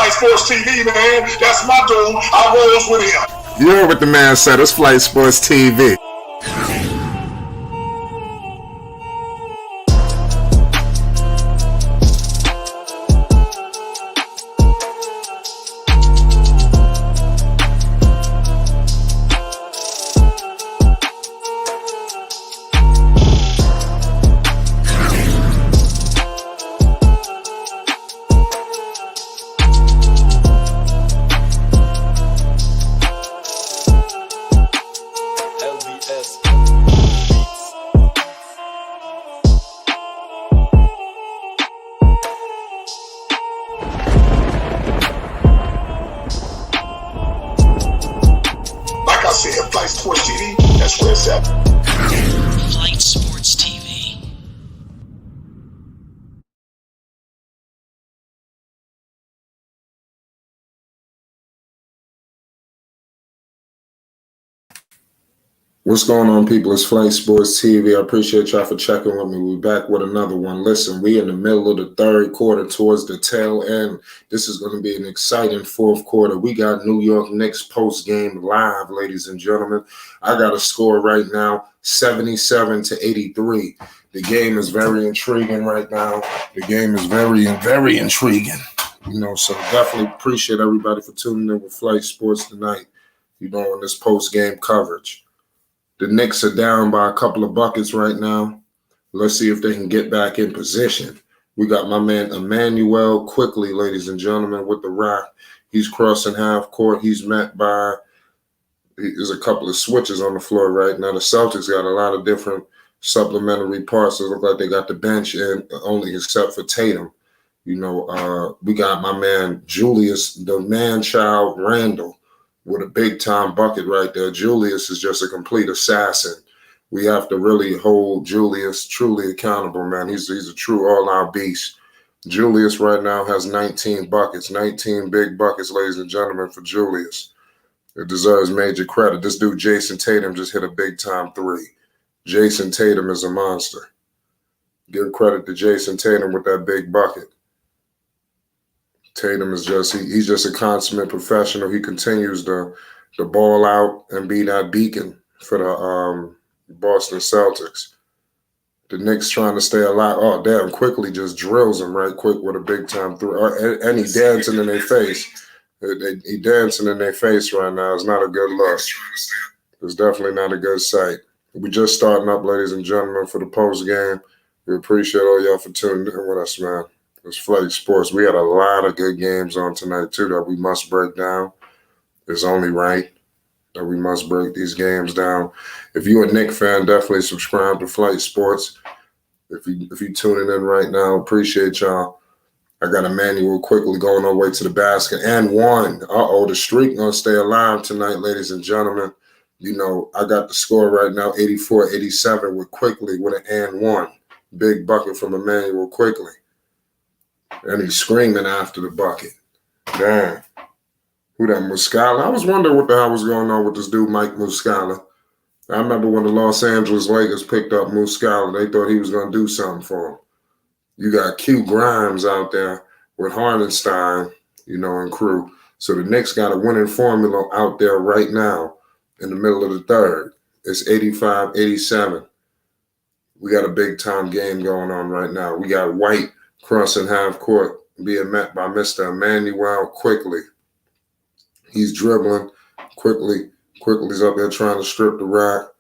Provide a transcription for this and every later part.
Flight Sports TV, man. That's my dude. I rolls with him. You heard what the man said. It's Flight Sports TV. Flight Sports TV, that's where it's at. Flight Sports TV. What's going on, people? It's Flight Sports TV. I appreciate y'all for checking with me. We're back with another one. Listen, we in the middle of the third quarter towards the tail end. This is going to be an exciting fourth quarter. We got New York Knicks post-game live, ladies and gentlemen. I got a score right now, 77-83. The game is very intriguing right now. The game is very, very intriguing. So definitely appreciate everybody for tuning in with Flight Sports tonight, on this post-game coverage. The Knicks are down by a couple of buckets right now. Let's see if they can get back in position. We got my man Emmanuel quickly, ladies and gentlemen, with the rock. He's crossing half court. He's met by there's a couple of switches on the floor right now. The Celtics got a lot of different supplementary parts. It look like they got the bench in, only except for Tatum. We got my man Julius, the man-child Randle, with a big-time bucket right there. Julius is just a complete assassin. We have to really hold Julius truly accountable, man. He's a true all-out beast. Julius right now has 19 buckets, 19 big buckets, ladies and gentlemen, for Julius. It deserves major credit. This dude, Jason Tatum, just hit a big-time three. Jason Tatum is a monster. Give credit to Jason Tatum with that big bucket. Tatum is he's just a consummate professional. He continues to ball out and be that beacon for the Boston Celtics. The Knicks trying to stay alive. Oh, damn, quickly just drills him right quick with a big-time three. And he dancing in their face. He dancing in their face right now. It's not a good look. It's definitely not a good sight. We're just starting up, ladies and gentlemen, for the post game. We appreciate all y'all for tuning in with us, man. It's Flight Sports. We had a lot of good games on tonight, too, that we must break down. It's only right that we must break these games down. If you're a Knicks fan, definitely subscribe to Flight Sports. If you're tuning in right now, appreciate y'all. I got Emmanuel quickly going all the way to the basket and one. The streak going to stay alive tonight, ladies and gentlemen. I got the score right now, 84-87 with quickly with an and one. Big bucket from Emmanuel quickly. And he's screaming after the bucket. Damn. Who that, Muscala? I was wondering what the hell was going on with this dude, Mike Muscala. I remember when the Los Angeles Lakers picked up Muscala, they thought he was going to do something for him. You got Q Grimes out there with Hardenstein, and crew. So the Knicks got a winning formula out there right now in the middle of the third. It's 85-87. We got a big-time game going on right now. We got White crossing half court, being met by Mr. Emmanuel quickly. He's dribbling quickly. Quickly's up there trying to strip the rock.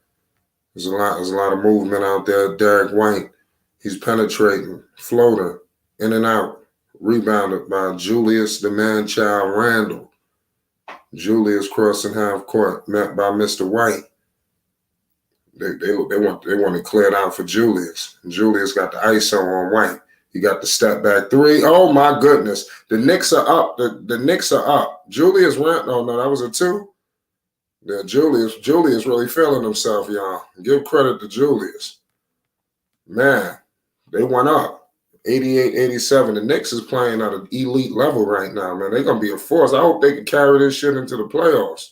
There's a lot of movement out there. Derek White, he's penetrating, floater, in and out. Rebounded by Julius, the man-child Randle. Julius crossing half court, met by Mr. White. They want it cleared out for Julius. Julius got the ISO on White. He got the step back three. Oh my goodness. The Knicks are up. The Knicks are up. Julius went. Oh no, that was a two. Yeah, Julius really feeling himself, y'all. Give credit to Julius. Man, they went up. 88-87. The Knicks is playing at an elite level right now, man. They're gonna be a force. I hope they can carry this shit into the playoffs.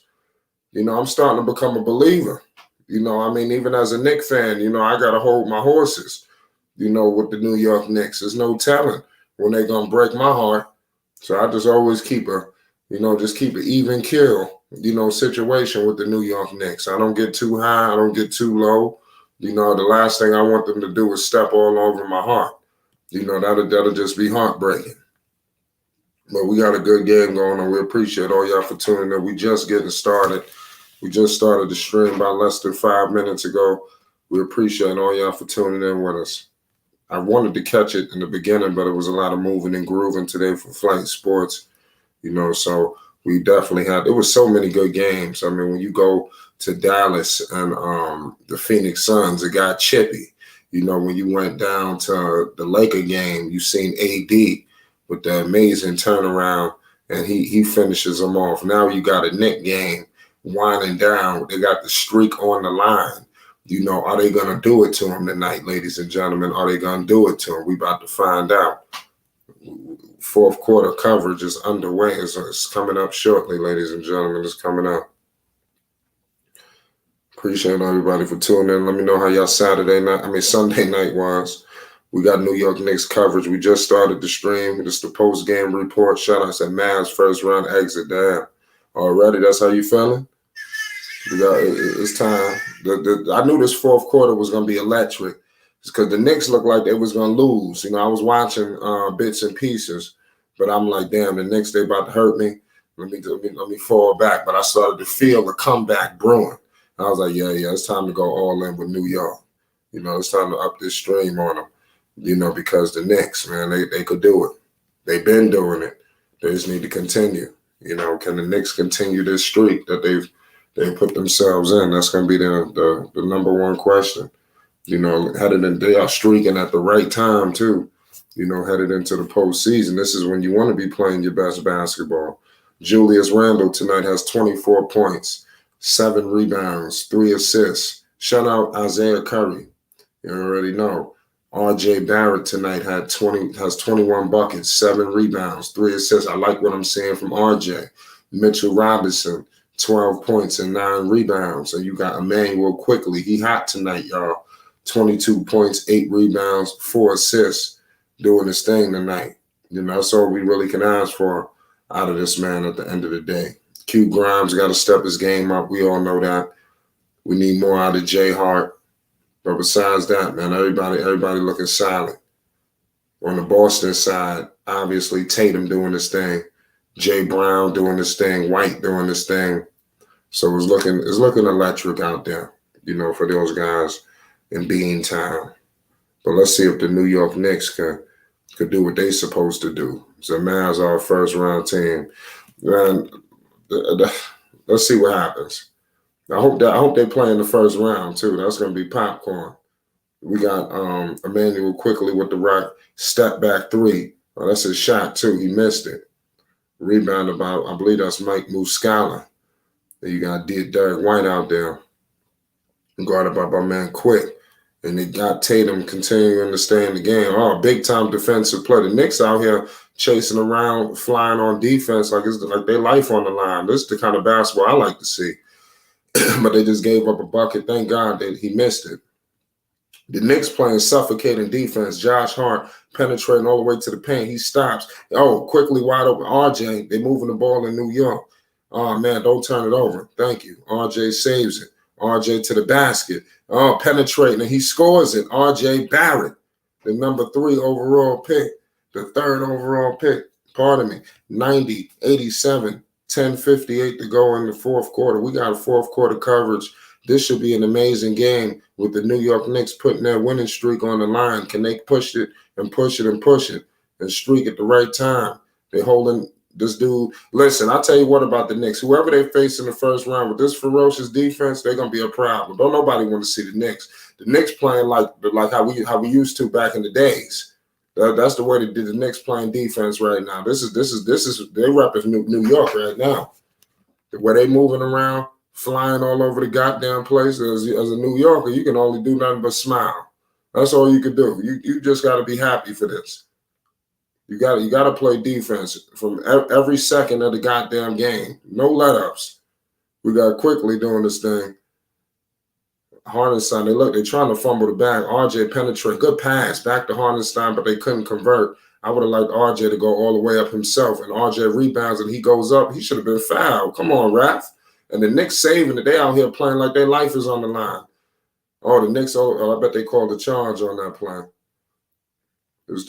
I'm starting to become a believer. Even as a Knicks fan, I gotta hold my horses. With the New York Knicks. There's no telling when they're going to break my heart So I just always keep keep an even kill, situation with the New York Knicks. I don't get too high. I don't get too low. The last thing I want them to do is step all over my heart. That'll just be heartbreaking. But we got a good game going on. We appreciate all y'all for tuning in. We just getting started. We just started the stream about less than 5 minutes ago. We appreciate all y'all for tuning in with us. I wanted to catch it in the beginning, but it was a lot of moving and grooving today for Flight Sports. So we definitely it was so many good games. I mean, when you go to Dallas and the Phoenix Suns, it got chippy. When you went down to the Laker game, you seen AD with the amazing turnaround, and he finishes them off. Now you got a Knicks game winding down. They got the streak on the line. Are they going to do it to him tonight, ladies and gentlemen? Are they going to do it to him? We about to find out. Fourth quarter coverage is underway. It's coming up shortly, ladies and gentlemen. It's coming up. Appreciate everybody for tuning in. Let me know how y'all Sunday night was. We got New York Knicks coverage. We just started the stream. It's the post-game report. Shout out to Mavs first round exit. Damn. Already, that's how you feeling? It's time. I knew this fourth quarter was going to be electric because the Knicks looked like they was going to lose. I was watching bits and pieces, but I'm like, damn, the Knicks, they about to hurt me. Let me fall back. But I started to feel the comeback brewing. I was like, yeah, it's time to go all in with New York. It's time to up this stream on them. Because the Knicks, man, they could do it. They've been doing it. They just need to continue. Can the Knicks continue this streak that they put themselves in? That's going to be the number one question. They are streaking at the right time too. Headed into the postseason. This is when you want to be playing your best basketball. Julius Randle tonight has 24 points, 7 rebounds, 3 assists. Shout out Isaiah Curry. You already know. RJ Barrett tonight has 21 buckets, 7 rebounds, 3 assists. I like what I'm seeing from RJ. Mitchell Robinson, 12 points and 9 rebounds. And you got Emmanuel Quickly. He hot tonight, y'all. 22 points, 8 rebounds, 4 assists, doing his thing tonight. That's all we really can ask for out of this man at the end of the day. Q Grimes got to step his game up. We all know that. We need more out of Jay Hart. But besides that, man, everybody looking solid. On the Boston side, obviously Tatum doing his thing, Jay Brown doing his thing, White doing his thing. So it's looking electric out there, for those guys in Bean Town. But let's see if the New York Knicks could do what they're supposed to do. So Mavs our first round team. Man, let's see what happens. I hope they play in the first round too. That's going to be popcorn. We got Emmanuel Quickly with the right step back 3. Oh, that's his shot too. He missed it. Rebounded by, I believe that's Mike Muscala. Then you got Derek White out there. Guarded by my man Quick. And they got Tatum continuing to stay in the game. Oh, big time defensive play. The Knicks out here chasing around, flying on defense like it's like their life on the line. This is the kind of basketball I like to see. But they just gave up a bucket. Thank God that he missed it. The Knicks playing suffocating defense. Josh Hart penetrating all the way to the paint. He stops. Oh, quickly wide open. RJ, they moving the ball in New York. Oh, man, don't turn it over. Thank you. RJ saves it. RJ to the basket. Oh, penetrating, and he scores it. RJ Barrett, the number 3 overall pick, the 3rd overall pick. Pardon me. 90, 87. 10:58 to go in the fourth quarter. We got a fourth quarter coverage. This should be an amazing game with the New York Knicks putting their winning streak on the line. Can they push it and push it and push it and streak at the right time? They're holding this dude. Listen, I'll tell you what about the Knicks. Whoever they face in the first round with this ferocious defense, they're going to be a problem. Don't nobody want to see the Knicks. The Knicks playing like how we used to back in the days. That's the way they did the Knicks playing defense right now. This is they repping New York right now. The way they moving around, flying all over the goddamn place. As a New Yorker, you can only do nothing but smile. That's all you can do. You just got to be happy for this. You got to play defense from every second of the goddamn game. No let-ups. We got Quickly doing this thing. Hartenstein, they're trying to fumble the bag. RJ penetrate, good pass back to Hartenstein, but they couldn't convert. I would have liked RJ to go all the way up himself, and RJ rebounds and he goes up. He should have been fouled. Come on, Raph. And the Knicks saving it. They out here playing like their life is on the line. Oh, the Knicks, I bet they called the charge on that play. This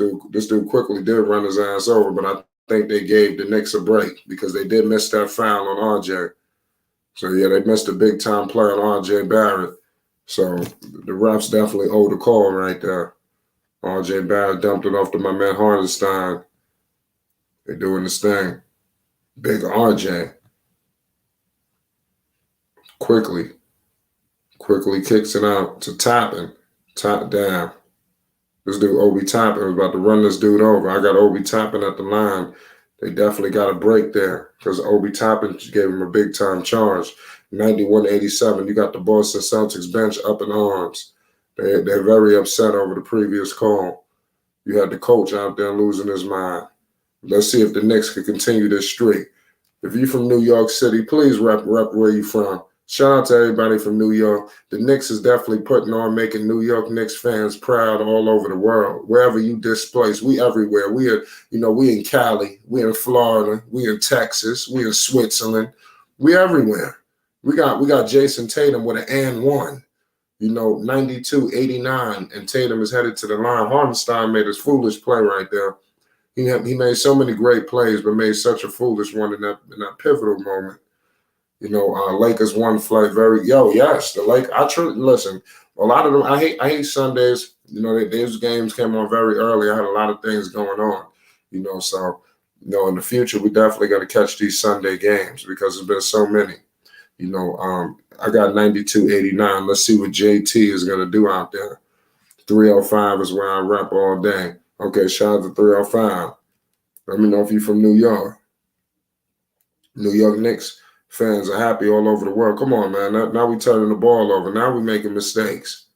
dude quickly did run his ass over, but I think they gave the Knicks a break because they did miss that foul on RJ. So, yeah, they missed a big-time play on RJ Barrett. So, the refs definitely owe the call right there. RJ Barrett dumped it off to my man Hartenstein. They're doing this thing. Big RJ. Quickly kicks it out to Toppin. Top down. This dude, Obi Toppin, was about to run this dude over. I got Obi Toppin at the line. They definitely got a break there because Obi Toppin gave him a big-time charge. 91-87. You got the Boston Celtics bench up in arms. They're very upset over the previous call. You had the coach out there losing his mind. Let's see if the Knicks can continue this streak. If you're from New York City, please rep where you from. Shout out to everybody from New York. The Knicks is definitely putting on making New York Knicks fans proud all over the world. Wherever you displace, we everywhere. We in Cali, we in Florida, we in Texas, we in Switzerland. We everywhere. We got Jason Tatum with an and one. 92-89, and Tatum is headed to the line. Hartenstein made his foolish play right there. He made so many great plays, but made such a foolish one in that pivotal moment. Lakers won flight yes, the Lake. Listen, a lot of them, I hate Sundays. These games came on very early. I had a lot of things going on, so, in the future, we definitely got to catch these Sunday games because there's been so many. I got 92-89. Let's see what JT is going to do out there. 305 is where I rep all day. Okay, shout out to 305. Let me know if you're from New York. New York Knicks fans are happy all over the world. Come on, man. Now we turning the ball over. Now we making mistakes.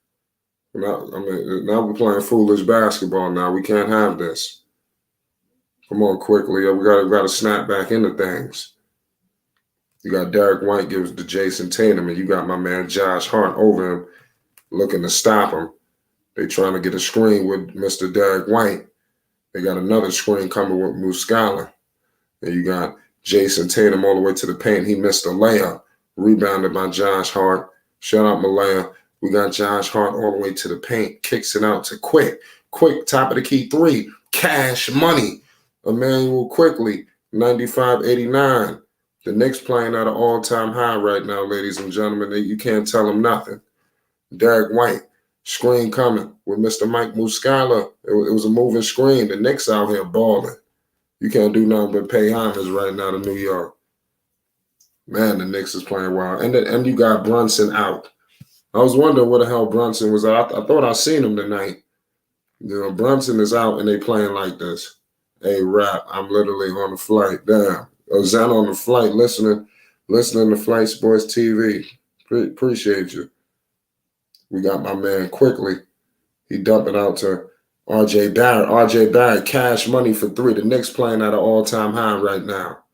Now we're playing foolish basketball now. We can't have this. Come on, quickly. We got to snap back into things. You got Derek White gives to Jason Tatum, and you got my man Josh Hart over him looking to stop him. They trying to get a screen with Mr. Derek White. They got another screen coming with Muscala. And you got Jason Tatum all the way to the paint. He missed a layup. Rebounded by Josh Hart. Shout out Malaya. We got Josh Hart all the way to the paint. Kicks it out to Quick. Quick, top of the key three. Cash money. Emmanuel Quickly. 95-89. The Knicks playing at an all-time high right now, ladies and gentlemen. You can't tell them nothing. Derek White, screen coming with Mr. Mike Muscala. It was a moving screen. The Knicks out here balling. You can't do nothing but pay homage right now to New York. Man, the Knicks is playing wild. And you got Brunson out. I was wondering where the hell Brunson was out. I thought I seen him tonight. Brunson is out and they playing like this. Hey, rap, I'm literally on the flight. Damn. Zan on the flight, listening to Flight Sports TV. Appreciate you. We got my man Quickly. He dumped it out to RJ Barrett. RJ Barrett, cash money for three. The Knicks playing at an all-time high right now.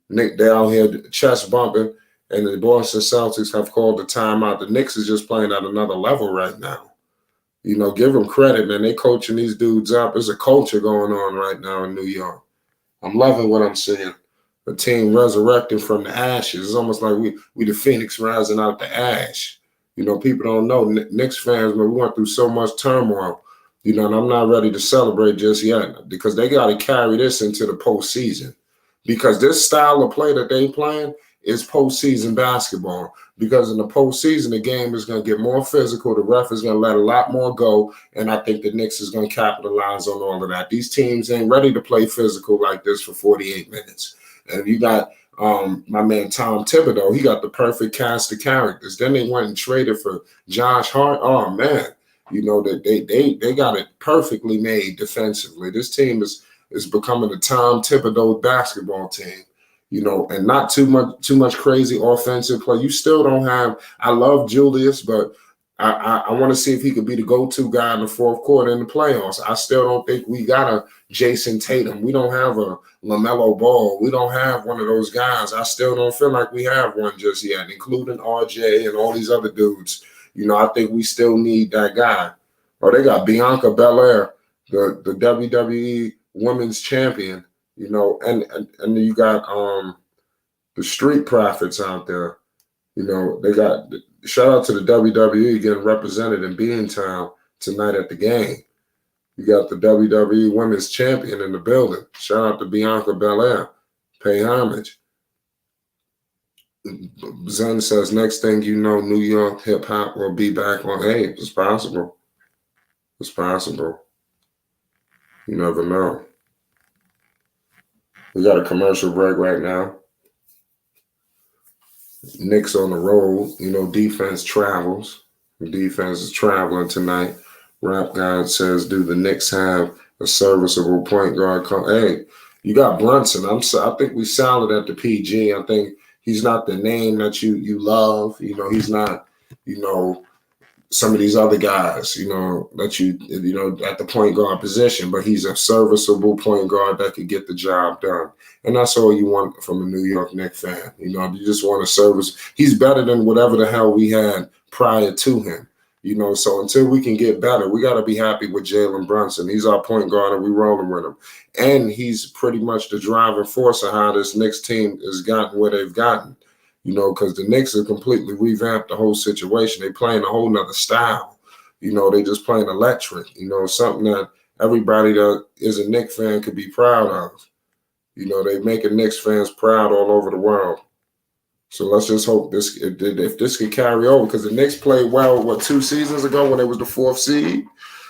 They out here chest bumping, and the Boston Celtics have called the timeout. The Knicks is just playing at another level right now. Give them credit, man. They coaching these dudes up. There's a culture going on right now in New York. I'm loving what I'm seeing. A team resurrecting from the ashes. It's almost like we the Phoenix rising out the ash. People don't know. Knicks fans, man, we went through so much turmoil. And I'm not ready to celebrate just yet because they got to carry this into the postseason. Because this style of play that they playing is postseason basketball. Because in the postseason, the game is going to get more physical. The ref is going to let a lot more go. And I think the Knicks is going to capitalize on all of that. These teams ain't ready to play physical like this for 48 minutes. And you got my man Tom Thibodeau. He got the perfect cast of characters. Then they went and traded for Josh Hart. Oh, man. That they got it perfectly made defensively. This team is becoming a Tom Thibodeau basketball team. And not too much crazy offensive play. You still don't have. I love Julius, but I want to see if he could be the go-to guy in the fourth quarter in the playoffs. I still don't think we got a Jason Tatum. We don't have a LaMelo Ball. We don't have one of those guys. I still don't feel like we have one just yet, including RJ and all these other dudes. I think we still need that guy. Oh, they got Bianca Belair, the WWE Women's Champion, and you got the Street Profits out there. They got shout out to the WWE getting represented in Beantown tonight at the game. You got the WWE Women's Champion in the building. Shout out to Bianca Belair. Pay homage. Zen says, next thing you know, New York hip hop will be back on. Hey, it's possible. It's possible. You never know. We got a commercial break right now. Knicks on the road. Defense travels. The defense is traveling tonight. Rap God says, do the Knicks have a serviceable point guard? Hey, you got Brunson. I think we solid at the PG. I think he's not the name that you love. He's not, some of these other guys, that at the point guard position, but he's a serviceable point guard that could get the job done. And that's all you want from a New York Knicks fan. You just want a service. He's better than whatever the hell we had prior to him. So until we can get better, we got to be happy with Jalen Brunson. He's our point guard and we rolling with him. And he's pretty much the driving force of how this Knicks team has gotten where they've gotten. Because the Knicks have completely revamped the whole situation. They playing a whole nother style. They just playing electric. Something that everybody that is a Knicks fan could be proud of. They making Knicks fans proud all over the world. So let's just hope if this could carry over, because the Knicks played well, 2 seasons ago when they was the 4th seed.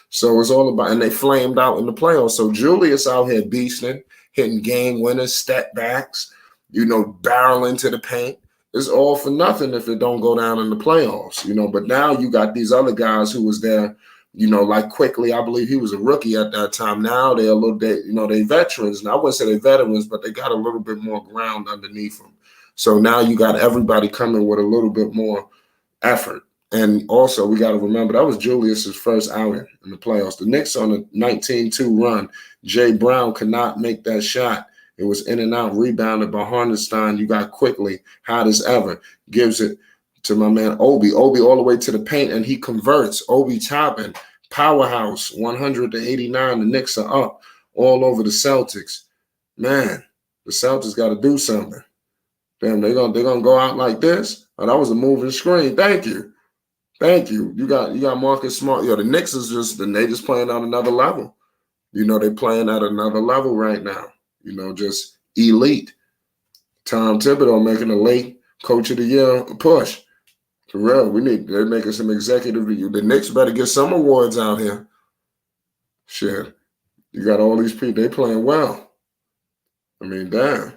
So it's all about, and they flamed out in the playoffs. So Julius out here beasting, hitting game winners, step backs, barreling to the paint. It's all for nothing if it don't go down in the playoffs, But now you got these other guys who was there, like Quickly. I believe he was a rookie at that time. Now they're a little bit, they veterans. Now I wouldn't say they're veterans, but they got a little bit more ground underneath them. So now you got everybody coming with a little bit more effort. And also we got to remember that was Julius's first outing in the playoffs. The Knicks on a 19-2 run. Jay Brown could not make that shot. It was in and out, rebounded by Hartenstein. You got Quickly, hot as ever. Gives it to my man Obi. Obi all the way to the paint, and he converts. Obi Toppin, powerhouse, 100-89. The Knicks are up all over the Celtics. Man, the Celtics got to do something. Damn, they're gonna go out like this. Oh, that was a moving screen. Thank you. You got Marcus Smart. The Knicks is just playing at another level. They playing at another level right now. Just elite. Tom Thibodeau making a late Coach of the Year push. For real, they're making some executive. The Knicks better get some awards out here. Shit, you got all these people. They playing well. I mean, damn.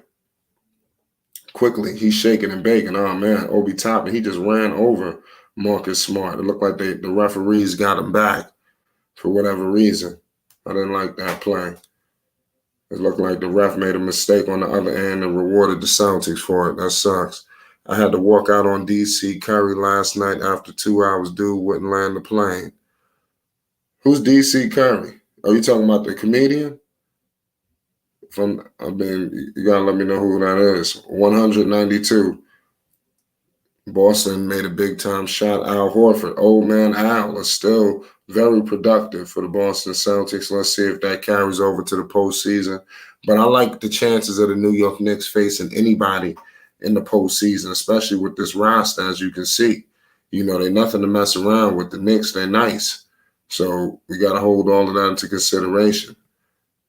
Quickly, he's shaking and baking. Oh, man, Obi Toppin, he just ran over Marcus Smart. It looked like the referees got him back for whatever reason. I didn't like that play. It looked like the ref made a mistake on the other end and rewarded the Celtics for it. That sucks. I had to walk out on D.C. Curry last night after 2 hours. Dude wouldn't land the plane. Who's D.C. Curry? Are you talking about the comedian? You gotta let me know who that is. 192. Boston made a big time shot. Al Horford, old man Al, is still very productive for the Boston Celtics. Let's see if that carries over to the postseason. But I like the chances of the New York Knicks facing anybody in the postseason, especially with this roster, as you can see. They're nothing to mess around with. The Knicks, they're nice. So we got to hold all of that into consideration.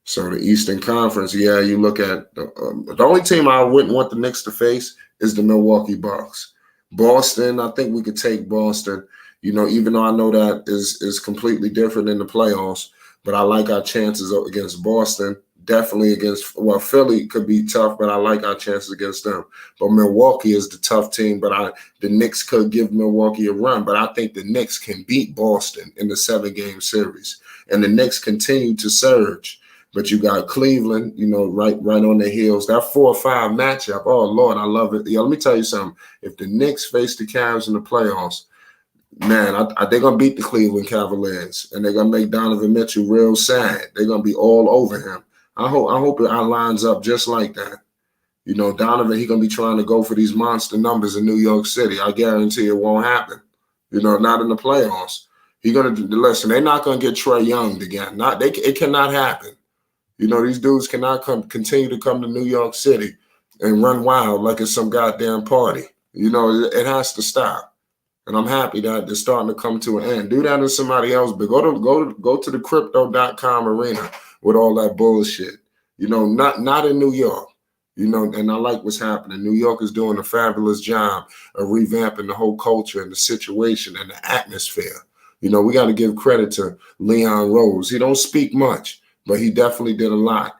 So the Eastern Conference, you look at the only team I wouldn't want the Knicks to face is the Milwaukee Bucks. Boston, I think we could take Boston, even though I know that is completely different in the playoffs, but I like our chances against Boston. Definitely against, Philly could be tough, but I like our chances against them. But Milwaukee is the tough team, but the Knicks could give Milwaukee a run, but I think the Knicks can beat Boston in the 7-game series. And the Knicks continue to surge. But you got Cleveland, right on their heels. That 4-5 matchup, oh, Lord, I love it. Let me tell you something. If the Knicks face the Cavs in the playoffs, man, they're going to beat the Cleveland Cavaliers, and they're going to make Donovan Mitchell real sad. They're going to be all over him. I hope it lines up just like that. Donovan, he's going to be trying to go for these monster numbers in New York City. I guarantee it won't happen. Not in the playoffs. Listen, they're not gonna get Trae Young again. It cannot happen. These dudes cannot continue to come to New York City and run wild like it's some goddamn party. It has to stop. And I'm happy that they're starting to come to an end. Do that to somebody else, but go to the crypto.com arena with all that bullshit. Not in New York. And I like what's happening. New York is doing a fabulous job of revamping the whole culture and the situation and the atmosphere. We got to give credit to Leon Rose. He don't speak much, but he definitely did a lot.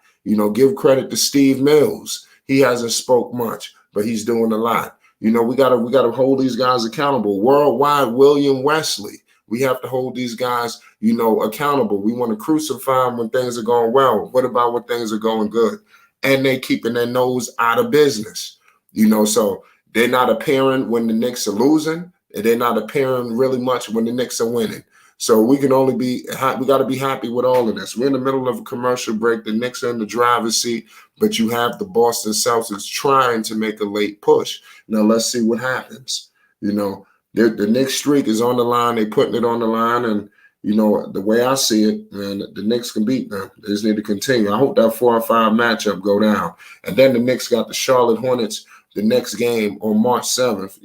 Give credit to Steve Mills. He hasn't spoke much, but he's doing a lot. We gotta hold these guys accountable. Worldwide, William Wesley. We have to hold these guys, accountable. We want to crucify them when things are going well. What about when things are going good? And they keeping their nose out of business. So they're not appearing when the Knicks are losing, and they're not appearing really much when the Knicks are winning. So we got to be happy with all of this. We're in the middle of a commercial break. The Knicks are in the driver's seat, but you have the Boston Celtics trying to make a late push. Now let's see what happens. The Knicks streak is on the line. They're putting it on the line, and the way I see it, man, the Knicks can beat them. They just need to continue. I hope that 4-5 matchup go down. And then the Knicks got the Charlotte Hornets the next game on March 7th.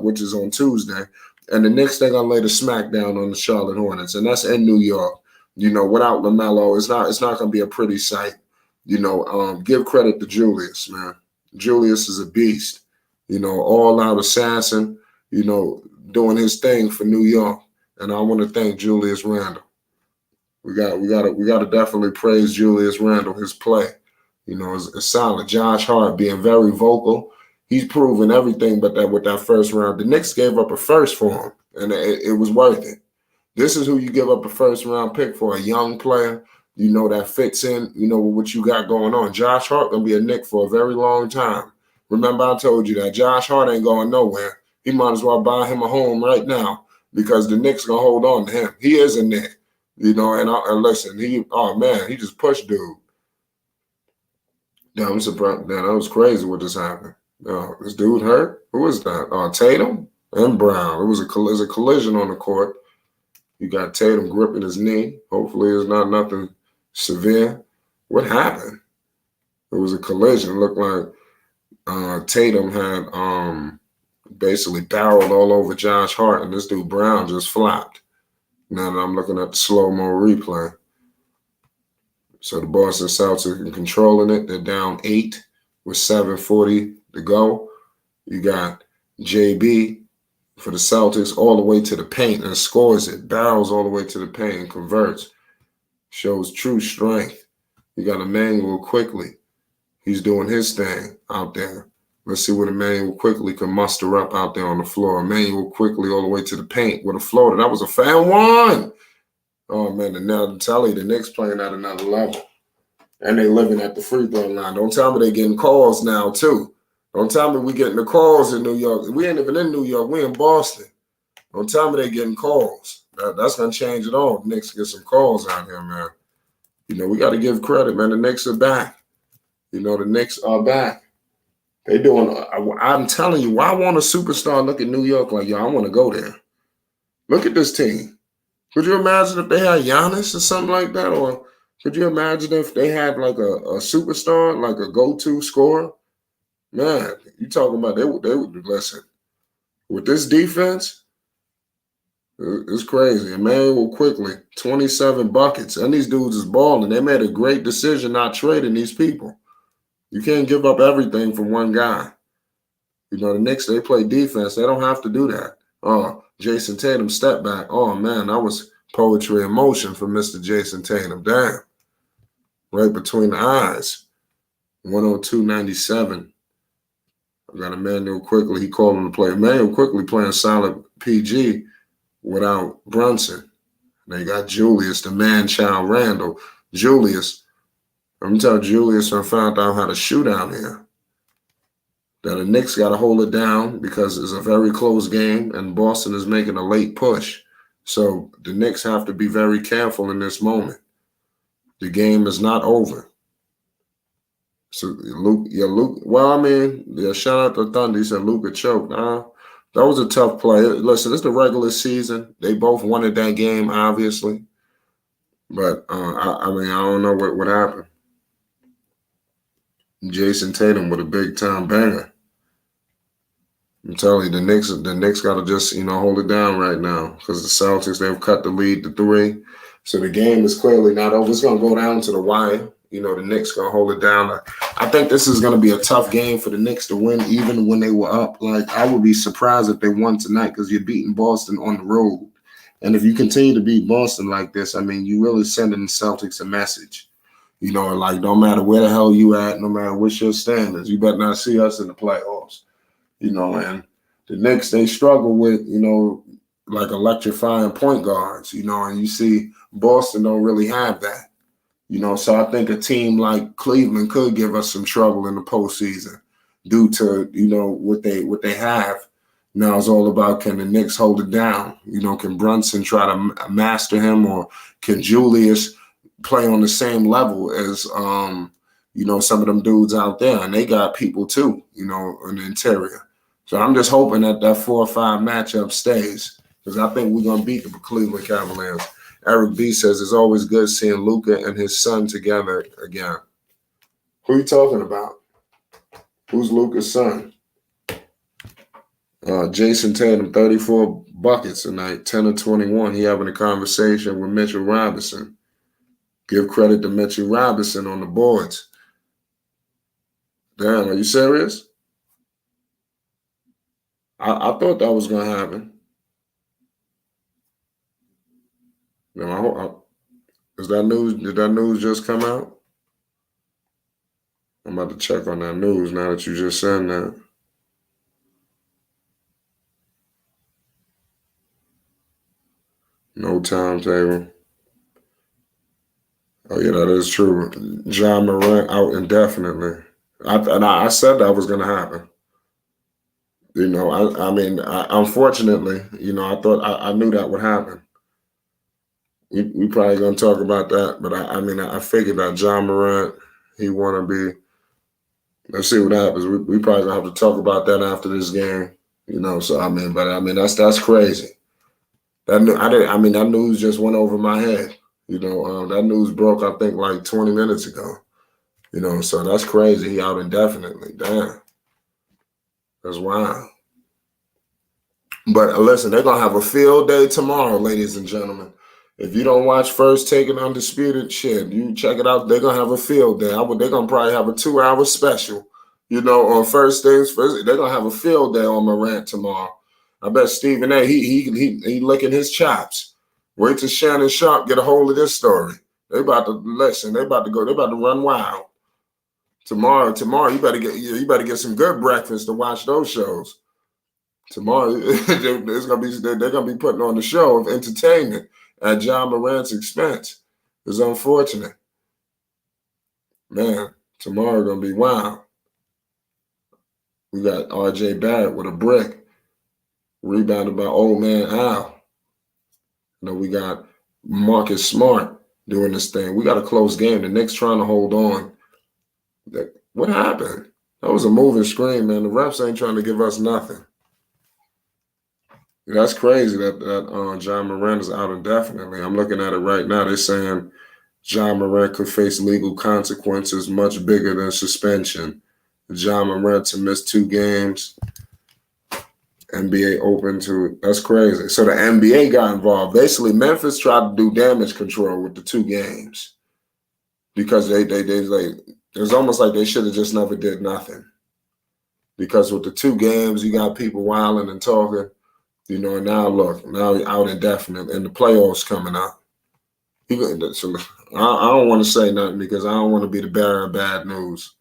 Which is on Tuesday. And the Knicks, they're gonna lay the smack down on the Charlotte Hornets, and that's in New York. Without LaMelo, it's not gonna be a pretty sight. Give credit to Julius, man. Julius is a beast. All-out assassin. Doing his thing for New York, and I want to thank Julius Randle. We got to definitely praise Julius Randle. His play, is solid. Josh Hart being very vocal. He's proven everything but that with that first round. The Knicks gave up a first for him, and it was worth it. This is who you give up a first-round pick for, a young player, that fits in, with what you got going on. Josh Hart going to be a Knick for a very long time. Remember, I told you that Josh Hart ain't going nowhere. He might as well buy him a home right now because the Knicks going to hold on to him. He is a Knick, and listen, he just pushed dude. Yeah, I'm surprised. Man, that was crazy what just happened. This dude hurt? Who was that? Tatum and Brown. It was a collision on the court. You got Tatum gripping his knee. Hopefully it's not nothing severe. What happened? It was a collision. It looked like Tatum had basically barreled all over Josh Hart, and this dude Brown just flopped. Now that I'm looking at the slow-mo replay. So the Boston Celtics are controlling it. They're down 8 with 7:40 to go. You got JB for the Celtics all the way to the paint and scores it. Barrels all the way to the paint and converts. Shows true strength. You got Emmanuel Quickly. He's doing his thing out there. Let's see what Emmanuel Quickly can muster up out there on the floor. Emmanuel Quickly all the way to the paint with a floater. That was a fan one. Oh, man, and now I'm telling you, the Knicks playing at another level. And they living at the free throw line. Don't tell me they getting calls now, too. Don't tell me we getting the calls in New York. We ain't even in New York. We in Boston. Don't tell me they getting calls. That's going to change it all. The Knicks get some calls out here, man. We got to give credit, man. The Knicks are back. The Knicks are back. They doing, I'm telling you, why want a superstar look at New York like, yo, I want to go there. Look at this team. Could you imagine if they had Giannis or something like that? Or could you imagine if they had like a superstar, like a go-to scorer? Man, you talking about they would listen. With this defense, it's crazy. Emmanuel Quickly, 27 buckets. And these dudes is balling. They made a great decision not trading these people. You can't give up everything from one guy. The Knicks, they play defense. They don't have to do that. Jason Tatum step back. Oh, man, that was poetry in motion for Mr. Jason Tatum. Damn. Right between the eyes. 102-97. I got Emmanuel Quickly. He called him to play. Emmanuel Quickly playing solid PG without Brunson. They got Julius, the man-child Randle. Julius, I'm telling Julius, I found out how to shoot out here. That the Knicks got to hold it down because it's a very close game and Boston is making a late push. So the Knicks have to be very careful in this moment. The game is not over. So Luke, shout out to Thunder. He said Luka choked. That was a tough play. Listen, it's the regular season. They both wanted that game, obviously. But, I mean, I don't know what happened. Jason Tatum with a big-time banger. I'm telling you, the Knicks got to just, hold it down right now because the Celtics, they've cut the lead to 3. So the game is clearly not over. It's going to go down to the wire. The Knicks going to hold it down. I think this is going to be a tough game for the Knicks to win, even when they were up. Like, I would be surprised if they won tonight because you're beating Boston on the road. And if you continue to beat Boston like this, I mean, you really sending the Celtics a message. Like, no matter where the hell you at, no matter what's your standards, you better not see us in the playoffs. And the Knicks, they struggle with, like electrifying point guards, and you see Boston don't really have that. So I think a team like Cleveland could give us some trouble in the postseason due to, what they have. Now it's all about, can the Knicks hold it down? Can Brunson try to master him, or can Julius play on the same level as, some of them dudes out there? And they got people too, in the interior. So I'm just hoping that 4 or 5 matchup stays because I think we're going to beat the Cleveland Cavaliers. Eric B says it's always good seeing Luka and his son together again. Who are you talking about? Who's Luka's son? Jason Tatum, 34 buckets tonight, 10 of 21. He having a conversation with Mitchell Robinson. Give credit to Mitchell Robinson on the boards. Damn, are you serious? I thought that was going to happen. No, is that news? Did that news just come out? I'm about to check on that news now that you just said that. No timetable. Oh, yeah, that is true. Ja Morant out indefinitely. I said that was going to happen. Unfortunately, I thought I knew that would happen. We probably going to talk about that, but I figured that Ja Morant, he want to be. Let's see what happens. We probably going to have to talk about that after this game, So that's crazy. That news just went over my head. That news broke, I think, like 20 minutes ago. So that's crazy. He out indefinitely. Damn. That's wild. But listen, they're going to have a field day tomorrow, ladies and gentlemen. If you don't watch First Take and Undisputed, shit, you check it out. They're going to have a field day. They're going to probably have a 2-hour special, on First Things First. They're going to have a field day on Morant tomorrow. I bet Stephen A., he licking his chops. Wait till Shannon Sharp get a hold of this story. They about to listen. They about to run wild. Tomorrow, you better get some good breakfast to watch those shows. Tomorrow, they're gonna be putting on the show of entertainment at Ja Morant's expense. It's unfortunate. Man, tomorrow gonna be wild. We got RJ Barrett with a brick, rebounded by old man Al. We got Marcus Smart doing this thing. We got a close game. The Knicks trying to hold on. What happened? That was a moving screen, man. The refs ain't trying to give us nothing. That's crazy that Ja Morant is out indefinitely. I'm looking at it right now. They're saying Ja Morant could face legal consequences much bigger than suspension. Ja Morant to miss 2 games. NBA open to that's crazy. So the NBA got involved. Basically, Memphis tried to do damage control with the 2 games because they it's almost like they should have just never did nothing. Because with the 2 games, you got people wilding and talking. And now look, now he's out indefinitely, and the playoffs coming up. So I don't want to say nothing because I don't want to be the bearer of bad news.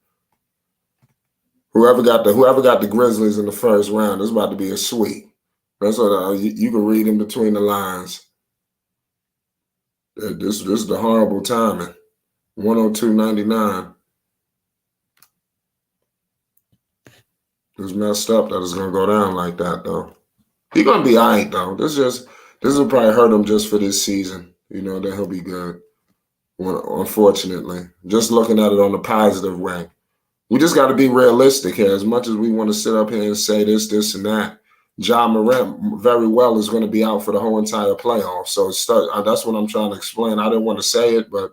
Whoever got the Grizzlies in the first round, it's about to be a sweep. That's what you can read in between the lines. This is the horrible timing. 102.99. It's messed up that it's gonna go down like that though. He's gonna be all right though. This will probably hurt him just for this season. That he'll be good. Unfortunately, just looking at it on the positive way, we just got to be realistic here. As much as we want to sit up here and say this, and that, Ja Morant very well is going to be out for the whole entire playoff. So that's what I'm trying to explain. I didn't want to say it, but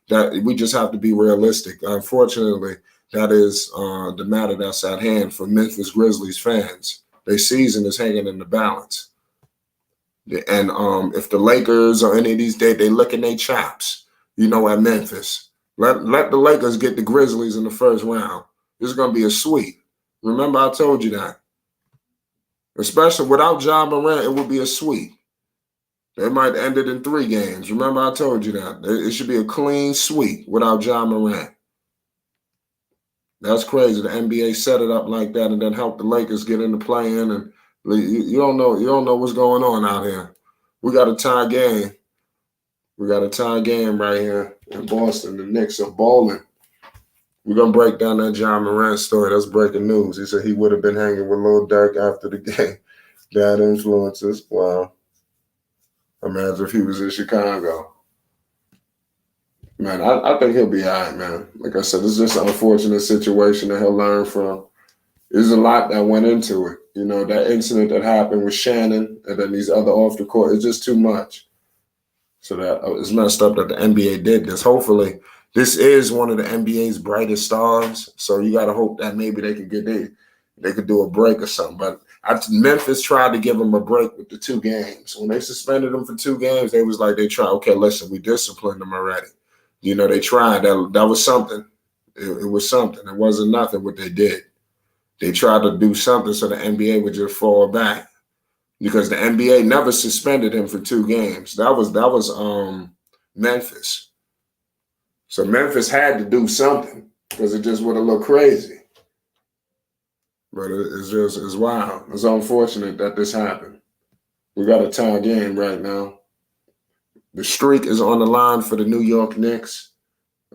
that we just have to be realistic. Unfortunately, that is the matter that's at hand for Memphis Grizzlies fans. Their season is hanging in the balance. And if the Lakers or any of these days, they licking their chops, at Memphis. Let the Lakers get the Grizzlies in the first round. This is going to be a sweep. Remember, I told you that. Especially without Ja Morant, it would be a sweep. They might end it in 3 games. Remember, I told you that. It should be a clean sweep without Ja Morant. That's crazy. The NBA set it up like that and then helped the Lakers get into play-in. And you don't know what's going on out here. We got a tie game. We got a tie game right here in Boston. The Knicks are balling. We're going to break down that Ja Morant story. That's breaking news. He said he would have been hanging with Lil Durk after the game. Bad influences. Wow. Imagine if he was in Chicago. Man, I think he'll be all right, man. Like I said, it's just an unfortunate situation that he'll learn from. There's a lot that went into it. That incident that happened with Shannon and then these other off the court, it's just too much. So that it's messed up that the NBA did this. Hopefully, this is one of the NBA's brightest stars. So you got to hope that maybe they could they could do a break or something. But Memphis tried to give them a break with the 2 games. When they suspended them for 2 games, they was like, they tried, okay, listen, we disciplined them already. They tried. That was something. It was something. It wasn't nothing what they did. They tried to do something so the NBA would just fall back. Because the NBA never suspended him for 2 games. That was Memphis. So Memphis had to do something because it just would have looked crazy. But it's wild. It's unfortunate that this happened. We got a tie game right now. The streak is on the line for the New York Knicks.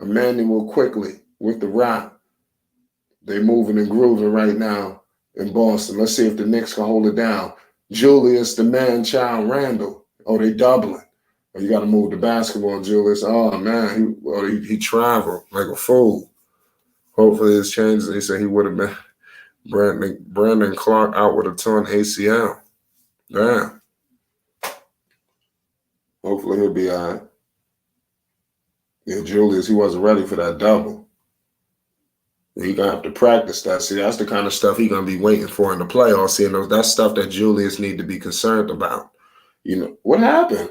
Emmanuel quickly with the rock. They moving and grooving right now in Boston. Let's see if the Knicks can hold it down. Julius, the man-child Randle. Oh, they doubling. Oh, you got to move the basketball, Julius. Oh, man, he traveled like a fool. Hopefully it's changes. He said he would have been Brandon Clark out with a torn ACL. Damn. Hopefully he'll be all right. Yeah, Julius, he wasn't ready for that double. He's going to have to practice that. See, that's the kind of stuff he's going to be waiting for in the playoffs. See, that's stuff that Julius need to be concerned about. What happened?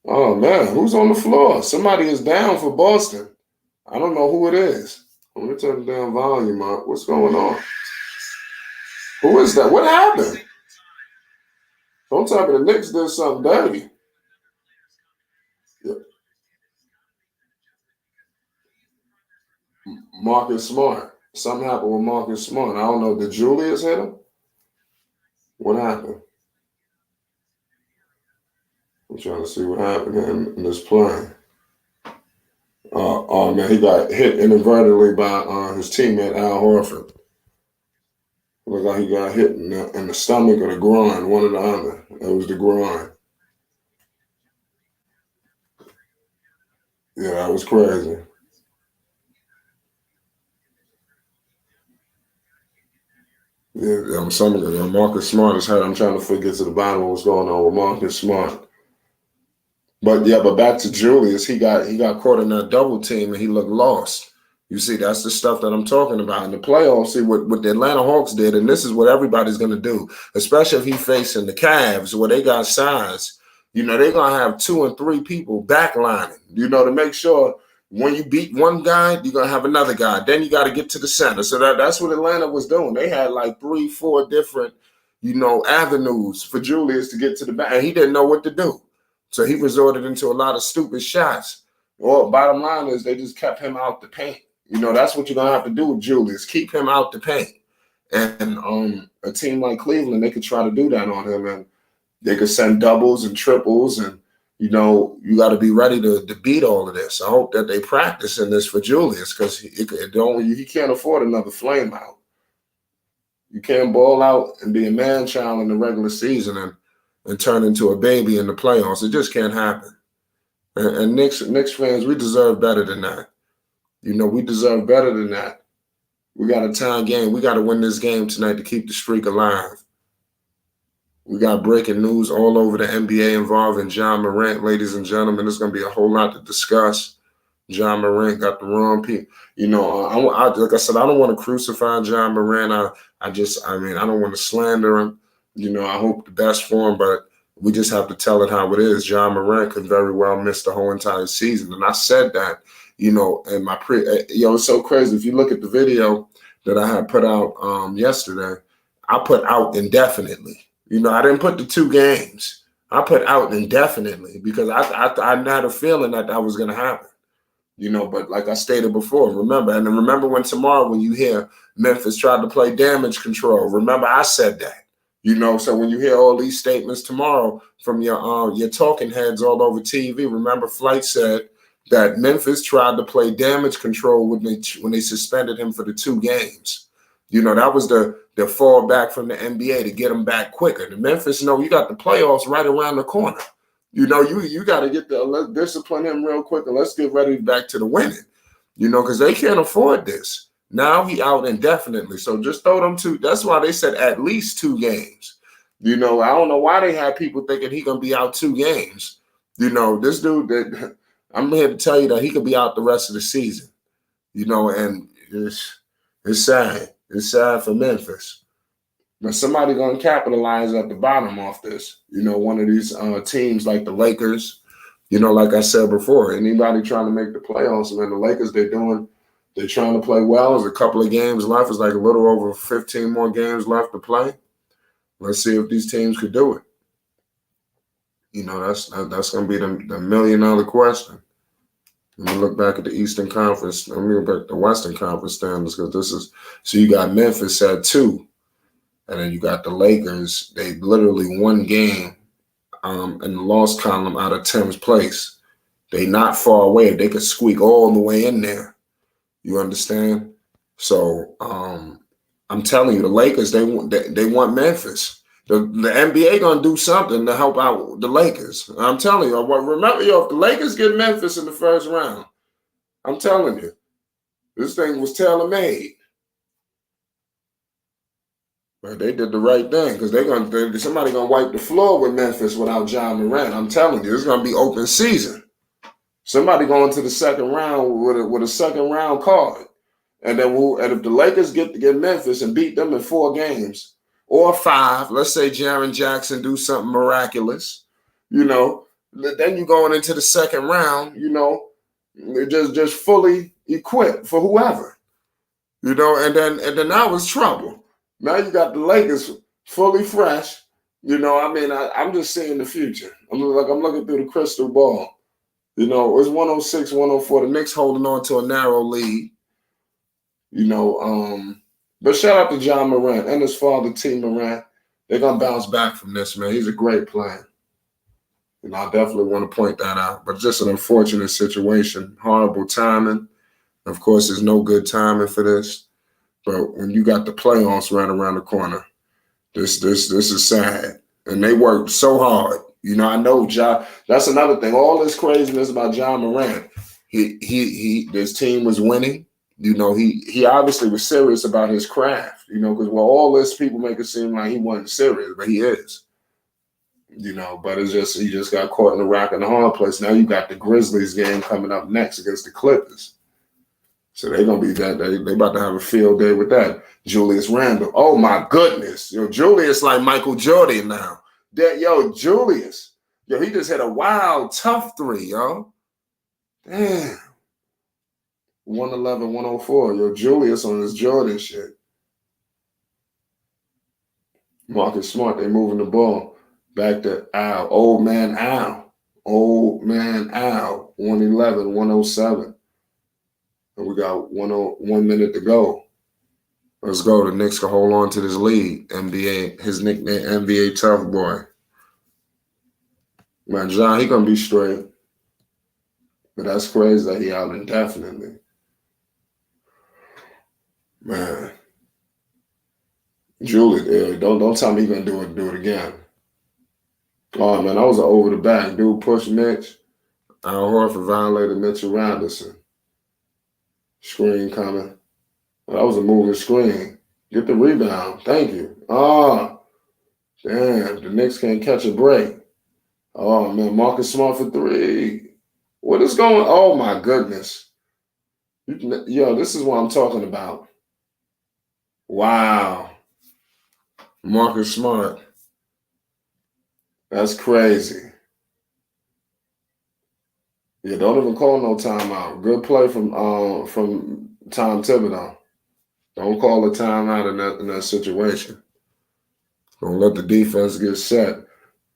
Oh, man, who's on the floor? Somebody is down for Boston. I don't know who it is. Let me turn the damn volume up. What's going on? Who is that? What happened? Don't tell me the Knicks did something dirty. Yeah. Marcus Smart. Something happened with Marcus Smart. I don't know. Did Julius hit him? What happened? I'm trying to see what happened in this play. Oh, man, he got hit inadvertently by his teammate, Al Horford. Looked like he got hit in the stomach or the groin, one or the other. It was the groin. Yeah, that was crazy. Yeah, Marcus Smart is hurt. I'm trying to get to the bottom of what's going on with Marcus Smart. But back to Julius, he got caught in that double team and he looked lost. You see, that's the stuff that I'm talking about. In the playoffs, see what the Atlanta Hawks did, and this is what everybody's going to do, especially if he's facing the Cavs where they got size. They're going to have 2 and 3 people backlining, to make sure when you beat one guy, you're going to have another guy. Then you got to get to the center. So that's what Atlanta was doing. They had like 3-4 different, avenues for Julius to get to the back, and he didn't know what to do. So he resorted into a lot of stupid shots. Well, bottom line is they just kept him out the paint. That's what you're going to have to do with Julius. Keep him out the paint. And a team like Cleveland, they could try to do that on him. And they could send doubles and triples. And, you got to be ready to beat all of this. I hope that they practice in this for Julius because he can't afford another flame out. You can't ball out and be a man-child in the regular season and turn into a baby in the playoffs. It just can't happen. And Knicks fans, we deserve better than that. We deserve better than that. We got a tie game. We got to win this game tonight to keep the streak alive. We got breaking news all over the NBA involving Ja Morant, ladies and gentlemen. There's going to be a whole lot to discuss. Ja Morant got the wrong people. Like I said, I don't want to crucify Ja Morant. I don't want to slander him. I hope the best for him, but we just have to tell it how it is. Ja Morant could very well miss the whole entire season. And I said that, in my it's so crazy. If you look at the video that I had put out yesterday, I put out indefinitely. I didn't put the 2 games. I put out indefinitely because I had a feeling that was going to happen. But like I stated before, remember when tomorrow when you hear Memphis tried to play damage control, remember I said that. So when you hear all these statements tomorrow from your talking heads all over TV, remember Flight said that Memphis tried to play damage control when they suspended him for the 2 games. That was the fallback from the NBA to get him back quicker. The Memphis, you got the playoffs right around the corner. You got to let's discipline him real quick and let's get ready back to the winning. Because they can't afford this. Now he out indefinitely. So just throw them 2. That's why they said at least 2 games. I don't know why they had people thinking he gonna be out 2 games. This dude that I'm here to tell you that he could be out the rest of the season. And it's sad. It's sad for Memphis. Now somebody gonna capitalize at the bottom off this. One of these teams like the Lakers. Like I said before, anybody trying to make the playoffs, man, the Lakers they're trying to play well. There's a couple of games left. It's like a little over 15 more games left to play. Let's see if these teams could do it. That's gonna be the $1 million question. Let me look back at the Eastern Conference. Let me look back at the Western Conference standings because so you got Memphis at 2, and then you got the Lakers. They literally 1 game in the loss column out of 10th place. They not far away. They could squeak all the way in there. You understand? So I'm telling you, the Lakers they want Memphis. The NBA gonna do something to help out the Lakers. I'm telling you. Remember, if the Lakers get Memphis in the first round, I'm telling you, this thing was tailor-made. But they did the right thing because somebody gonna wipe the floor with Memphis without Ja Morant. I'm telling you, it's gonna be open season. Somebody going to the second round with a second round card, and if the Lakers get Memphis and beat them in 4 games. Or 5, let's say Jaren Jackson do something miraculous, then you're going into the second round, just fully equipped for whoever, and then now it's trouble. Now you got the Lakers fully fresh, I'm just seeing the future. I'm looking through the crystal ball. It's 106, 104. The Knicks holding on to a narrow lead, But shout out to Ja Morant and his father, T. Morant. They're going to bounce back from this, man. He's a great player. I definitely want to point that out. But just an unfortunate situation. Horrible timing. Of course, there's no good timing for this. But when you got the playoffs right around the corner, this is sad. And they worked so hard. I know Ja. That's another thing. All this craziness about Ja Morant. His team was winning. He obviously was serious about his craft, because all this people make it seem like he wasn't serious, but he is. But it's just he just got caught in the rock and the hard place. Now you got the Grizzlies game coming up next against the Clippers. So they're gonna be that they about to have a field day with that. Julius Randle. Oh my goodness. Julius like Michael Jordan now. Julius. He just hit a wild, tough 3, yo. Damn. 111, 104. Julius on his Jordan shit. Marcus Smart, they moving the ball. Back to Al. Old man Al. 111, 107. And we got 1 minute to go. Let's go. The Knicks can hold on to this lead. NBA, his nickname, NBA Tough Boy. Man, John, he gonna be straight. But that's crazy that he out indefinitely. Man. Julie, don't tell me he's gonna do it again. Oh man, that was an over the back. Dude pushed Mitch. Al Horford violated Mitchell Robinson. Screen coming. That was a moving screen. Get the rebound. Thank you. Damn, the Knicks can't catch a break. Oh, man, Marcus Smart for 3. What is going on? Oh, my goodness. Yo, this is what I'm talking about. Wow. Marcus Smart. That's crazy. Yeah, don't even call no timeout. Good play from Tom Thibodeau. Don't call a timeout in that situation. Don't let the defense get set.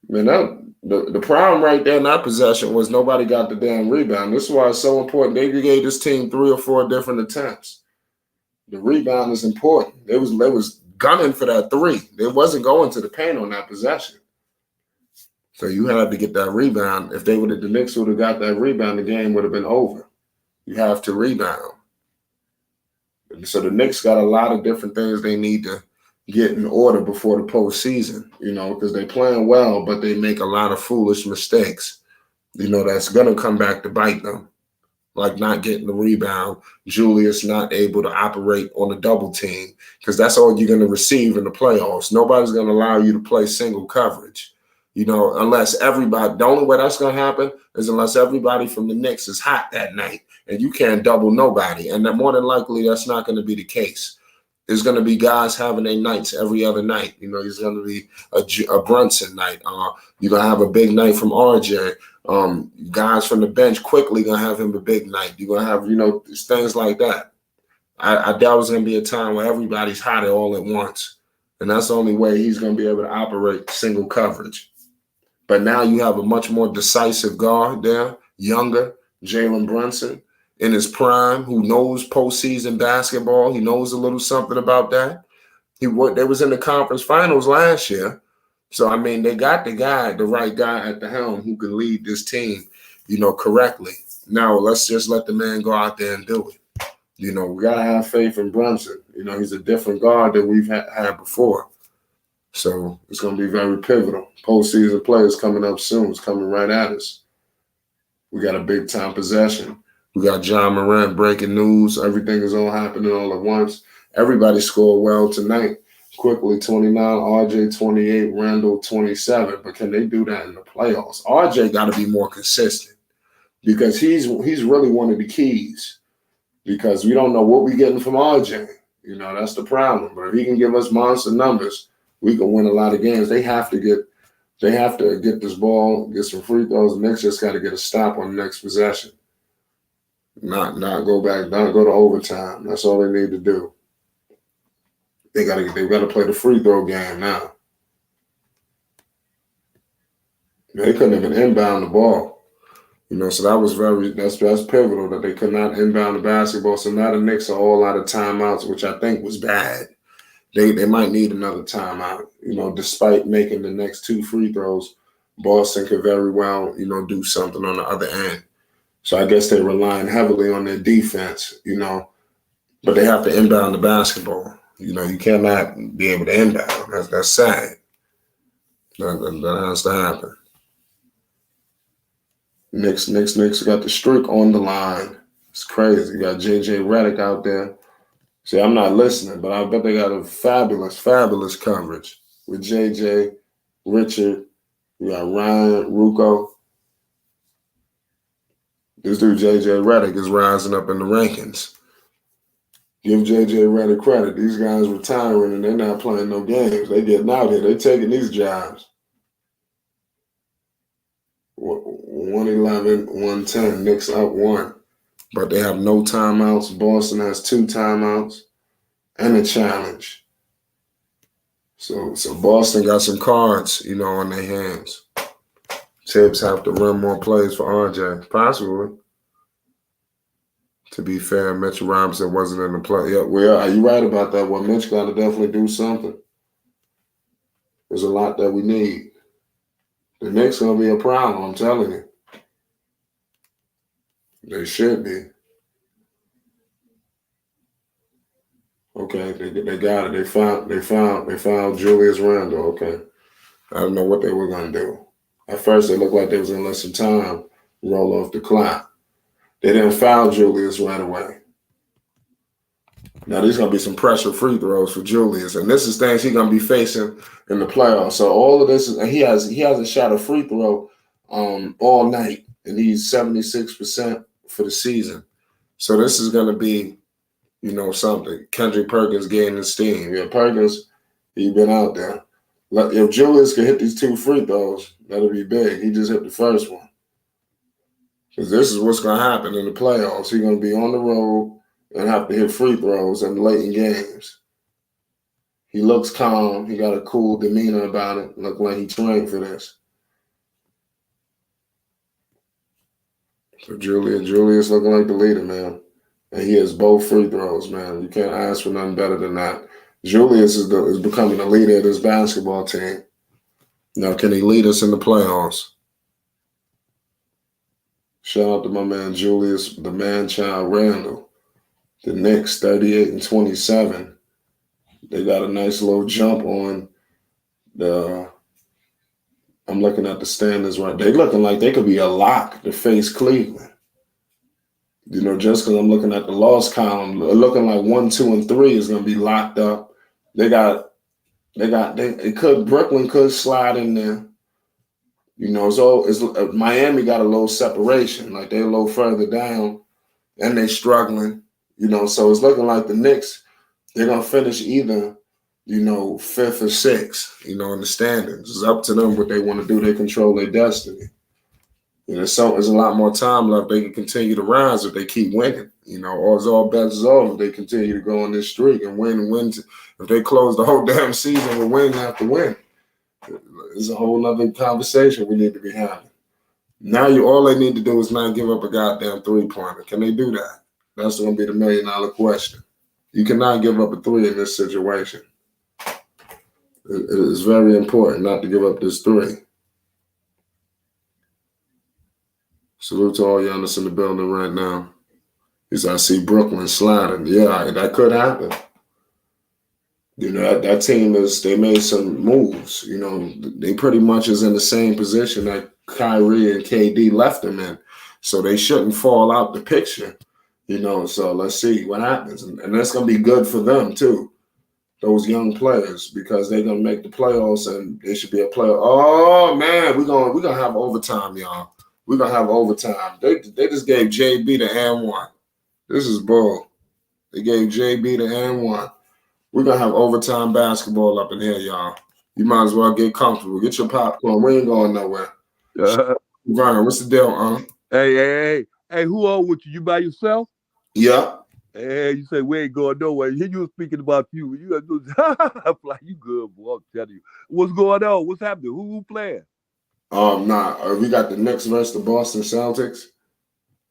Man, the problem right there in that possession was nobody got the damn rebound. This is why it's so important. They gave this team 3 or 4 different attempts. The rebound is important. They was gunning for that 3. They wasn't going to the paint on that possession. So you had to get that rebound. If the Knicks would have got that rebound, the game would have been over. You have to rebound. So the Knicks got a lot of different things they need to get in order before the postseason, because they're playing well, but they make a lot of foolish mistakes, that's going to come back to bite them, like not getting the rebound, Julius not able to operate on a double team, because that's all you're going to receive in the playoffs. Nobody's going to allow you to play single coverage, unless everybody – the only way that's going to happen is unless everybody from the Knicks is hot that night and you can't double nobody, and then more than likely that's not going to be the case. There's going to be guys having their nights every other night. There's going to be a Brunson night. You're going to have a big night from RJ. Guys from the bench quickly going to have him a big night. You're going to have, things like that. I doubt it's going to be a time where everybody's hot all at once. And that's the only way he's going to be able to operate single coverage. But now you have a much more decisive guard there, younger, Jalen Brunson, in his prime, who knows postseason basketball. He knows a little something about that. They was in the conference finals last year. So, they got the right guy at the helm who can lead this team, correctly. Now, let's just let the man go out there and do it. We got to have faith in Brunson. He's a different guard than we've had before. So, it's going to be very pivotal. Postseason players coming up soon. It's coming right at us. We got a big-time possession. We got Ja Morant breaking news. Everything is all happening all at once. Everybody scored well tonight. Quickly 29, RJ 28, Randall 27. But can they do that in the playoffs? RJ got to be more consistent because he's really one of the keys because we don't know what we're getting from RJ. That's the problem. But if he can give us monster numbers, we can win a lot of games. They have to get this ball, get some free throws. The Knicks just got to get a stop on the next possession. Not go back, not go to overtime. That's all they need to do. They got to play the free throw game now. They couldn't even inbound the ball. So that was that's pivotal that they could not inbound the basketball. So now the Knicks are all out of timeouts, which I think was bad. They might need another timeout. Despite making the next 2 free throws, Boston could very well, do something on the other end. So I guess they're relying heavily on their defense, but they have to inbound the basketball. You cannot be able to inbound. That's sad. That has to happen. Knicks got the streak on the line. It's crazy. You got JJ Redick out there. See, I'm not listening, but I bet they got a fabulous, fabulous coverage with JJ, Richard, you got Ryan, Rucco. This dude, JJ Redick, is rising up in the rankings. Give JJ Redick credit. These guys retiring and they're not playing no games. They getting out here. They taking these jobs. 111, 110. Knicks up 1. But they have no timeouts. Boston has 2 timeouts and a challenge. So Boston got some cards, on their hands. Tibbs have to run more plays for RJ, possibly. To be fair, Mitch Robinson wasn't in the play. Yeah, well, are you right about that? Well, Mitch got to definitely do something. There's a lot that we need. The Knicks going to be a problem, I'm telling you. They should be. Okay, they got it. They found Julius Randle. Okay. I don't know what they were going to do. At first, it looked like they was going to let some time roll off the clock. They didn't foul Julius right away. Now there's gonna be some pressure free throws for Julius, and this is things he's gonna be facing in the playoffs. So all of this is, and he hasn't shot a free throw all night, and he's 76% for the season. So this is gonna be, something. Kendrick Perkins gaining steam. Yeah, Perkins, he been out there. If Julius can hit these 2 free throws, that'll be big. He just hit the first one. Because this is what's gonna happen in the playoffs. He's gonna be on the road and have to hit free throws in late in games. He looks calm. He got a cool demeanor about it. Look like he trained for this. So Julius looking like the leader, man. And he has both free throws, man. You can't ask for nothing better than that. Julius is becoming the leader of this basketball team. Now, can he lead us in the playoffs? Shout out to my man Julius, the man-child Randle. The Knicks, 38-27. They got a nice little jump on the. I'm looking at the standings right. They're looking like they could be a lock to face Cleveland. Just because I'm looking at the loss column, looking like 1, 2, and 3 is going to be locked up. Brooklyn could slide in there. Miami got a little separation, like they're a little further down, and they struggling. So it's looking like the Knicks, they're going to finish either, 5th or 6th, in the standings. It's up to them what they want to do. They control their destiny. There's a lot more time left. They can continue to rise if they keep winning. Or it's all bets is off if they continue to go on this streak and win and win. If they close the whole damn season with win after win. It's a whole other conversation we need to be having. Now all they need to do is not give up a goddamn 3-pointer. Can they do that? That's going to be the $1 million question. You cannot give up a 3 in this situation. It is very important not to give up this 3. Salute to all y'all that's in the building right now. I see Brooklyn sliding. Yeah, that could happen. That team they made some moves. They pretty much is in the same position that Kyrie and KD left them in. So they shouldn't fall out the picture. So let's see what happens. And that's going to be good for them too, those young players, because they're going to make the playoffs and they should be a player. Oh, man, we're gonna have overtime, y'all. We're going to have overtime. They just gave JB the and-1. This is bull. They gave JB the and-1. We're going to have overtime basketball up in here, y'all. You might as well get comfortable. Get your popcorn. We ain't going nowhere. Ryan, what's the deal, Hey, who on with you? You by yourself? Yeah. Hey, you say we ain't going nowhere. Here you were speaking about you. You got to I'm like, you good, boy. I'm telling you. What's going on? What's happening? Who playing? We got the Knicks versus the Boston Celtics.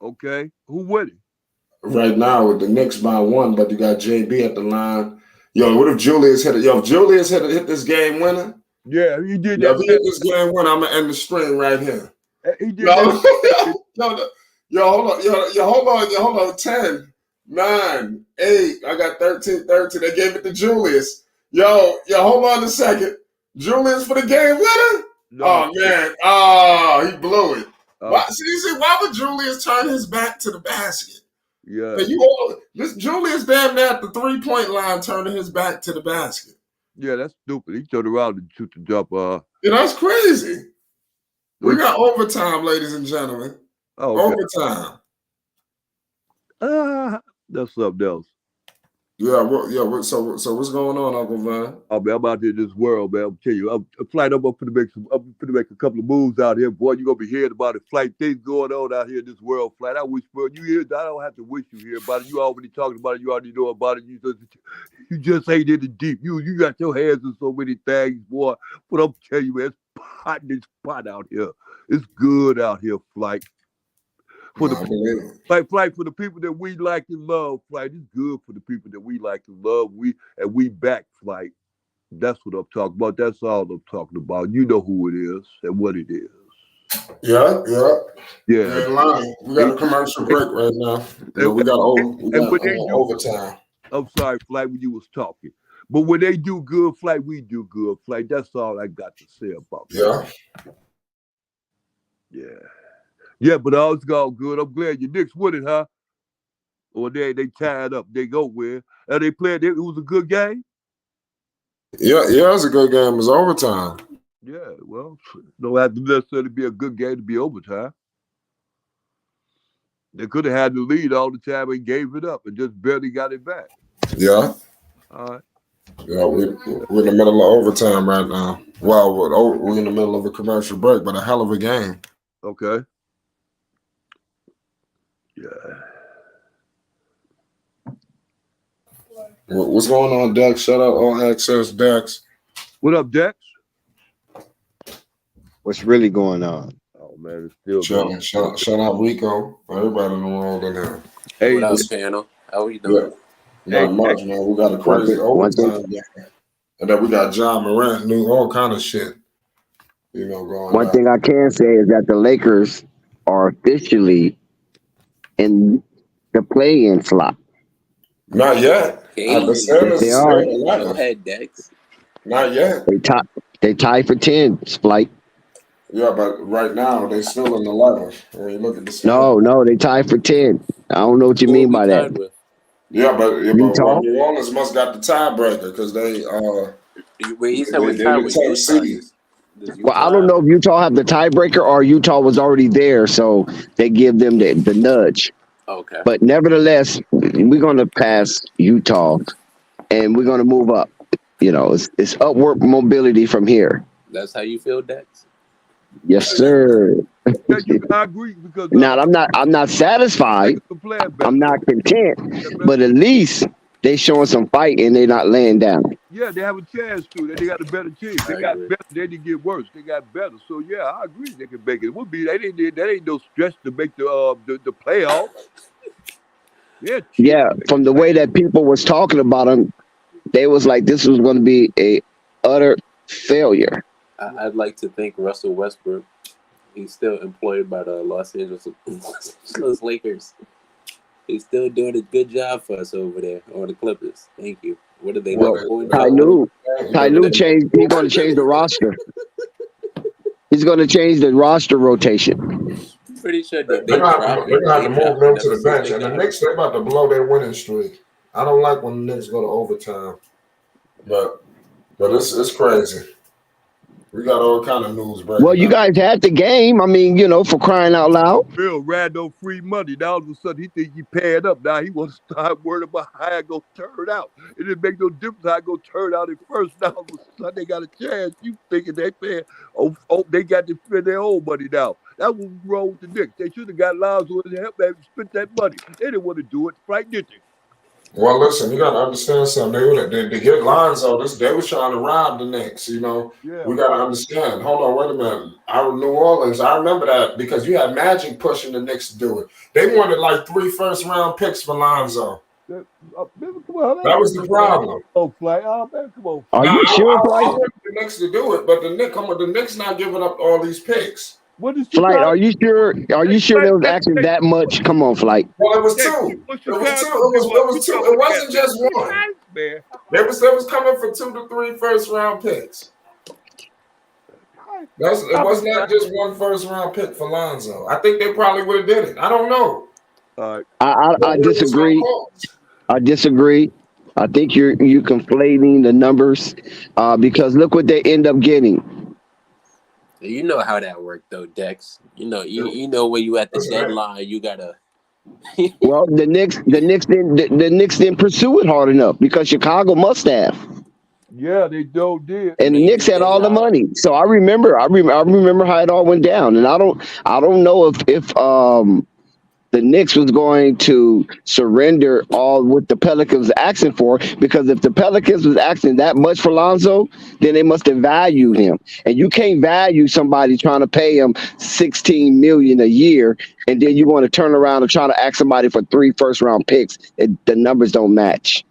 Okay. Who winning? Right now, with the Knicks by 1, but you got JB at the line. Yo, what if Julius hit it? Yo, if Julius hit this game winner? Yeah, he did Yo, that. if he hit this game winner, I'm going to end the stream right here. He did that. Hold on. 10, 9, 8. I got 13. They gave it to Julius. Yo, hold on a second. Julius for the game winner? No. Oh, man. Oh, he blew it. Why would Julius turn his back to the basket? Yeah. This Julius damn near at the 3-point line turning his back to the basket. Yeah, that's stupid. He turned around and shoot the jump. That's crazy. We got overtime, ladies and gentlemen. Oh, okay. Overtime. That's something else. Yeah, so what's going on, Uncle Vine? Oh man, I'm out here in this world, man. I'm telling you, I'm going to make a couple of moves out here, boy. You're gonna be hearing about it. Flight things going on out here in this world, Flight. I wish, bro, you hear. I don't have to wish you hear about it. You already talking about it. You already know about it. You just ain't in the deep. You got your hands in so many things, boy. But I'm telling you, man, it's pot out here. It's good out here, Flight. For the people that we like and love, Flight. It's good for the people that we like and love. We back, Flight. That's what I'm talking about. That's all I'm talking about. You know who it is and what it is. Yeah. We got a commercial break right now. We got overtime. I'm sorry, Flight, when you was talking. But when they do good, Flight, we do good, Flight. That's all I got to say about that. Yeah. Yeah, but all it's all good. I'm glad your Knicks winning, huh? or they tied up. They go where? And they played. It was a good game. Yeah, it was a good game. It was overtime. Yeah, well, don't have to necessarily be a good game to be overtime. They could have had the lead all the time and gave it up and just barely got it back. Yeah. All right. Yeah, we're in the middle of overtime right now. Well, we're in the middle of a commercial break, but a hell of a game. Okay. Yeah. What's going on, Dex? Shout out All Access, Dex. What up, Dex? What's really going on? Oh man, it's still going. Shout out Rico. Everybody in the world in here. Hey, What up, panel? How are you doing? Not much, man. We got a crazy overtime game. And then we got Ja Morant, new all kind of shit. Going One on. thing I can say is that the Lakers are officially in the play-in slot. Not yet. Hey, they are. Go ahead, Dex. Not yet. They tied for 10, Splight. Yeah, but right now they still in the 11th. When you look at the No, they tied for 10. I don't know what you mean by that. Yeah, but Utah? New Orleans must got the tiebreaker because they Wait, he said we they tied the with top Utah. seed. Well, I don't know if Utah have the tiebreaker or Utah was already there, so they give them the nudge. Okay. But nevertheless, we're going to pass Utah, and we're going to move up. It's upward mobility from here. That's how you feel, Dex? Yes, sir. I agree because Now I'm not satisfied. I'm not content, but at least they showing some fight and they're not laying down. Yeah, they have a chance to. They got a better team. They got better. They didn't get worse. They got better. So yeah, I agree they can make it. It would be that ain't no stretch to make the playoff. Yeah, from the way that people was talking about them, they was like this was going to be a utter failure. I'd like to thank Russell Westbrook. He's still employed by the Los Angeles Lakers. He's still doing a good job for us over there on the Clippers. Thank you. What are they doing? Ty Lue changed. He's going to change the roster. He's going to change the roster rotation. Pretty sure They're going to have to move them to the bench. And the Knicks, they're about to blow their winning streak. I don't like when the Knicks go to overtime. But it's crazy. We got all kind of news breaking. Well, you guys had the game. I mean, for crying out loud. Bill Rando free money. Now all of a sudden he think he paying up. Now he wants to start worrying about how it go turn out. It didn't make no difference how it go turn out at first. Now all of a sudden they got a chance. You thinking they paying? Oh, they got to spend their own money now. That was wrong with the Knicks. They should have got Lonzo to help them spend that money. They didn't want to do it. Right, did they? Well, listen, you got to understand something. They get Lonzo. They was trying to rob the Knicks, Yeah. We got to understand. Hold on, wait a minute. New Orleans, I remember that because you had Magic pushing the Knicks to do it. They wanted like 3 first-round picks for Lonzo. That was the problem. Oh, Fly. Oh, man, come on. Are you sure, Fly? I wanted the Knicks to do it, but the Knicks not giving up all these picks. Flight, are you sure? Are you sure there was actually that much? Come on, Flight. Well, it was 2. It was 2. It wasn't just one. They was coming for 2 to 3 first-round picks. It was not just 1 first-round pick for Lonzo. I think they probably would have did it. I don't know. I disagree. I disagree. I think you're conflating the numbers because look what they end up getting. You know how that worked, though, Dex. You know where you at the deadline. You gotta. Well, the Knicks didn't pursue it hard enough because Chicago must have. Yeah, they did. And the Knicks had all the money, so I remember how it all went down. And I don't know if the Knicks was going to surrender all what the Pelicans was asking for, because if the Pelicans was asking that much for Lonzo, then they must have valued him. And you can't value somebody trying to pay him $16 million a year, and then you want to turn around and try to ask somebody for 3 first-round picks. The numbers don't match.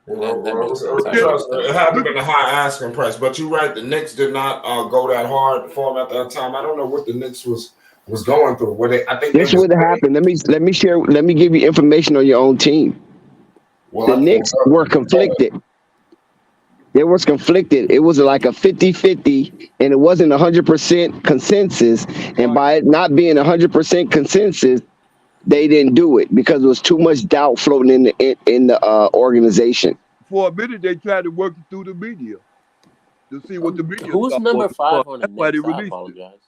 It had to been a high asking price, but you're right. The Knicks did not go that hard for him at that time. I don't know what the Knicks was going through. I think this would have happened. Let me give you information on your own team. The Knicks were conflicted. They was conflicted. It was like a 50-50, and it wasn't 100% consensus. And by it not being 100% consensus, they didn't do it because there was too much doubt floating in the organization. For a minute, they tried to work it through the media to see what the media Who's thought number was 5 fun. on the That's why they Knicks? I released it. apologize.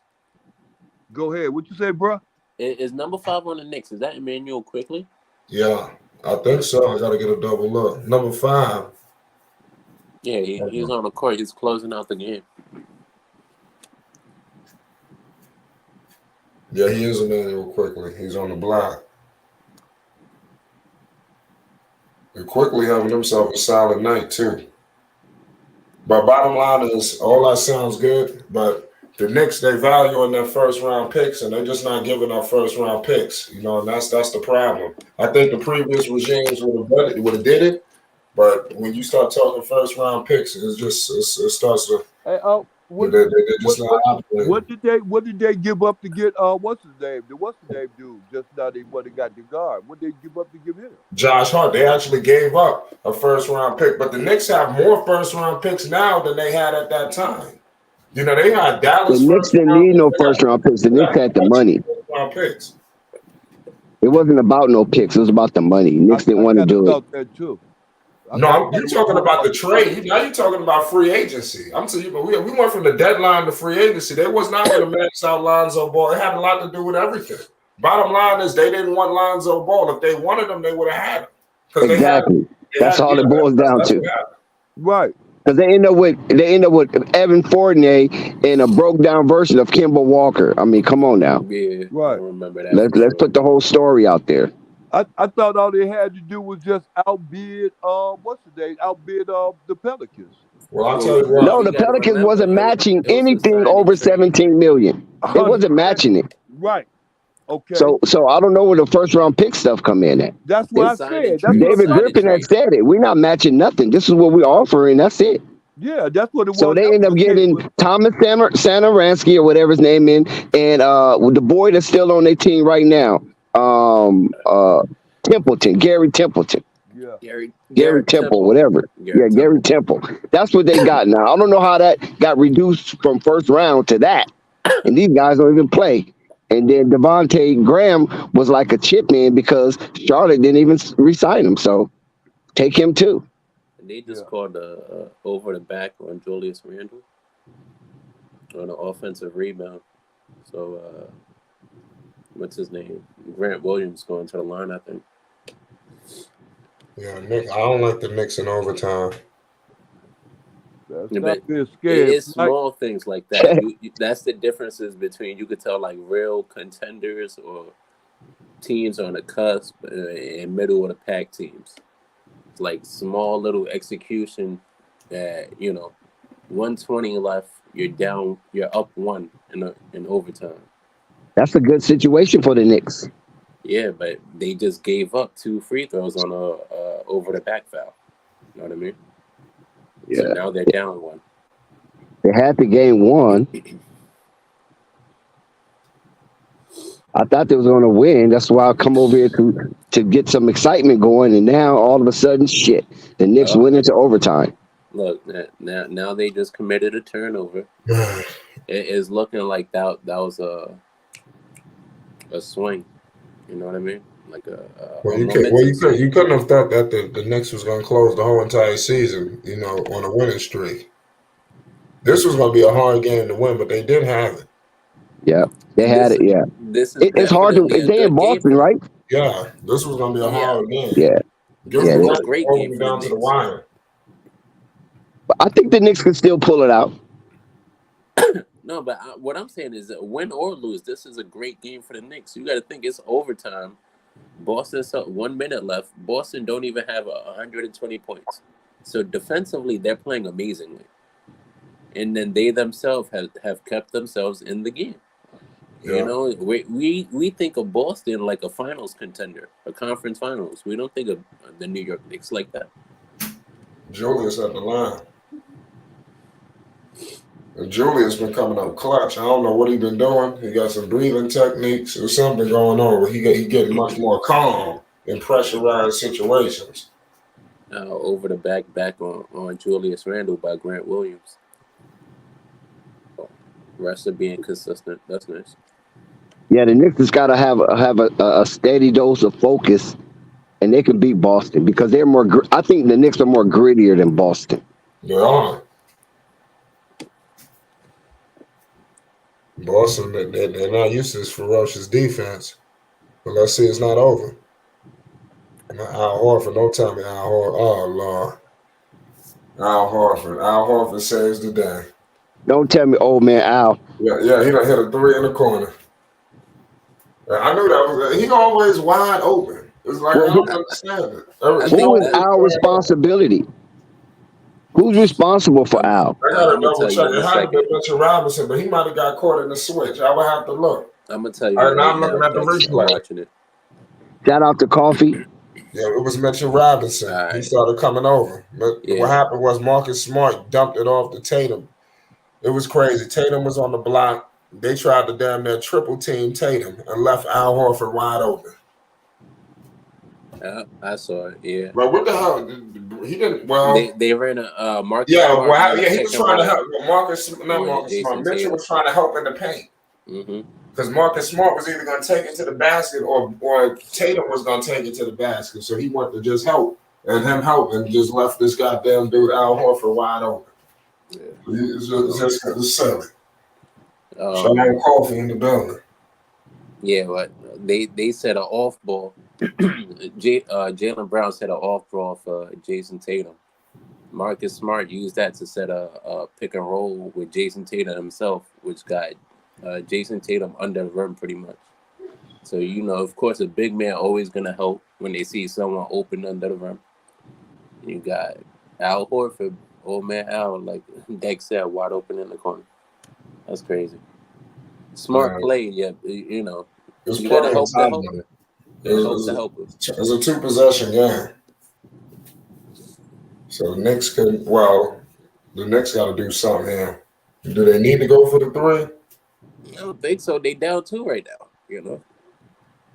Go ahead. What you say, bro? Is number 5 on the Knicks? Is that Emmanuel Quickly? Yeah, I think so. I got to get a double look. Number 5. Yeah, he's on the court. He's closing out the game. Yeah, he is Emmanuel Quickly. He's on the block. And Quickly having himself a solid night, too. But bottom line is, all that sounds good, but the Knicks, they value on their first-round picks, and they're just not giving up first-round picks, and that's the problem. I think the previous regimes would have did it, but when you start talking first-round picks, it starts to Hey, they're just not operating. what did they give up to get what's his name? What's his name dude? Just now they went and got the guard. What did they give up to give him? Josh Hart, they actually gave up a first-round pick, but the Knicks have more first-round picks now than they had at that time. They had Dallas. The Knicks didn't need no first-round picks. The Knicks had the money. First-round picks. It wasn't about no picks. It was about the money. Knicks didn't want to do it. That too. No, you're talking about the trade. Now you're talking about free agency. I'm telling you, we went from the deadline to free agency. They was not going to max out Lonzo Ball. It had a lot to do with everything. Bottom line is they didn't want Lonzo Ball. If they wanted him, they would have had him. Exactly. That's all it boils down to. Right. Because they end up with Evan Fournier and a broke down version of Kemba Walker. I mean, come on now. Yeah, right. I remember that. Let's put the whole story out there. I thought all they had to do was just outbid the Pelicans. Well, I'll tell you what. No, the Pelicans wasn't matching anything over $17 million. It wasn't matching it. Right. Okay. So I don't know where the first round pick stuff come in at. That's what I said. David Griffin had said it. We're not matching nothing. This is what we're offering. That's it. Yeah, that's what it was. So they end up getting Thomas Satoransky or whatever his name is, and the boy that's still on their team right now, Templeton, Gary Templeton. Yeah. Gary Temple, whatever. Gary Temple. That's what they got now. I don't know how that got reduced from first round to that. And these guys don't even play. And then Devontae Graham was like a chip man because Charlotte didn't even re-sign him. So take him too. And they just called over the back on Julius Randle on an offensive rebound. So what's his name? Grant Williams going to the line, I think. Yeah, Nick, I don't like the Knicks in overtime. It's small things like that. That's the differences between, you could tell, like real contenders or teams on the cusp and middle of the pack teams. It's like small little execution that 120 left, you're up 1 in overtime. That's a good situation for the Knicks. Yeah, but they just gave up 2 free throws on a over the back foul. You know what I mean? Yeah. So now they're down 1. They had the game won. I thought they was going to win. That's why I come over here to get some excitement going. And now all of a sudden, shit, the Knicks went into overtime. Look, now they just committed a turnover. It is looking like that was a swing. You know what I mean? Like you couldn't have thought that the Knicks was going to close the whole entire season, on a winning streak. This was going to be a hard game to win, but they did have it. Yeah, they had it. Yeah, it's hard to. They in Boston, right? Yeah, this was going to be a hard game. Yeah, it's a great game down to the wire. But I think the Knicks can still pull it out. No, but what I'm saying is that win or lose, this is a great game for the Knicks. You got to think it's overtime. Boston's 1 minute left. Boston don't even have 120 points. So defensively, they're playing amazingly. And then they themselves have kept themselves in the game. Yeah. We think of Boston like a finals contender, a conference finals. We don't think of the New York Knicks like that. Julius at the line. And Julius been coming up clutch. I don't know what he been doing. He got some breathing techniques or something going on where he getting much more calm in pressurized situations. Over the back on Julius Randle by Grant Williams. Rest of being consistent. That's nice. Yeah, the Knicks has got to have a steady dose of focus, and they can beat Boston because they're more. I think the Knicks are more grittier than Boston. They are. Boston, they're not used to this ferocious defense. But let's see, it's not over. Al Horford, don't tell me Al Horford. Oh, Lord. Al Horford. Al Horford saves the day. Don't tell me, old man Al. Yeah, he done hit a three in the corner. I knew that was. He always wide open. It's like I don't understand it. Who is Al's responsibility? Who's responsible for Al? I gotta double check. It had to be Mitchell Robinson, but he might have got caught in the switch. I would have to look. I'm gonna tell you. All right, now I'm looking at the replay. Watching it. Shout out to Coffee. Yeah, it was Mitchell Robinson. Right. He started coming over. But what happened was Marcus Smart dumped it off to Tatum. It was crazy. Tatum was on the block. They tried to damn near triple team Tatum and left Al Horford wide open. I saw it. Yeah. But what the hell? He didn't. Well, they ran a Marcus. Yeah, Smart he was trying to help. Marcus Smart. Mitchell was trying to help in the paint. Because Marcus Smart was either going to take it to the basket or Tatum was going to take it to the basket. So he wanted to just help and just left this goddamn dude Al Horford wide open. Yeah. It's just silly. Shout out Coffee in the building. Yeah, but they set an off ball. Jaylen Brown set an off ball for Jason Tatum. Marcus Smart used that to set a pick and roll with Jason Tatum himself, which got Jason Tatum under the rim pretty much. So, of course, a big man always going to help when they see someone open under the rim. You got Al Horford, old man Al, like Dex said, wide open in the corner. That's crazy. Smart play, yeah, you got to help the helper. It's a two-possession game. So the Knicks the Knicks got to do something here. Do they need to go for the three? I don't think so. They down 2 right now,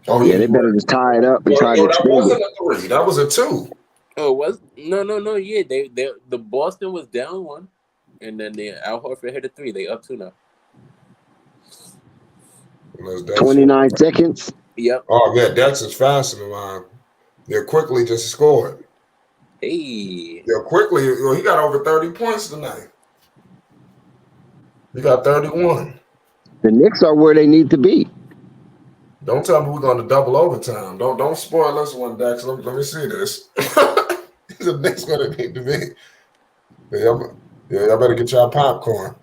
Oh, yeah, they better just tie it up and try to extend it. That wasn't a 3. That was a 2. Oh, was no. Yeah, the Boston was down 1, and then Al Horford hit a 3. They up 2 now. 29 seconds. Yep. Oh yeah, Dex is faster than mine. Yeah, quickly just scored. Hey. Yeah, quickly. He got over 30 points tonight. He got 31. The Knicks are where they need to be. Don't tell me we're going to double overtime. Don't spoil this one, Dex. Let me see this. The Knicks going to need to be. Y'all better get y'all popcorn.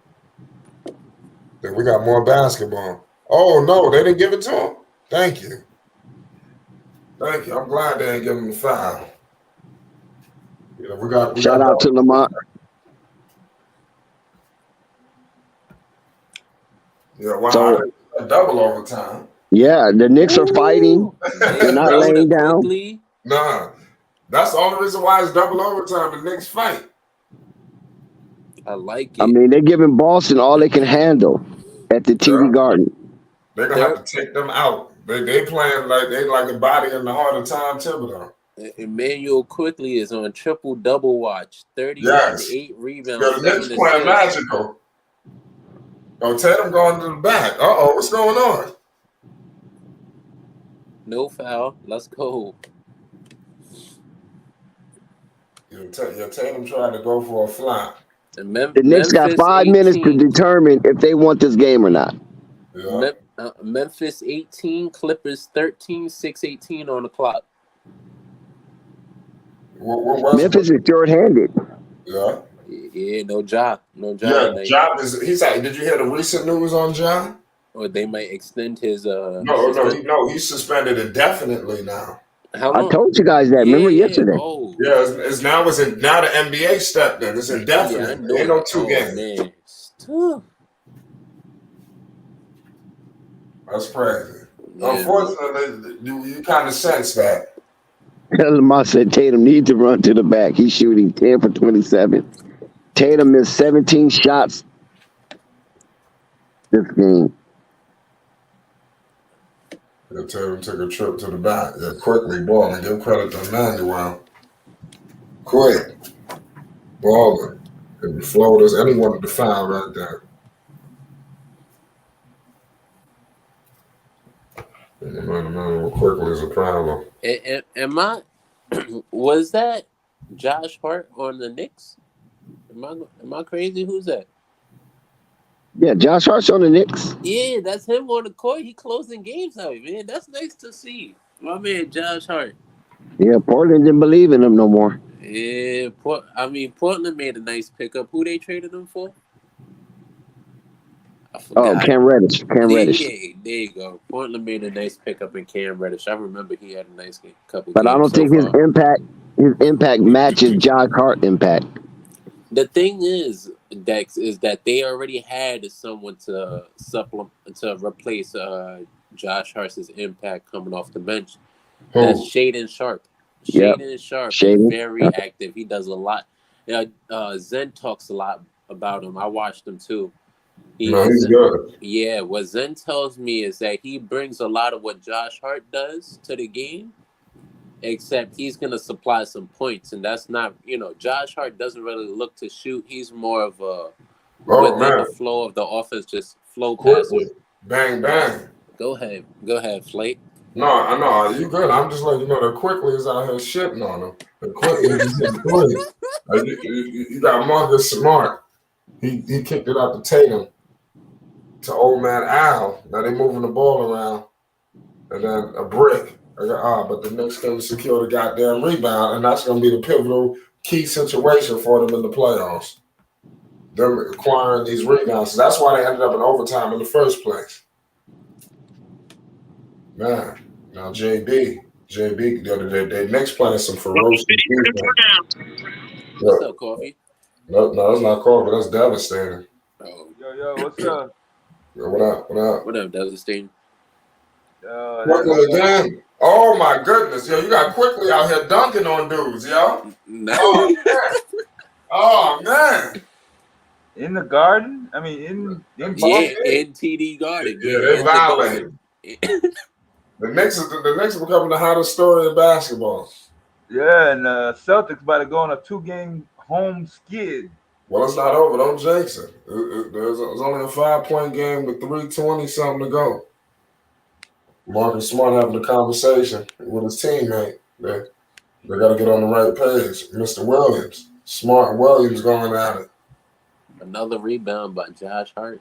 Then we got more basketball. Oh, no, they didn't give it to him? Thank you. I'm glad they didn't give him the foul. Shout out to Lamont. Yeah, wow. Double overtime. Yeah, the Knicks are fighting. They're not laying down. Nah, that's the only reason why it's double overtime. The Knicks fight. I like it. I mean, they're giving Boston all they can handle at the TD Garden. They're going to have to take them out. They playing like they like the body in the heart of Tom Thibodeau. Emmanuel Quickly is on triple-double watch. 38 rebounds. Yeah, the Knicks playing magical. Oh, Tatum going to the back. Uh-oh, what's going on? No foul. Let's go. Tatum trying to go for a flop. The Knicks got 5 minutes to determine if they want this game or not. Yeah. Memphis 18, Clippers 13, 6:18 on the clock. Memphis is short-handed. Yeah. Yeah, no Ja. Yeah, Ja he's like, did you hear the recent news on Ja? Or they might extend his No, he's suspended indefinitely now. How long? I told you guys that. Remember yesterday? Oh. Yeah, now the NBA stepped in. It's indefinite. Yeah, ain't no 2 games. Man. That's crazy. Yeah. Unfortunately, you kind of sense that. Lamar said Tatum needs to run to the back. He's shooting 10 for 27. Tatum missed 17 shots this game. Tatum took a trip to the back. Yeah, quickly balling. Give credit to Emmanuel. Quick. Balling. And the floaters. And he wanted the foul right there. Man, quickly is a problem. Was that Josh Hart on the Knicks? Am I crazy? Who's that? Yeah, Josh Hart's on the Knicks. Yeah, that's him on the court. He closing games out, man. That's nice to see. My man, Josh Hart. Yeah, Portland didn't believe in him no more. Yeah, Portland made a nice pickup. Who they traded him for? I forgot. Oh, Cam Reddish. Yeah, there you go. Portland made a nice pickup in Cam Reddish. I remember he had a nice couple But games. I don't think his impact matches Josh Hart impact. The thing is, Dex, is that they already had someone to replace Josh Hart's impact coming off the bench. That's Shaden Sharp. Yep. Shaden Sharp Shaden. is very active. He does a lot. Zen talks a lot about him. I watched him too. He's good. Yeah, what Zen tells me is that he brings a lot of what Josh Hart does to the game, except he's going to supply some points. And that's not, Josh Hart doesn't really look to shoot. He's more of a, within the flow of the offense, just flow passer. Bang, bang. Go ahead, Flake. No, I know. You good. I'm just letting you know that quickly is out here shitting on him. The quickly is hitting threes. You got Marcus Smart. He kicked it out to Tatum. To old man Al. Now they moving the ball around. And then a brick. But the Knicks going to secure the goddamn rebound, and that's going to be the pivotal key situation for them in the playoffs. Them acquiring these rebounds. So that's why they ended up in overtime in the first place. Man, now JB, the other day, they Knicks playing some ferocious defense. What's up, Coffee? No, that's not Coffee. That's devastating. Oh. Yo, what's up? Yo, what up? What up, Devastating? Quickly again. Oh my goodness, yo, you got Quickly out here dunking on dudes, yo. No. Oh man. In the garden? I mean, in in TD Garden. Yeah, they violated. The Knicks are becoming the hottest story in basketball. Yeah, and Celtics about to go on a 2-game home skid. Well, it's not over. Don't jinx it. There's only a 5-point game with 3:20 something to go. Marcus Smart having a conversation with his teammate. They got to get on the right page. Mr. Williams, Smart and Williams going at it. Another rebound by Josh Hart.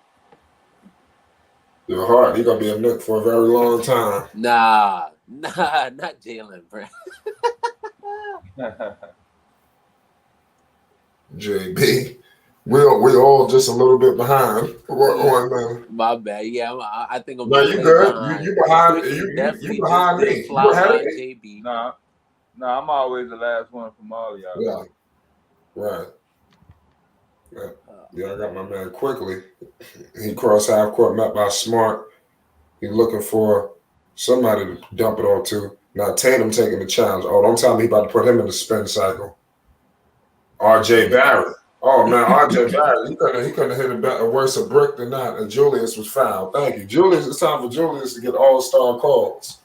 Your Hart, he's gonna be a Knick for a very long time. Nah, not Jalen Brown. JB, we all just a little bit behind. My bad. Yeah, I think I'm. No, you good. You behind. You behind me. You ahead of me. JB. Nah, I'm always the last one from all y'all. Yeah, right. Yeah, I got my man Quickly. He crossed half court, met by Smart. He's looking for somebody to dump it on to. Now Tatum taking the challenge. Oh, don't tell me he about to put him in the spin cycle. RJ Barrett. Oh man, RJ Barrett. He couldn't have hit a worse a brick than that. And Julius was fouled. Thank you, Julius. It's time for Julius to get all-star calls.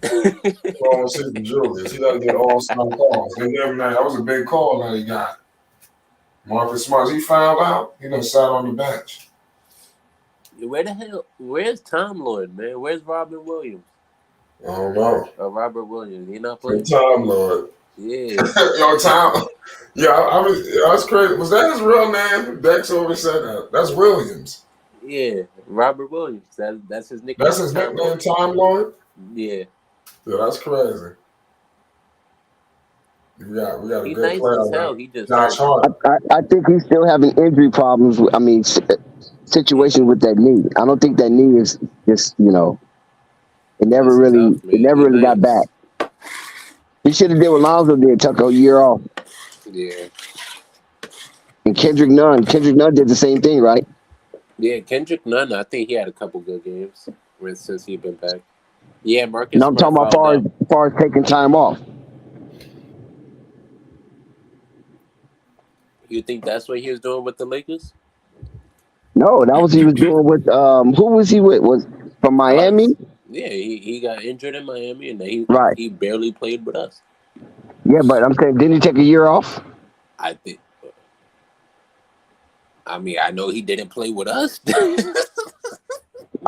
Julius. He got to get all-star calls. That was a big call that he got. Marcus Smart, he fouled out. He done sat on the bench. Where's Tom Lord, man? Where's Robert Williams? I don't know. Robert Williams. He not playing? Tom Lord. Yeah. Yo, Tom. Yeah, I mean, that's crazy. Was that his real name? Dex always said that. That's Williams. Yeah, Robert Williams. That's his nickname. That's his nickname, Tom Lord? Yeah. Yeah, that's crazy. We got a He good nice player. as hell. He just Josh Hart. I think he's still having injury problems. I mean, situations with that knee. I don't think that knee is just, it never really got back. He should have did what Lonzo did, took a year off. Yeah. And Kendrick Nunn did the same thing, right? Yeah, Kendrick Nunn, I think he had a couple good games since he's been back. Yeah, Marcus. And I'm talking about far as taking time off. You think that's what he was doing with the Lakers? No, that was he was doing with who was he with? Was from Miami? Yeah, he got injured in Miami and then he barely played with us. Yeah, but I'm saying, didn't he take a year off? I think. I mean, I know he didn't play with us.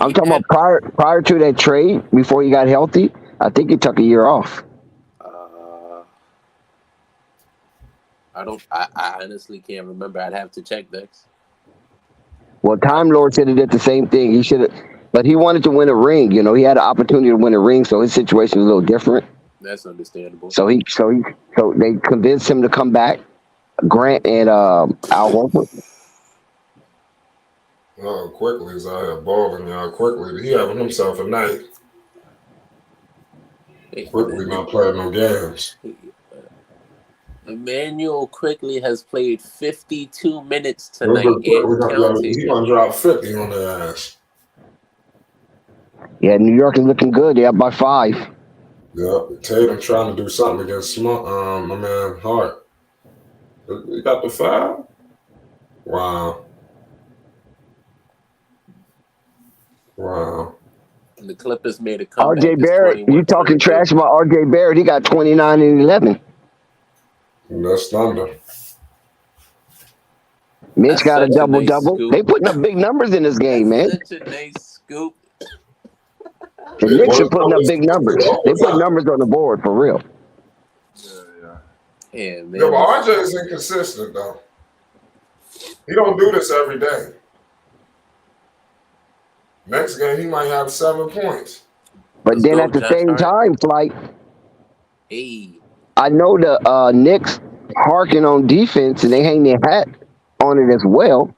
I'm talking about prior to that trade, before he got healthy. I think he took a year off. I honestly can't remember. I'd have to check Dex. Well, Time Lord said he did the same thing. He should have, but he wanted to win a ring. You know, he had an opportunity to win a ring, so his situation was a little different. That's understandable. So they convinced him to come back. Grant and Al Horford. Quickly is out here balling, y'all. Quickly, he having himself a night. Quickly not playing no games. Emmanuel Quickly has played 52 minutes tonight. He gonna drop 50 on their ass. Yeah, New York is looking good. They're up by 5. Yeah, Tatum trying to do something against my man Hart. He got the foul. Wow. And the Clippers made a comeback. RJ Barrett, you talking trash about RJ Barrett? He got 29 and 11. That's thunder. Mitch got a double-double. They putting up big numbers in this game, man. Such a nice scoop. The Knicks are putting up big numbers. They put numbers on the board for real. Yeah, man. Yeah, but RJ is inconsistent though. He don't do this every day. Next game he might have 7 points. But then at the same time, Flight, I know the Knicks harking on defense and they hang their hat on it as well.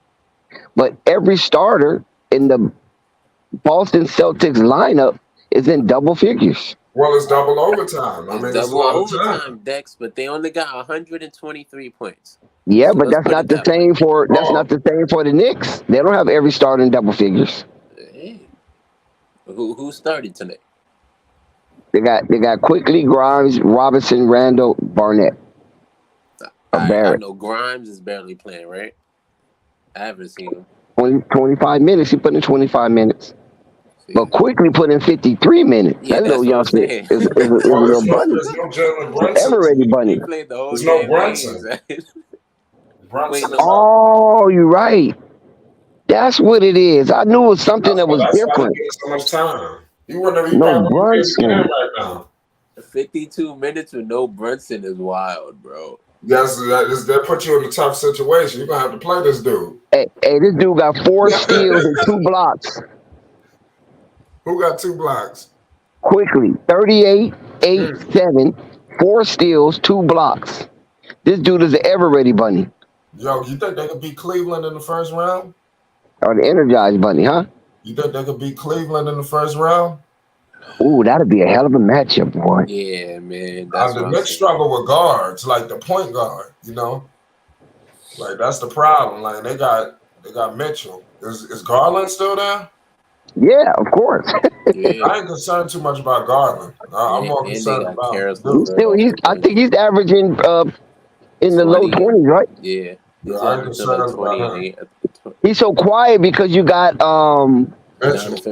But every starter in the Boston Celtics lineup is in double figures. Well, it's double overtime. I mean, it's double a lot overtime, of time. Dex, but they only got 123 points. Yeah, so but that's not the same for not the same for the Knicks. They don't have every starter in double figures. Hey. Who started tonight? They got Quickly, Grimes, Robinson, Randall, Barnett. I know Grimes is barely playing, right? I haven't seen him. 25 minutes. He put in 25 minutes. See. But Quickly put in 53 minutes. Yeah, that little youngster is a little bunny. There's no Jalen Brunson. Ever-ready bunny. He played the whole There's no Brunson. Oh, you're right. That's what it is. I knew it was something that was different. So much time. You wouldn't have no Brunson right now. 52 minutes with no Brunson is wild, bro. Yes, that put you in a tough situation. You're gonna have to play this dude. Hey, this dude got 4 steals and 2 blocks. Who got 2 blocks? Quickly, 38, 8, 7, 4 steals, 2 blocks. This dude is an ever-ready bunny. Yo, you think they could beat Cleveland in the first round? Or the energized bunny, huh? You think they could beat Cleveland in the first round? Ooh, that'd be a hell of a matchup, boy. Yeah, man. The Knicks struggle with guards, like the point guard, you know? Like, that's the problem. Like, they got Mitchell. Is Garland still there? Yeah, of course. Yeah. I ain't concerned too much about Garland. I'm more concerned about I think he's averaging in the low 20s, right? Yeah. I'm concerned about him. He's so quiet because you got Donovan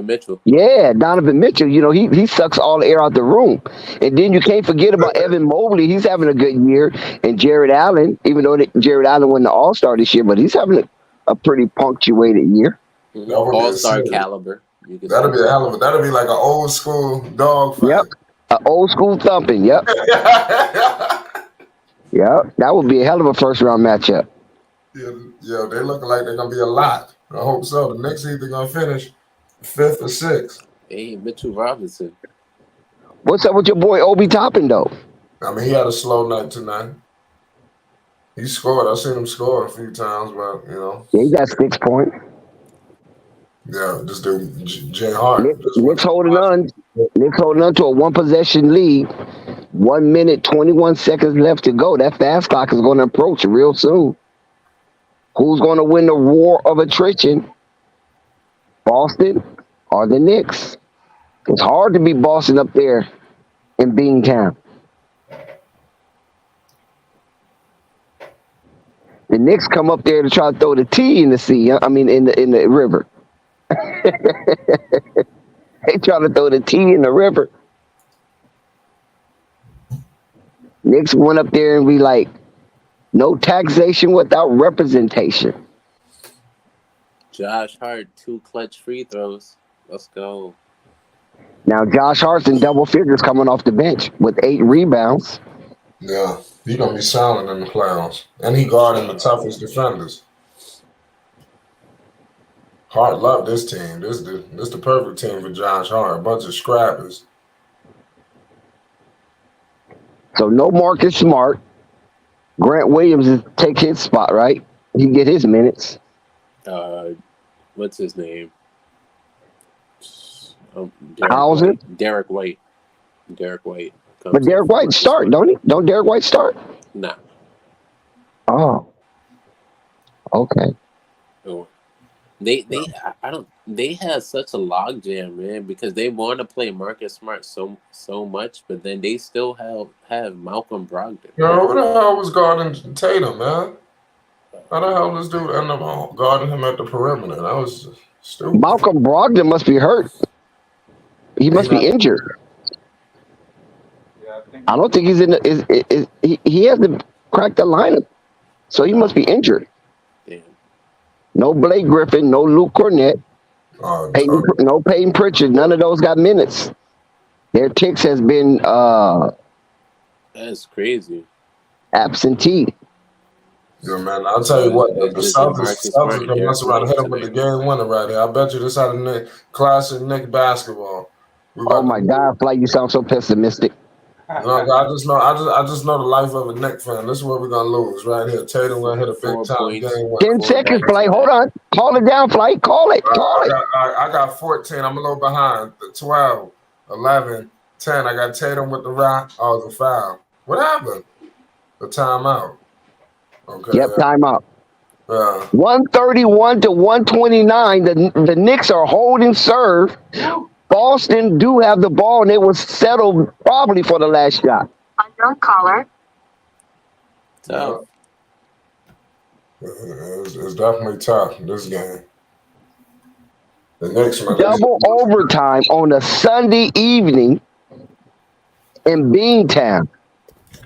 Mitchell. Yeah, Donovan Mitchell. You know, he sucks all the air out the room. And then you can't forget about Evan Mobley. He's having a good year. And Jared Allen, even though Jared Allen won the All-Star this year, but he's having a pretty punctuated year. All-Star caliber. That'll be a hell of it. That'll be like an old school dog fight. Yep. An old school thumping. Yep. Yep. That would be a hell of a first round matchup. Yeah, they looking like they're gonna be a lot. I hope so. The Knicks either gonna finish 5th or 6th. Hey, Mitchell Robinson. What's up with your boy Obi Toppin though? I mean, he had a slow night tonight. He scored. I've seen him score a few times, but you know. Yeah, he got 6 points. Yeah, this dude Jay Hart. Knicks holding on. Knicks holding on to a 1-possession lead. 1 minute, 21 seconds left to go. That fast clock is going to approach real soon. Who's going to win the war of attrition? Boston or the Knicks? It's hard to beat Boston up there in Beantown. The Knicks come up there to try to throw the T in the sea. I mean, in the river. They try to throw the T in the river. Knicks went up there and be like, no taxation without representation. Josh Hart, 2 clutch free throws. Let's go. Now Josh Hart's in double figures coming off the bench with 8 rebounds. Yeah, he's gonna be silent in the playoffs, and he guarding the toughest defenders. Hart love this team. This the perfect team for Josh Hart. A bunch of scrappers. So no Marcus Smart. Grant Williams is take his spot, right? He get his minutes. What's his name? Hauser? Derek White. Derek White. But Derek White start, don't he? Don't Derek White start? Nah. Oh. Okay. Oh. They had such a logjam, man, because they want to play Marcus Smart so much, but then they still have Malcolm Brogdon. Yo, who the hell was guarding Tatum, man? How the hell this dude end up guarding him at the perimeter? That was stupid. Malcolm Brogdon must be hurt. He must be injured. Yeah, I don't think he's in the he hasn't cracked the lineup. So he must be injured. Damn. No Blake Griffin, no Luke Cornett, no Peyton Pritchard. None of those got minutes. Their ticks has been That's crazy. absentee. Yeah, man, I'll tell you what, the Celtics gonna mess around and hit him with the game winner right here. I bet you this out of classic Knicks basketball. Oh my God, Flight, you sound so pessimistic. No, I just know the life of a Knicks fan. This is what we're gonna lose right here. Tatum gonna hit a big time game winner. 10 seconds, Flight. Hold on. Call it down, Flight. Call it. I got 14. I'm a little behind. 12, 11, 10. I got Tatum with the rock. Oh, it was a foul. What happened? The timeout. Okay. Yep, timeout. 131 131 to 129. The Knicks are holding serve. Boston do have the ball, and it was settled probably for the last shot. Unknown caller. Tough. It's definitely tough, this game. The Knicks, man. Double overtime on a Sunday evening in Beantown.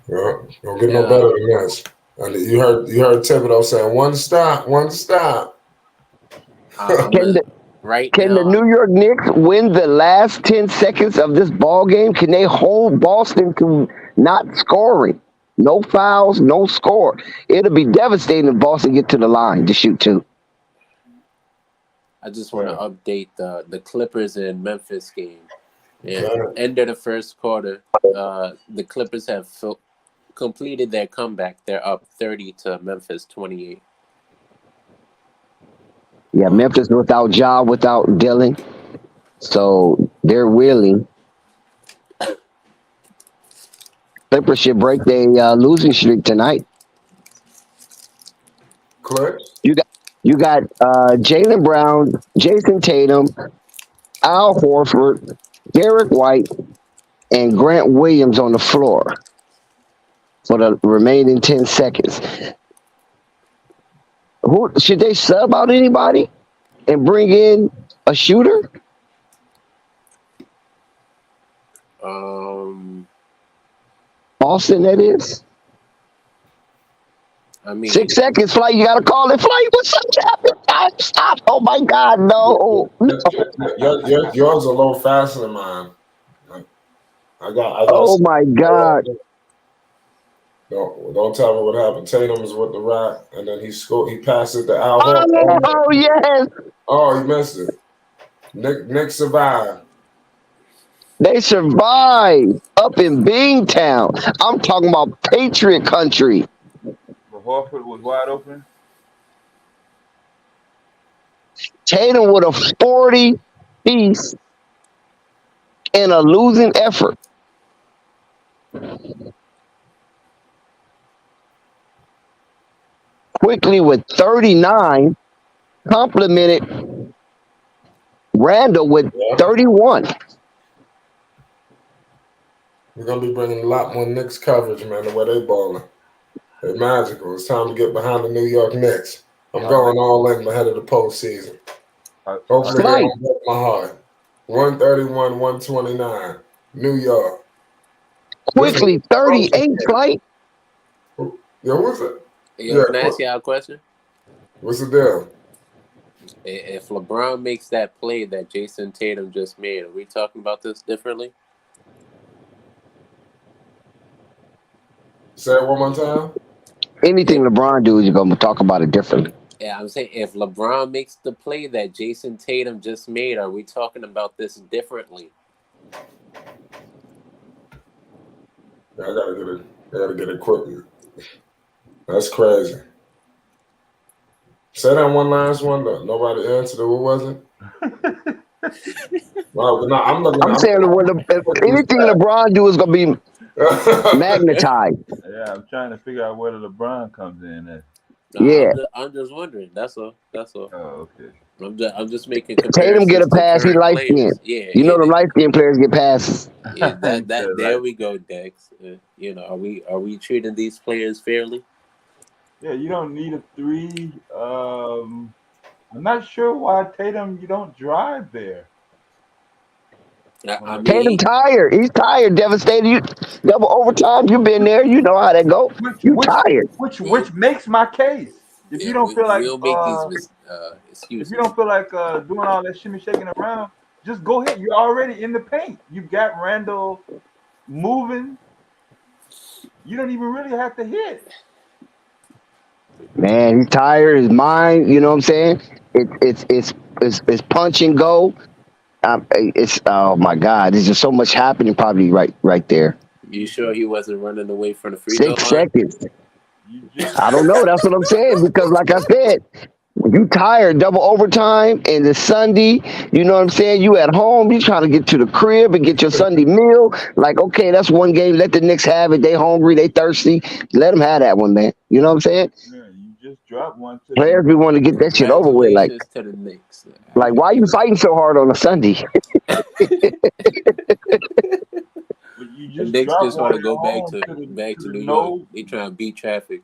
Well, don't get no better than this. And you heard Thibodeau saying, one stop. Can the New York Knicks win the last 10 seconds of this ball game? Can they hold Boston to not scoring? No fouls, no score. It'll be devastating if Boston get to the line to shoot two. I just want to update the Clippers and Memphis game. End of the first quarter, the Clippers have completed their comeback. They're up 30 to Memphis 28. Yeah, Memphis without Ja, without Dylan. So they're willing. Clippers should break their losing streak tonight. Clips? You got Jaylen Brown, Jason Tatum, Al Horford, Derek White, and Grant Williams on the floor for the remaining 10 seconds. Who should they sub out anybody and bring in a shooter? Boston, that is. I mean, 6 seconds, Flight. You gotta call it, Flight. What's up? Stop! Oh my God, no. Yours are a little faster than mine. I got. Oh my God. Don't tell me what happened. Tatum was with the rock, and then he scored. He passed it to Al. Oh yes. Oh, he missed it. Nick survived. They survived up in Beantown. I'm talking about Patriot country. But Horford was wide open. Tatum with a 40 piece in a losing effort. Quickly with 39, complimented Randall with 31. We're going to be bringing a lot more Knicks coverage, man, the way they balling. They're magical. It's time to get behind the New York Knicks. I'm going all in ahead of the postseason. Hopefully they don't break my heart. 131, 129, New York. Quickly, 38, Flight. Yeah, what's it? Can I ask y'all a question? What's the deal? If LeBron makes that play that Jason Tatum just made, are we talking about this differently? Say it one more time. Anything LeBron do, you're gonna talk about it differently. Yeah, I'm saying if LeBron makes the play that Jason Tatum just made, are we talking about this differently? I gotta get equipment. That's crazy. Say that one last one. Nobody answered it. What was it? Well, no, I'm saying if anything LeBron do is gonna be magnetized. Yeah, I'm trying to figure out where the LeBron comes in at. No, Yeah. I'm just wondering. That's all. Oh, okay. I'm just making Tatum comparisons. get a pass, he to current light players. skinned. Yeah, You know the light skinned players get passes. Yeah, that He said there light. we go, Dex. Are we treating these players fairly? Yeah, you don't need a three. I'm not sure why Tatum you don't drive there. I mean, Tatum tired. He's tired, devastated. You double overtime. You've been there. You know how that go. You tired. Which makes my case. If you don't feel like we'll make these if excuses. you don't feel like doing all that shimmy shaking around, just go ahead. You're already in the paint. You've got Randall moving. You don't even really have to hit. Man, he's tired. His mind. You know what I'm saying? It's punch and go. It's oh my God. There's just so much happening. Probably right there. You sure he wasn't running away from the free throw 6 line? seconds. I don't know. That's what I'm saying because, like I said, when you tired, double overtime, and it's Sunday. You know what I'm saying? You at home. You trying to get to the crib and get your Sunday meal. Like, okay, that's one game. Let the Knicks have it. They hungry. They thirsty. Let them have that one, man. You know what I'm saying? Yeah, you just dropped one. Players, we want to get that shit over with. Like, Congratulations to the Knicks. why are you fighting so hard on a Sunday? The Knicks just want to go back to New York. They trying to beat traffic.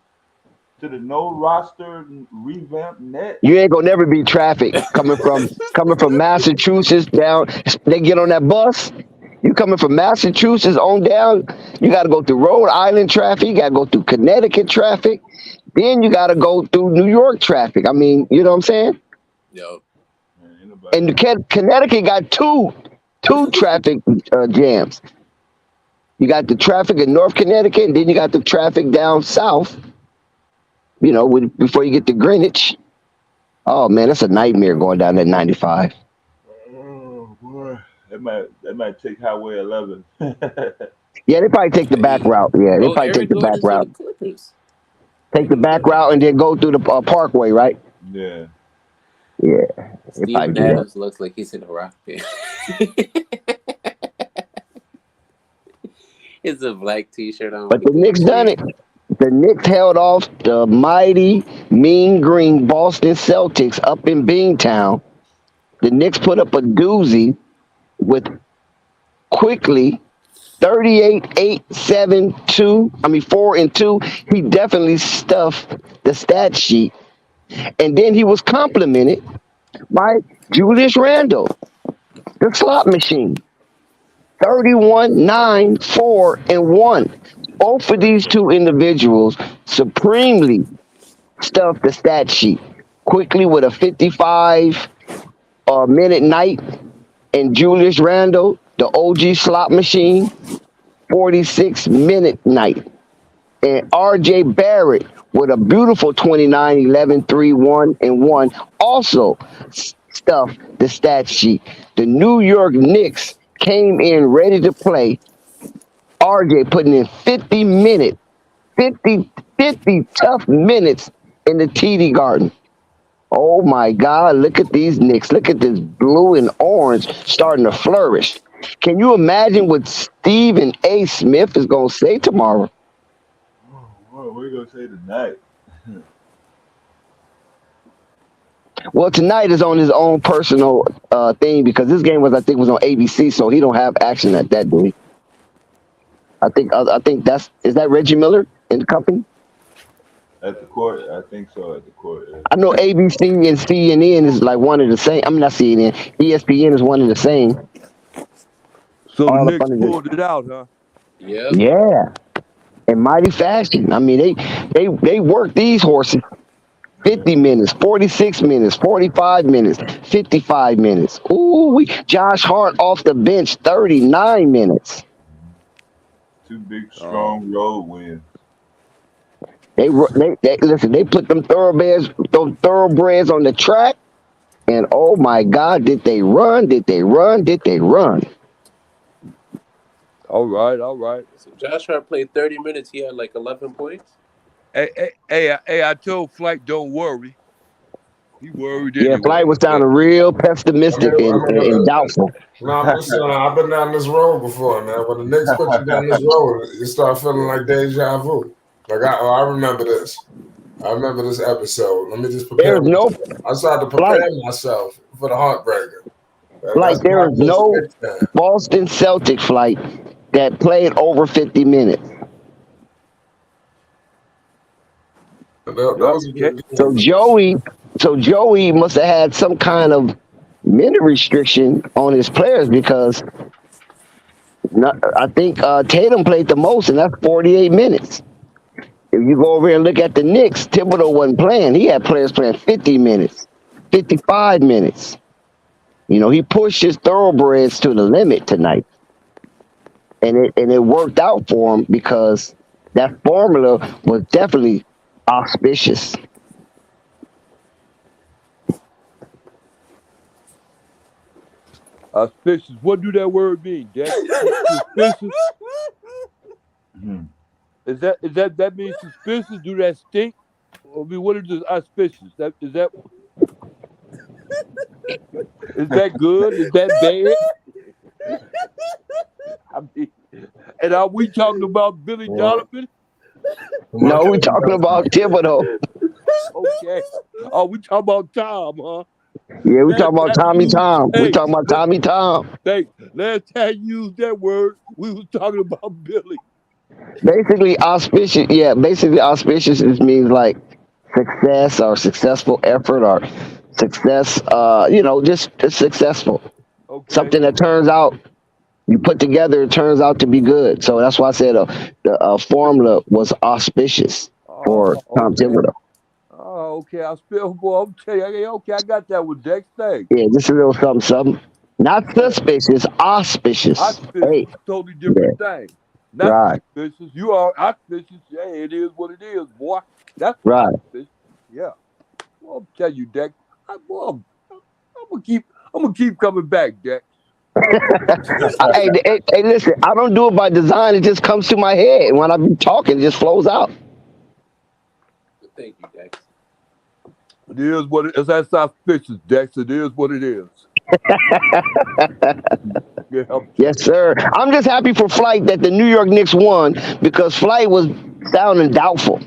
To the no roster revamp net. You ain't gonna never beat traffic coming from Massachusetts down. They get on that bus. You coming from Massachusetts on down. You got to go through Rhode Island traffic. You got to go through Connecticut traffic. Then you got to go through New York traffic. I mean, you know what I'm saying? Yo. And Connecticut got two traffic jams. You got the traffic in North Connecticut, and then you got the traffic down south. You know, before you get to Greenwich. Oh man, that's a nightmare going down that 95. Oh boy, that might take Highway 11. Yeah, they probably take the back route. Yeah, they probably take the back route. Take the back route and then go through the Parkway, right? Yeah. Yeah. Steven Adams looks like he's in a rock band. It's a black T-shirt on. But the Knicks done it. The Knicks held off the mighty, mean green Boston Celtics up in Beantown. The Knicks put up a doozy with quickly 4-2. He definitely stuffed the stat sheet. And then he was complimented by Julius Randle, the slot machine. 31, 9, 4, and 1. Both of these two individuals supremely stuffed the stat sheet quickly with a 55-minute night, and Julius Randle, the OG slot machine, 46-minute night. And R.J. Barrett with a beautiful 29, 11, 3, 1, and 1 also stuffed the stat sheet. The New York Knicks came in ready to play. RJ putting in 50 tough minutes in the TD Garden. Oh my God, look at these Knicks. Look at this blue and orange starting to flourish. Can you imagine what Stephen A. Smith is going to say tomorrow? What are you going to say tonight? Well, tonight is on his own personal thing because this game was on ABC, so he don't have action at that, do he? I think is that Reggie Miller in the company? At the court, I think so. At the court, yeah. I know ABC and CNN is like one of the same. I'm not CNN. ESPN is one of the same. So the Knicks pulled it out, huh? Yeah. Yeah. In mighty fashion. I mean, they work these horses. 50 minutes, 46 minutes, 45 minutes, 55 minutes. Ooh, Josh Hart off the bench, 39 minutes. Two big, strong road wins. They listen. They put those thoroughbreds on the track, and oh my God, did they run? Did they run? Did they run? All right. So Josh Hart played 30 minutes. He had like 11 points. Hey, I told Flight, don't worry. He worried Yeah, anyway. Flight was sounding real pessimistic and doubtful. No, I'm just saying, I've been down this road before, man. When the Knicks put you down this road, you start feeling like deja vu. Like, I remember this. I remember this episode. Let me just prepare myself. I started to prepare myself for the heartbreaker. There is no Boston Celtics Flight that played over 50 minutes. So Joey must have had some kind of minute restriction on his players because I think Tatum played the most, and that's 48 minutes. If you go over here and look at the Knicks, Thibodeau wasn't playing. He had players playing 50 minutes, 55 minutes. He pushed his thoroughbreds to the limit tonight. And it worked out for him because that formula was definitely auspicious. Auspicious. What do that word mean, Jack? Suspicious? Is that means suspicious? Do that stink? I mean, what is auspicious? Is that good? Is that bad? I mean, and are we talking about Billy Donovan? No, we're talking about Thibodeau. Okay. Oh, we talking about Tom, huh? Yeah, we talking about Tommy Tom. Hey, we talking about Tommy Tom. Last time you used that word, we was talking about Billy. Basically, auspicious. Yeah, basically, auspicious means like success or successful effort or success. Just successful. Okay. Something that turns out you put together, it turns out to be good. So that's why I said the formula was auspicious for Tom Thibodeau. Oh, okay. I'll tell you. Okay, I got that with Dex. Thanks. Yeah, just a little something. Not suspicious, auspicious. Auspicious, totally different thing. Not suspicious. You are auspicious. Hey, it is what it is, boy. That's right. Auspicious. Yeah. Well, I'll tell you, Dex. I'm gonna keep coming back, Dex. Hey, listen. I don't do it by design. It just comes to my head, and when I be talking, it just flows out. Thank you, Dex. It is what it is. That's auspicious, Dex. It is what it is. Yes, sir. I'm just happy for Flight that the New York Knicks won because Flight was sounding doubtful.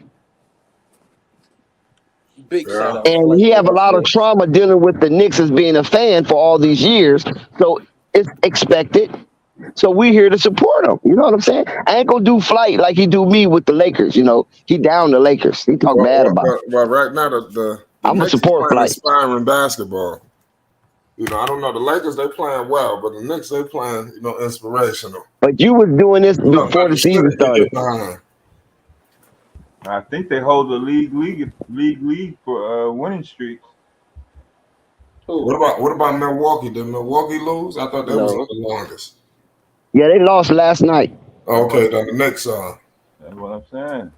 Big shout out. And he have a lot of trauma dealing with the Knicks as being a fan for all these years. So it's expected. So we're here to support him. You know what I'm saying? I ain't gonna do Flight like he do me with the Lakers. He down the Lakers. He talk bad about it. Well, right now the I'm gonna Knicks support playing Flight. inspiring basketball. I don't know. The Lakers, they playing well, but the Knicks, they playing, inspirational. But you was doing this before the season started. I think they hold the league for winning streaks. What about Milwaukee? Did Milwaukee lose? I thought they was the longest. Yeah, they lost last night. Okay, then the Knicks are. That's what I'm saying.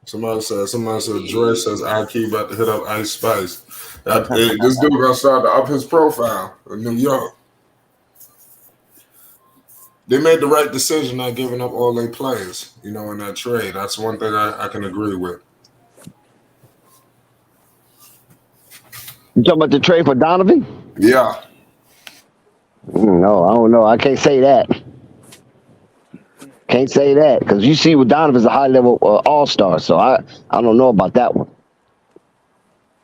Somebody said Dre says IQ about to hit up Ice Spice. This dude gonna start to up his profile in New York. They made the right decision not giving up all their players, in that trade. That's one thing I can agree with. You talking about the trade for Donovan? Yeah. No, I don't know. I can't say that. Can't say that because you see what Donovan's a high-level all-star, so I don't know about that one.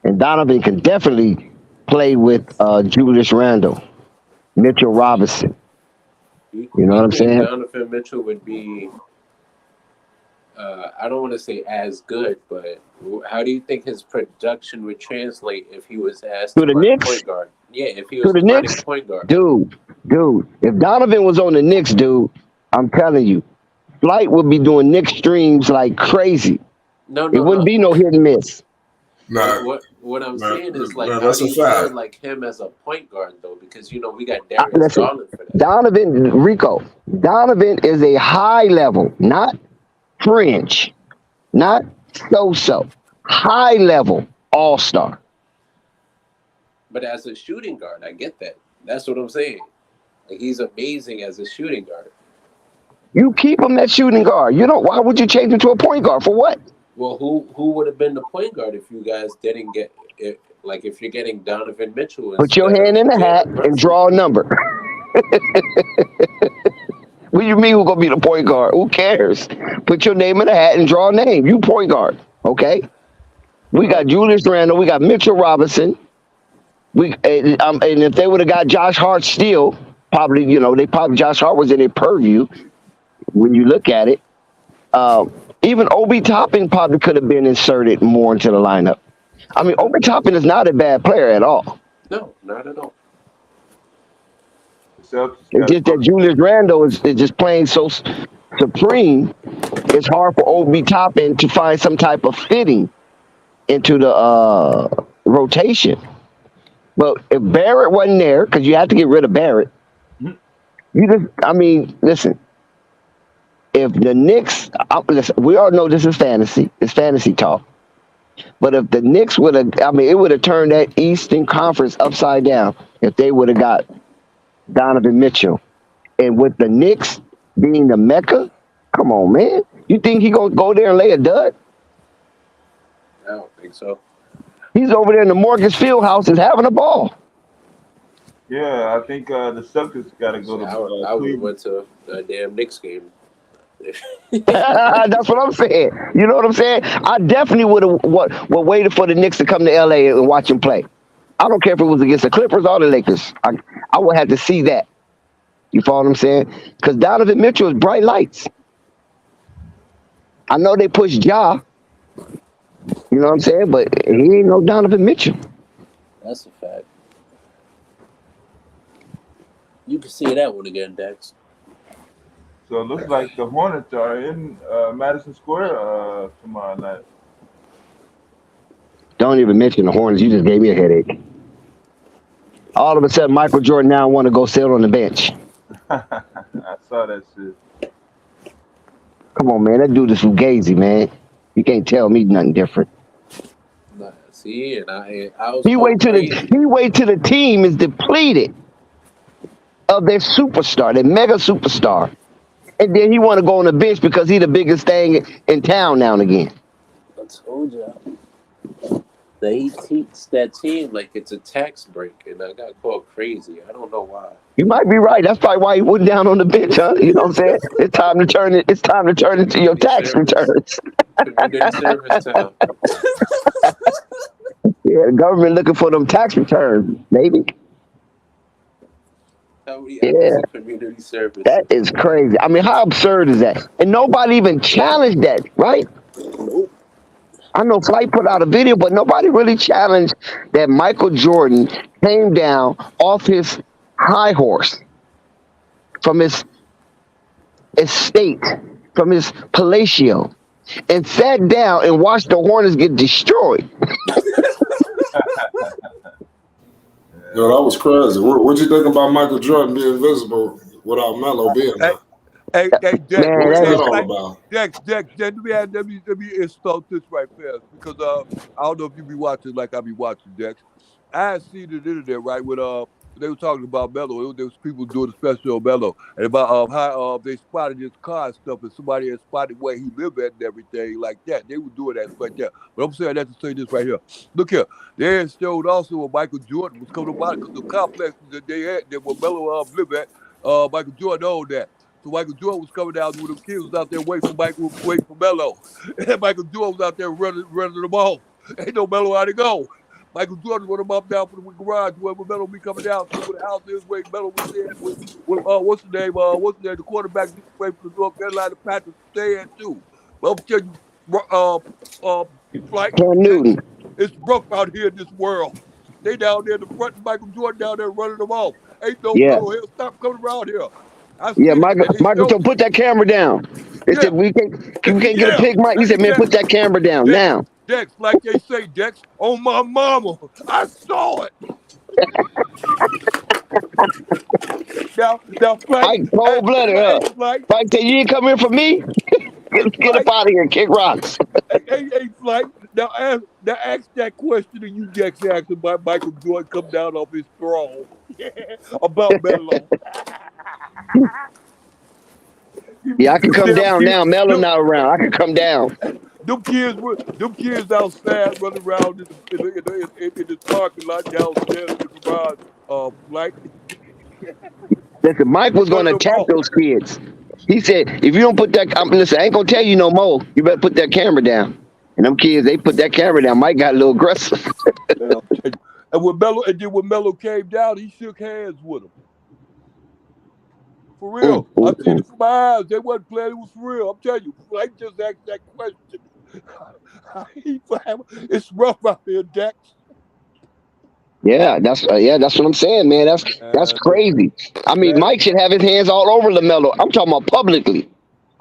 And Donovan can definitely play with Julius Randle, Mitchell Robinson. You know what I'm saying? Donovan Mitchell would be, I don't want to say as good, but how do you think his production would translate if he was asked to the Knicks? Point guard? Yeah, if he was to the Knicks, point guard. Dude, if Donovan was on the Knicks, dude, I'm telling you, Flight would be doing Knicks streams like crazy. No, It no, wouldn't no. be no hit and miss. Like Nah, what I'm nah, saying is like, nah, how that's do a you feel fact. like him as a point guard though? Because we got Darius Listen, Garland for that. Donovan is a high level, not fringe, not so, high level all-star. But as a shooting guard, I get that. That's what I'm saying. Like he's amazing as a shooting guard. You keep him at shooting guard. You don't. Why would you change him to a point guard for what? Well, who would have been the point guard if you guys didn't get it? Like if you're getting Donovan Mitchell Put your instead hand of in the hat Jalen and Brunson? draw a number. What do you mean who's gonna be the point guard? Who cares? Put your name in the hat and draw a name. You point guard. Okay. We got Julius Randle. We got Mitchell Robinson. And if they would have got Josh Hart still, probably, Josh Hart was in their purview when you look at it. Even Obi Toppin probably could have been inserted more into the lineup. I mean, Obi Toppin is not a bad player at all. No, not at all. It's just that Julius Randle is just playing so supreme. It's hard for Obi Toppin to find some type of fitting into the rotation. But if Barrett wasn't there, because you had to get rid of Barrett, listen. If the Knicks, listen, we all know this is fantasy. It's fantasy talk. But if the Knicks would have, it would have turned that Eastern Conference upside down if they would have got Donovan Mitchell. And with the Knicks being the Mecca, come on, man. You think he going to go there and lay a dud? I don't think so. He's over there in the Mortgage Fieldhouse is having a ball. Yeah, I think the Celtics got to go to I would have went to a damn Knicks game. That's what I'm saying. You know what I'm saying? I definitely would have waited for the Knicks to come to LA and watch him play. I don't care if it was against the Clippers or the Lakers. I would have to see that. You follow what I'm saying? Because Donovan Mitchell is bright lights. I know they pushed Ja. You know what I'm saying? But he ain't no Donovan Mitchell. That's a fact. You can see that one again, Dex. So it looks like the Hornets are in Madison Square tomorrow night. Don't even mention the Hornets. You just gave me a headache. All of a sudden, Michael Jordan now want to go sit on the bench. I saw that shit. Come on, man. That dude is fugazi, man. You can't tell me nothing different. Nah, see, and I was He wait till the team is depleted of their superstar, their mega superstar. And then he want to go on the bench because he the biggest thing in town now and again. I told you. They teach that team like it's a tax break, and I got called crazy. I don't know why. You might be right. That's probably why he went down on the bench, huh? You know what I'm saying? It's time to turn it. It's time to turn into your tax returns. Community service time. Yeah, the government looking for them tax returns, maybe. Yeah, community service. That is crazy. I mean, how absurd is that? And nobody even challenged that, right? Nope. I know Flight put out a video, but nobody really challenged that Michael Jordan came down off his high horse from his estate, from his palatial, and sat down and watched the Hornets get destroyed. Yo, that was crazy. What'd you think about Michael Jordan being invisible without Melo being there? Hey, Dex, Man, What's that that is all about? Dex, let me install this right fast because I don't know if you be watching like I be watching, Dex. I had seen the internet right when they were talking about Melo. There was people doing a special on Melo and about how they spotted his car and stuff, and somebody had spotted where he lived at and everything like that. They were doing that like that. But I'm saying that to say this right here. Look here, they had showed also when Michael Jordan was coming about because the complex that they had that where Melo lived at, Michael Jordan owned that. So Michael Jordan was coming down with them kids was out there waiting for Melo. And Michael Jordan was out there running them off. Ain't no Melo how to go. Michael Jordan run him up down from the garage where Melo be coming down. So where the house is where Melo was there with what's the name? The quarterback away from the North Carolina Patriots stay at too. Well, I'll tell you, Flight. Cam Newton. It's rough out here in this world. They down there in the front, Michael Jordan down there running them off. Ain't no Melo here. Stop coming around here. Yeah, Michael, so put that camera down. They Yeah. said we can't get a Yeah. pig mic. He said, man, Dex, put that camera down Dex, now. Dex, like they say, Dex, on my mama. I saw it. Now, Flight, Mike cold blooded, hey, huh? Flight, Mike said, you ain't come here for me. hey, Get up Flight, out of here, kick rocks. hey, Flight. Now ask that question and you Dex asked about Michael Jordan come down off his throne. about Melo. Yeah, I can come Them down kids, now. Melo them, not around. I can come down. them kids outside running around in the parking lot downstairs in the garage. Like Listen, Mike was going one to of them attack those kids. He said, if you don't put that, listen, I ain't going to tell you no more. You better put that camera down. And them kids, they put that camera down. Mike got a little aggressive. And when Melo came down, he shook hands with him. For real. I seen it from my eyes. They wasn't playing, it was for real. I'm telling you, Flake just asked that question. It's rough out here, Dex. Yeah, that's what I'm saying, man. That's crazy. I mean, Man, Mike should have his hands all over LaMelo. I'm talking about publicly.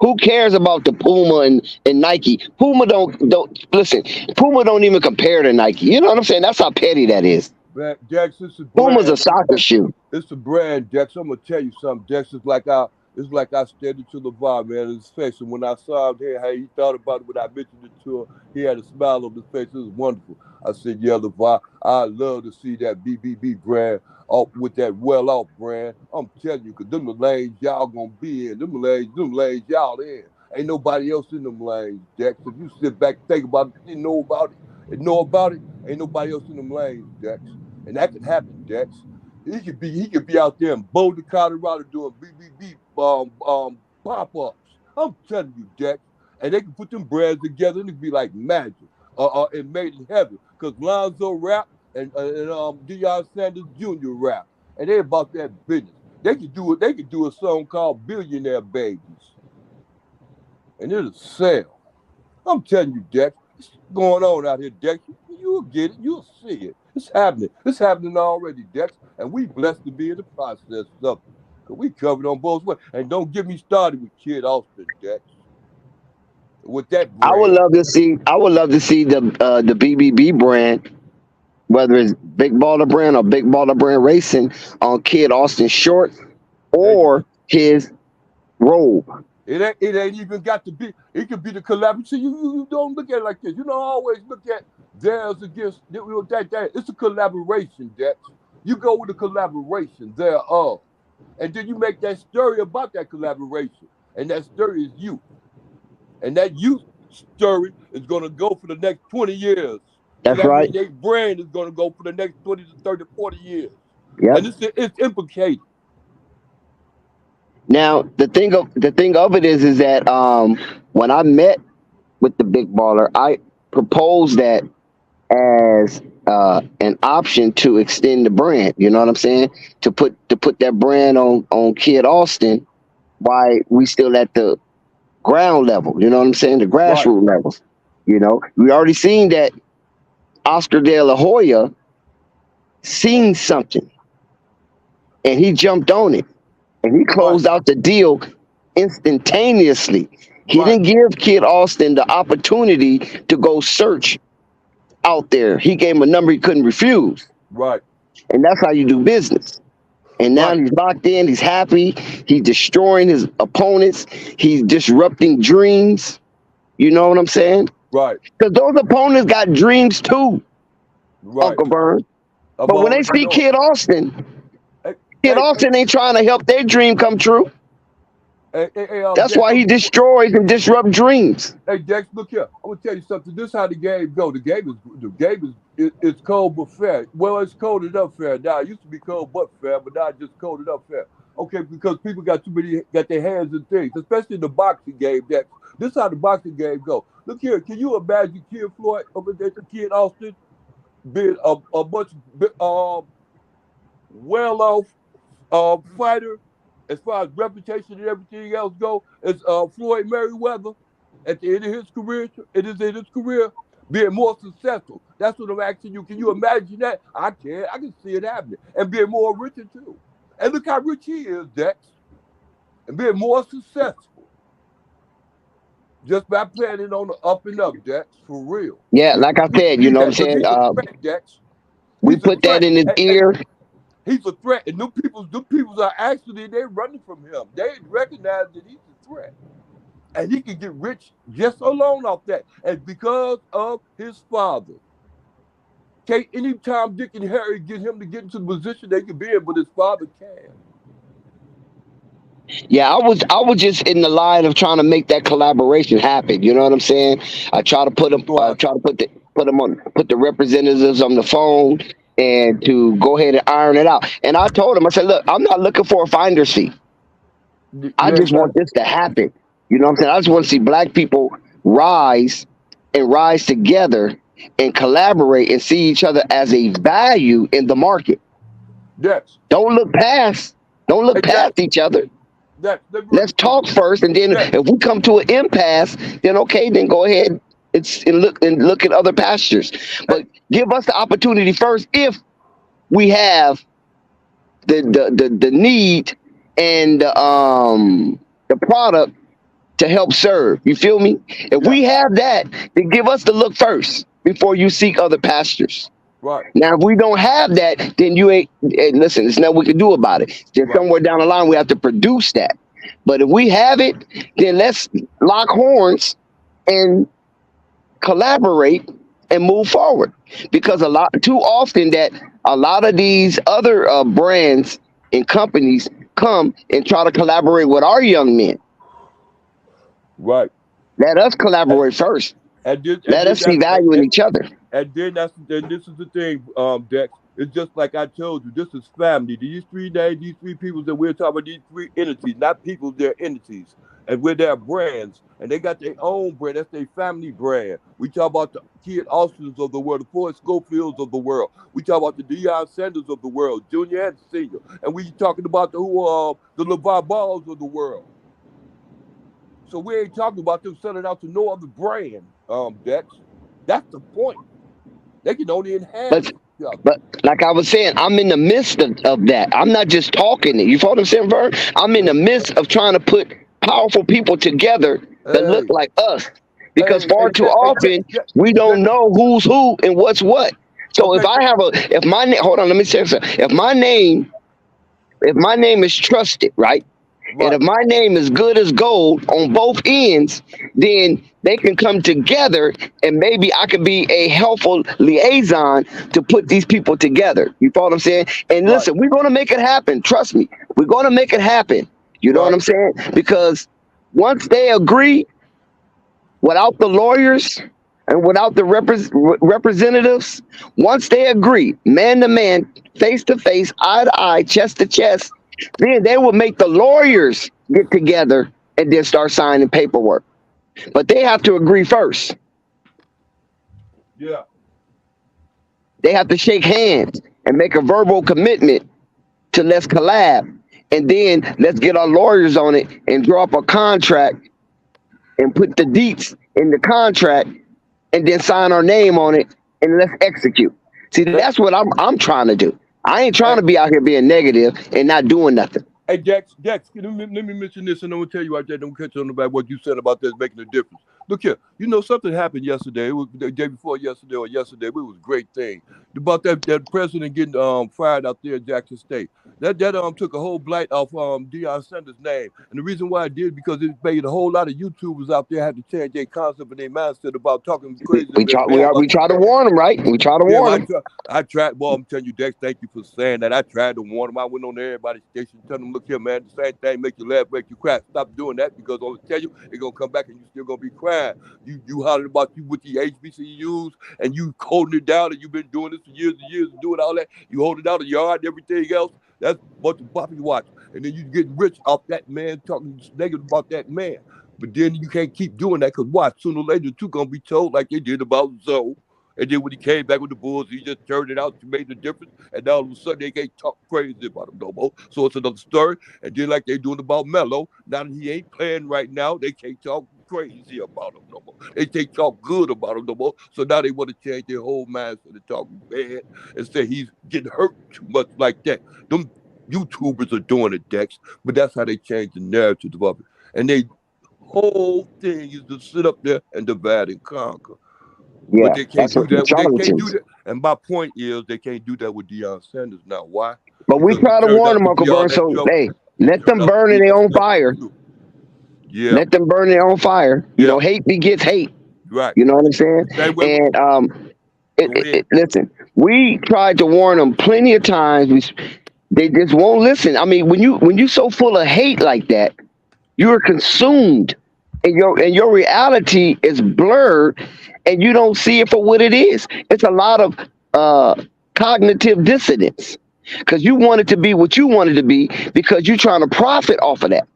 Who cares about the Puma and Nike? Puma don't listen. Puma don't even compare to Nike. You know what I'm saying? That's how petty that is. man, Dex, it's a Puma's a brand. soccer shoe. It's a brand, Dex. I'm gonna tell you something, Dex. It's like I stared into LeVar, man, in his face. And when I saw him here, how he thought about it when I mentioned it to him, he had a smile on his face. It was wonderful. I said, yeah, LeVar, I love to see that BBB brand off with that well-off brand. I'm telling you, because them the lanes y'all gonna be in. Them lanes y'all in. Ain't nobody else in them lanes, Dex. If you sit back and think about it, know about it, ain't nobody else in them lanes, Dex. And that can happen, Dex. He could be out there in Boulder, Colorado doing BBB pop-ups. I'm telling you, Dex. And they can put them brands together and it'd be like magic. It made in heaven. Because Lonzo rap and Deion Sanders Jr. rap. And they about that business. They could do a song called Billionaire Babies. And it'll sell. I'm telling you, Dex. What's going on out here, Dex? You'll get it. You'll see it. It's happening. It's happening already, Dex. And we blessed to be in the process of it. Because we covered on both ways. And don't get me started with Kid Austin, Dex. With that I would brand. love to see. I would love to see the BBB brand, whether it's Big Baller Brand or Big Baller Brand Racing, on Kid Austin short or his robe. It ain't even got to be. It could be the collaboration. You don't look at it like this. You don't always look at theirs against that. It's a collaboration, Dex. You go with a collaboration thereof. And then you make that story about that collaboration. And that story is you. And that youth story is going to go for the next 20 years. That's and right. that brand is going to go for the next 20 to 30, 40 years. Yep. And it's implicated. Now the thing of it is that when I met with the Big Baller, I proposed that as an option to extend the brand. You know what I'm saying? To put that brand on Kid Austin, while we still at the ground level. You know what I'm saying? The grassroots level. You know, we already seen that Oscar De La Hoya seen something, and he jumped on it, and he closed out the deal instantaneously. He didn't give Kid Austin the opportunity to go search out there. He gave him a number he couldn't refuse. Right. And that's how you do business. And now he's locked in. He's happy. He's destroying his opponents. He's disrupting dreams. You know what I'm saying? Right. Because those opponents got dreams too, Uncle Vern. But when they see Kid Austin, Kid Austin ain't trying to help their dream come true. That's why he destroys and disrupts dreams. Hey, Dex, look here. I'm gonna tell you something. This is how the game go. The game is it's cold but fair. Well, it's cold enough fair now. It used to be cold but fair, but now it's just cold enough fair. Okay, because people got their hands in things, especially in the boxing game. Dex, this is how the boxing game go. Look here. Can you imagine Kid Floyd over there, Kid Austin, being a much well-off fighter? As far as reputation and everything else go, as Floyd Mayweather at the end of his career, being more successful. That's what I'm asking you. Can you imagine that? I can. I can see it happening. And being more richer too. And look how rich he is, Dex. And being more successful. Just by planning on the up and up, Dex, for real. Yeah, like I said, you Need know what I'm that because saying? he's a threat, Dex. We He's a put that threat. in his ear. He's a threat, and them people's are actually they're running from him. They recognize that he's a threat, and he can get rich just alone off that, and because of his father. Can't anytime Dick and Harry get him to get into the position they can be in, but his father can. Yeah, I was just in the line of trying to make that collaboration happen. You know what I'm saying? I try to put them, So try to put the representatives on the phone and to go ahead and iron it out. And I told him, I said, look, I'm not looking for a finder's fee. I you just ain't want this to happen. You know what I'm saying? I just want to see black people rise and rise together and collaborate and see each other as a value in the market. Dex. Don't look past. Don't look Hey, Dex, past each other. Dex, Let's talk first, and then Dex, if we come to an impasse, then okay, then go ahead and look at other pastures. But give us the opportunity first if we have the need and the product to help serve. You feel me? If yeah, we have that, then give us the look first before you seek other pastures. right, Now, if we don't have that, then you ain't. Listen, there's nothing we can do about it. Just right. somewhere down the line, we have to produce that. But if we have it, then let's lock horns and collaborate and move forward. Because too often that a lot of these other brands and companies come and try to collaborate with our young men. Right. Let us collaborate first. Let us see value in each other. And then this is the thing, Dex. It's just like I told you, this is family. These three people that we're talking about, these three entities, not people, they're entities. And we're their brands. And they got their own brand. That's their family brand. We talk about the Kid Austins of the world, the Forrest Schofields of the world. We talk about the Deion Sanders of the world, junior and senior. And we talking about the LeVar Balls of the world. So we ain't talking about them selling out to no other brand, Dex. That's the point. They can only enhance each other. But like I was saying, I'm in the midst of that. I'm not just talking it. You follow what I'm saying, Vern? I'm in the midst of trying to put powerful people together that look like us. Because far too often we don't know who's who and what's what. So if my name, hold on, let me say something. If my name is trusted, right? And if my name is good as gold on both ends, then they can come together and maybe I could be a helpful liaison to put these people together. You follow what I'm saying? And listen, we're going to make it happen. Trust me. We're going to make it happen. You know what I'm saying? Because once they agree, without the lawyers and without the representatives, once they agree, man to man, face to face, eye to eye, chest to chest, then they will make the lawyers get together and then start signing paperwork. But they have to agree first. Yeah. They have to shake hands and make a verbal commitment to let's collab. And then let's get our lawyers on it and draw up a contract and put the deets in the contract and then sign our name on it and let's execute. See, that's what I'm trying to do. I ain't trying to be out here being negative and not doing nothing. Hey, Dex, let me mention this, and I'm going to tell you, I don't catch on about what you said about this making a difference. Look here, you know, something happened yesterday. It was the day before yesterday or yesterday, but it was a great thing. About that president getting fired out there in Jackson State. That took a whole blight off Deion Sanders' name. And the reason why it did, because it made a whole lot of YouTubers out there have to change their concept and their mindset about talking crazy. We try to warn them, right? We try to warn them. I tried. Well, I'm telling you, Dex, thank you for saying that. I tried to warn them. I went on everybody's station telling them, look here, man, the same thing make you laugh, make you cry. Stop doing that because I'm going to tell you, they're going to come back and you're still going to be crying. You hollered about you with the HBCUs and you holding it down and you've been doing this for years and years and doing all that. You hold it out of the yard and everything else. That's what the Bobby watch. And then you get rich off that man talking negative about that man. But then you can't keep doing that because watch, sooner or later, too, going to be told like they did about Zoe. And then when he came back with the Bulls, he just turned it out, made the difference. And now all of a sudden, they can't talk crazy about him no more. So it's another story. And then like they doing about Melo, now that he ain't playing right now, they can't talk crazy about him no more. They can't talk good about him no more. So now they want to change their whole mindset to talk bad and say he's getting hurt too much like that. Them YouTubers are doing it, Dex. But that's how they change the narrative of it. And they whole thing is to sit up there and divide and conquer. Yeah, But they can't that's do what the that. They can't do charlatans. that. And my point is, they can't do that with Deion Sanders now. Why? But we Because he try to turned warn out them, to Uncle be all Burns. that So trouble. hey, He let them turned out to burn be in their that own trouble fire. too. Yeah, Let them burn in their own fire. You yeah, know, hate begets hate. right. You know what I'm saying? Same way. And Go ahead. listen, we tried to warn them plenty of times. They just won't listen. I mean, when you so full of hate like that, you're consumed, and your reality is blurred, and you don't see it for what it is. It's a lot of cognitive dissonance because you want it to be what you want it to be because you're trying to profit off of that.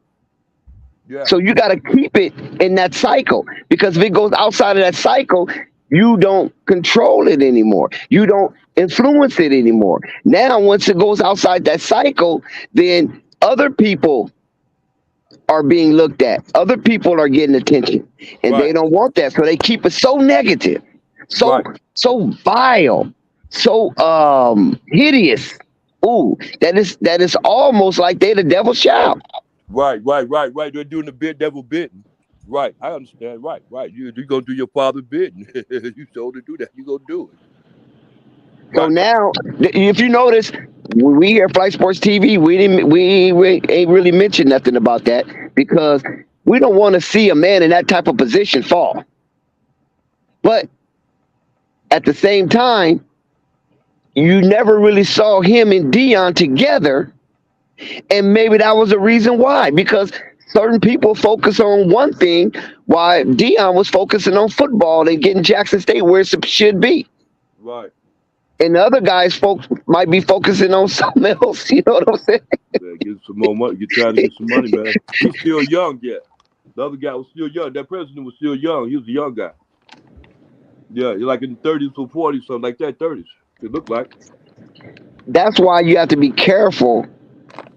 Yeah, So you got to keep it in that cycle because if it goes outside of that cycle, you don't control it anymore. You don't influence it anymore. Now, once it goes outside that cycle, then other people are being looked at. Other people are getting attention, and right, they don't want that, so they keep it so negative, so right, so vile, so hideous. Ooh, that is almost like they the devil's child. right. They're doing the devil bidding. Right, I understand. Right. You gonna do your father bidding. You told to do that. You gonna do it. So Right, now, if you notice, when we here at Flight Sports TV, we ain't really mentioned nothing about that because we don't want to see a man in that type of position fall. But at the same time, you never really saw him and Dion together, and maybe that was the reason why. Because certain people focus on one thing, while Dion was focusing on football and getting Jackson State where it should be. right. And the other guys, folks, might be focusing on something else. You know what I'm saying? Man, get some more money. You're trying to get some money, man. He's still young yet. The other guy was still young. That president was still young. He was a young guy. Yeah, you're like in the 30s or 40s, something like that. 30s. It looked like. That's why you have to be careful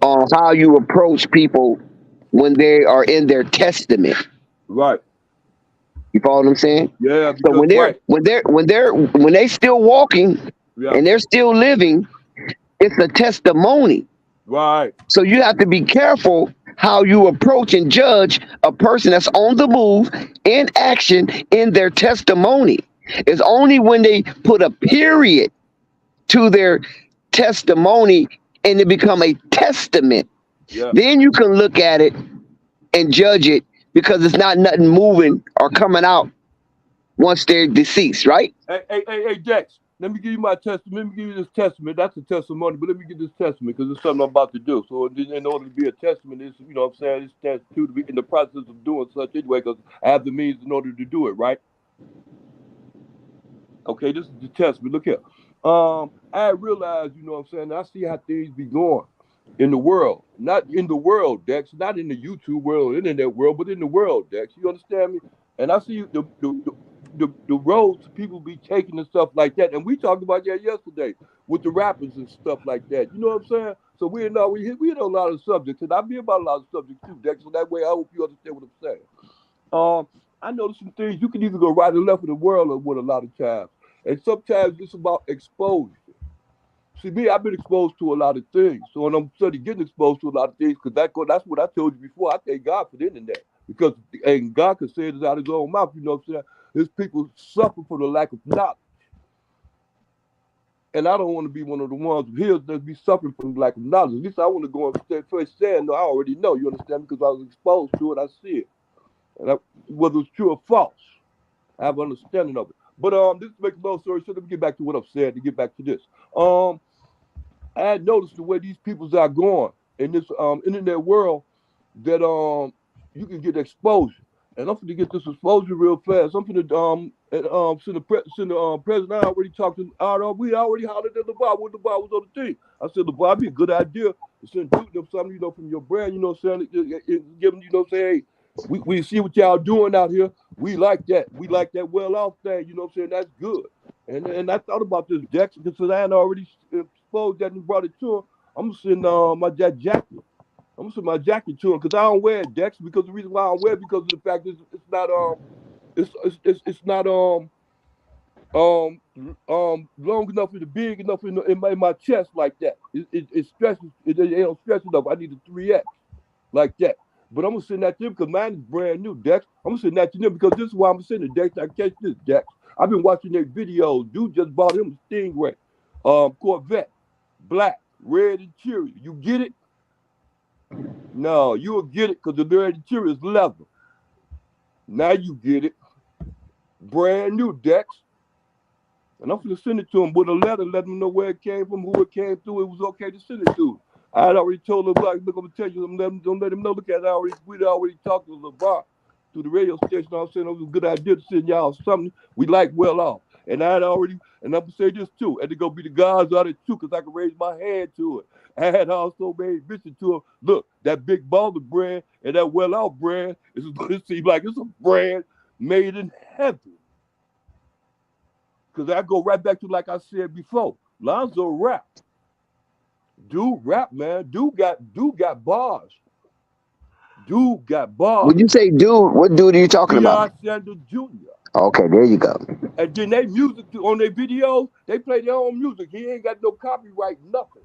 on how you approach people when they are in their testament. Right. You follow what I'm saying? Yeah, So because right. when they still walking Yeah. and they're still living, it's a testimony. Right. So you have to be careful how you approach and judge a person that's on the move in action in their testimony. It's only when they put a period to their testimony and it become a testament. Yeah. Then you can look at it and judge it because it's not nothing moving or coming out once they're deceased, right? Hey, Dex. Let me give you my testament. Let me give you this testament. That's a testimony, but let me give this testament because it's something I'm about to do. So in order to be a testament, it's, you know what I'm saying, it's test to be in the process of doing such anyway because I have the means in order to do it, right? Okay, this is the testament. Look here. I realized, you know what I'm saying, I see how things be going in the world. Not in the world, Dex. Not in the YouTube world, internet world, but in the world, Dex. You understand me? And I see the roads people be taking and stuff like that. And we talked about that yesterday with the rappers and stuff like that. You know what I'm saying? So we hit a lot of subjects, and I be about a lot of subjects too, Dex. So that way I hope you understand what I'm saying. I noticed some things you can either go right or left of the world or with a lot of times. And sometimes it's about exposure. See, me, I've been exposed to a lot of things. So when I'm studying getting exposed to a lot of things, because that's what I told you before. I thank God for the internet. Because and God can say it out of his own mouth, you know what I'm saying? His people suffer for the lack of knowledge. And I don't want to be one of the ones of his that be suffering from the lack of knowledge. At least I want to go and first saying, no, I already know, you understand? Because I was exposed to it, I see it. And whether it's true or false, I have an understanding of it. But this makes a long story short. Let me get back to what I've said to get back to this. I had noticed the way these peoples are going in this internet world that you can get exposure. And I'm gonna get this exposure real fast. I'm gonna send the president. I already talked to we already hollered at the bar when the bar was on the team. I said the bar be a good idea to send them something, you know, from your brand, you know what I'm saying? Give them, you know what I'm saying, hey, we see what y'all doing out here. We like that. We like that well off thing, you know what I'm saying? That's good. And I thought about this, Dex, because I had already exposed that and brought it to him. I'm gonna send my jacket. I'm gonna send my jacket to him because I don't wear it, Dex. Because the reason why I don't wear it because of the fact it's not it's not long enough and big enough in my chest like that. It stretches. It don't stretch enough. I need a 3X like that. But I'm gonna send that to them because mine is brand new, Dex. I'm gonna send that to them because this is why I'm sending Dex. I catch this, Dex. I've been watching their videos. Dude just bought him a Stingray, Corvette, black, red interior. You get it? No, you'll get it because the red interior is leather. Now you get it. Brand new, Dex. And I'm going to send it to him with a letter, let him know where it came from, who it came through. It was okay to send it to him. I had already told him, like, look, I'm going to tell you, don't let him know. Look at it, we'd already talked to LeVar through the radio station. I was saying it was a good idea to send y'all something we like well off. And I had already, and I'm going to say this too, and they're going to be the guys out of it too, because I can raise my hand to it. I had also made mention to him, look, that big baller brand and that well off brand, is going to seem like it's a brand made in heaven. Because I go right back to, like I said before, Lonzo rap. Dude rap, man. Dude got bars. Dude got bars. When you say dude, what dude are you talking about? Sanders Jr. Okay, there you go. And then they music on their videos, they play their own music. He ain't got no copyright, nothing.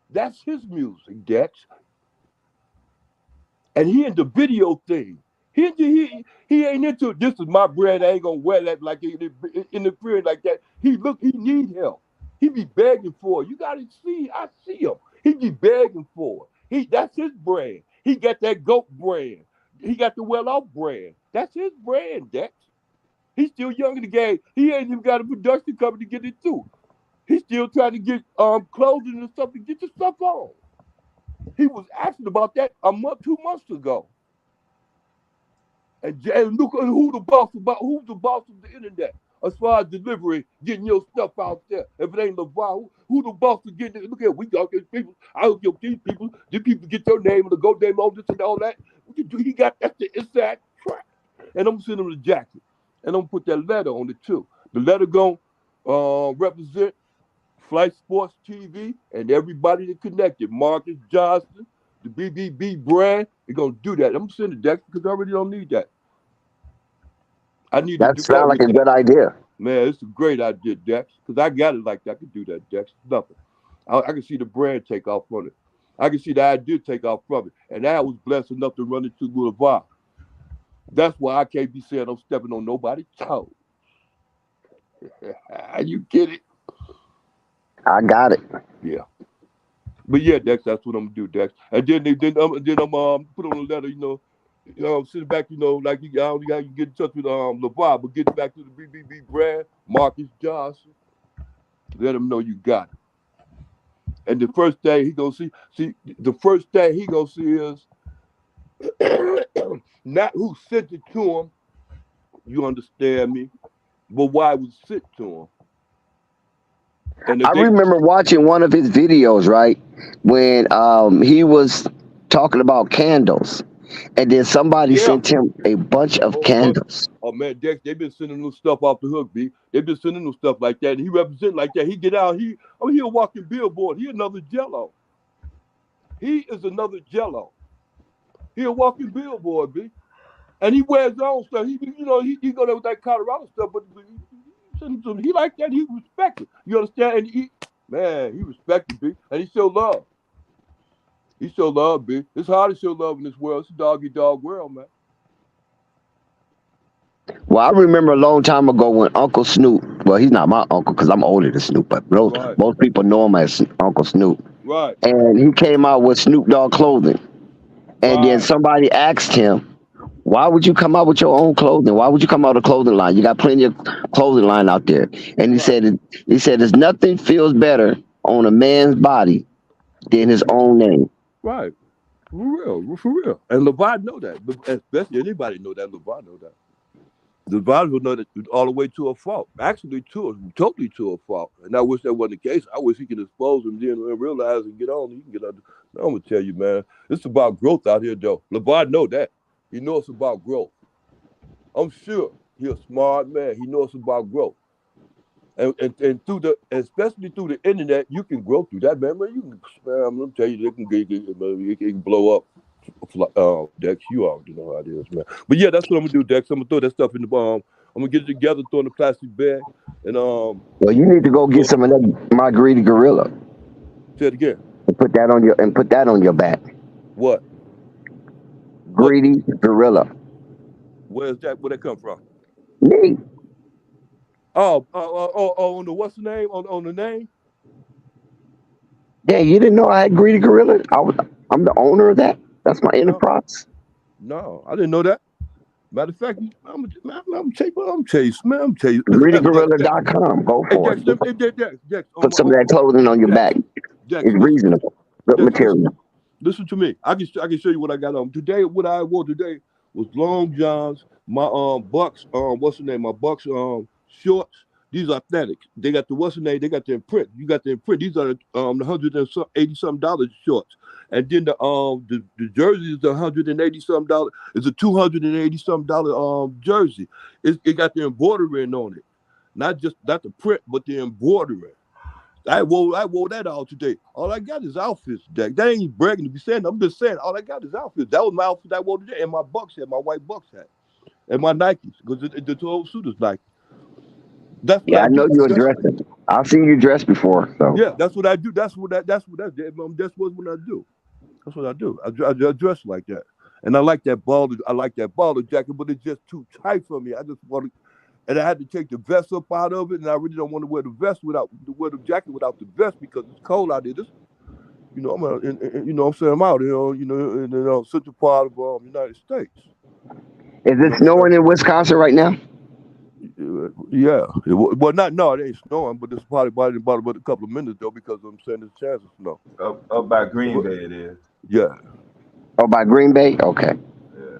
That's his music, Dex. And he in the video thing. He ain't into this is my brand. I ain't gonna wear that like interfering like that. He need help. He be begging for it. You gotta see. I see him. He be begging for it. That's his brand. He got that GOAT brand. He got the well off brand. That's his brand, Dex. He's still young in the game. He ain't even got a production company to get it too. He's still trying to get clothing and stuff to get the stuff on. He was asking about that 2 months ago. And look at who's the boss of the internet as far as delivery, getting your stuff out there. If it ain't LeVar, who the boss of getting it? Look at we got these people. I don't give these people get your name and the go name on this and all that. He got that's the inside track. And I'm sending him the jacket. And I'm gonna put that letter on it too. The letter gonna represent Flight Sports TV and everybody that connected. Marcus Johnson, the BBB brand, they're gonna do that. I'm sending that because I already don't need that. I need that. Sounds like a good idea. Man, it's a great idea, Dex. Because I got it like that. I can do that, Dex. Nothing. I can see the brand take off from it. I can see the idea take off from it. And I was blessed enough to run into LeVar. That's why I can't be saying I'm stepping on nobody's toes. You get it? I got it. Yeah. But yeah, Dex, that's what I'm gonna do, Dex. And then I'm put on a letter, sitting back, like I don't know how you get in touch with LeVar, but get back to the BBB brand, Marcus Johnson. Let him know you got it. And the first thing he gonna see is not who sent it to him. You understand me? But why it was sent to him. I remember watching one of his videos, right, when he was talking about candles, and then somebody sent him a bunch of candles. Oh man, Dex, they've been sending new stuff off the hook, B. They've been sending new stuff like that. And he represent like that. He get out, he a walking billboard. He another Jello. He is another Jello. He a walking billboard, B. And he wears his own stuff. He go there with that Colorado stuff, but he like that. He respected. You understand? And he respected, B. And he show love. He show love, B. It's hard to show love in this world. It's a dog-eat-dog world, man. Well, I remember a long time ago when Uncle Snoop, well, he's not my uncle because I'm older than Snoop, but most people know him as Uncle Snoop. Right. And he came out with Snoop Dogg clothing. And then somebody asked him, why would you come out with your own clothing? Why would you come out with a clothing line? You got plenty of clothing line out there. And he said, there's nothing feels better on a man's body than his own name. Right. For real. And LeVar know that. Especially anybody know that. LeVar know that. LeVar will know that all the way to a fault. Actually, totally to a fault. And I wish that wasn't the case. I wish he could expose him then and realize and get on. He can get on. I'm going to tell you, man, it's about growth out here, though. LeVar know that. He knows it's about growth. I'm sure he's a smart man. He knows it's about growth. And especially through the internet, you can grow through that, man. I'm gonna tell you, it can blow up. Dex, you already know how it is, man. But yeah, that's what I'm gonna do, Dex. I'm gonna throw that stuff in the bomb. I'm gonna get it together, throw in a plastic bag, and Well, you need to go get some of that My Greedy Gorilla. Say it again. And put that on your back. What? Greedy Gorilla. Where's that? Where that come from? Me. Oh, on the what's the name? On the name? Yeah, you didn't know I had Greedy Gorilla? I'm the owner of that. That's my No, enterprise. no, I didn't know that. Matter of fact, I'm tell you, man. I'm tell you. Listen, GreedyGorilla.com. Go hey, for Jax, it. Jax, Put some of that clothing on your back. Jax, It's reasonable. Good Jax, material. listen to me. I can show you what I got on today. What I wore today was long johns, my Bucks what's the name? My Bucks shorts. These are authentic. They got the what's the name? They got the imprint. You got the imprint. These are the $180 shorts. And then the jersey is the $180 It's a $280 jersey. It got the embroidery on it, not the print, but the embroidery. I wore that all today. All I got is outfits, Jack. That ain't bragging to be saying. I'm just saying. All I got is outfits. That was my outfit I wore today, and my Bucks hat, my white Bucks hat, and my Nikes because the 12 suiters Nike. That's what Yeah, I I know do. you're dressing. I've seen you dress before. So Yeah, that's what I do. That's what when I do. That's what I do. I dress like that, and I like that baller jacket, but it's just too tight for me. I just want to, and I had to take the vest up out of it, and I really don't want to wear the jacket without the vest because it's cold out there. I'm saying I'm out here, in central part of United States. is it snowing in Wisconsin right now? Yeah. It ain't snowing, but it's probably about a couple of minutes though, because I'm saying there's a chance of snow. Up by Green Bay it is. Yeah. Oh, by Green Bay? Okay. Yeah.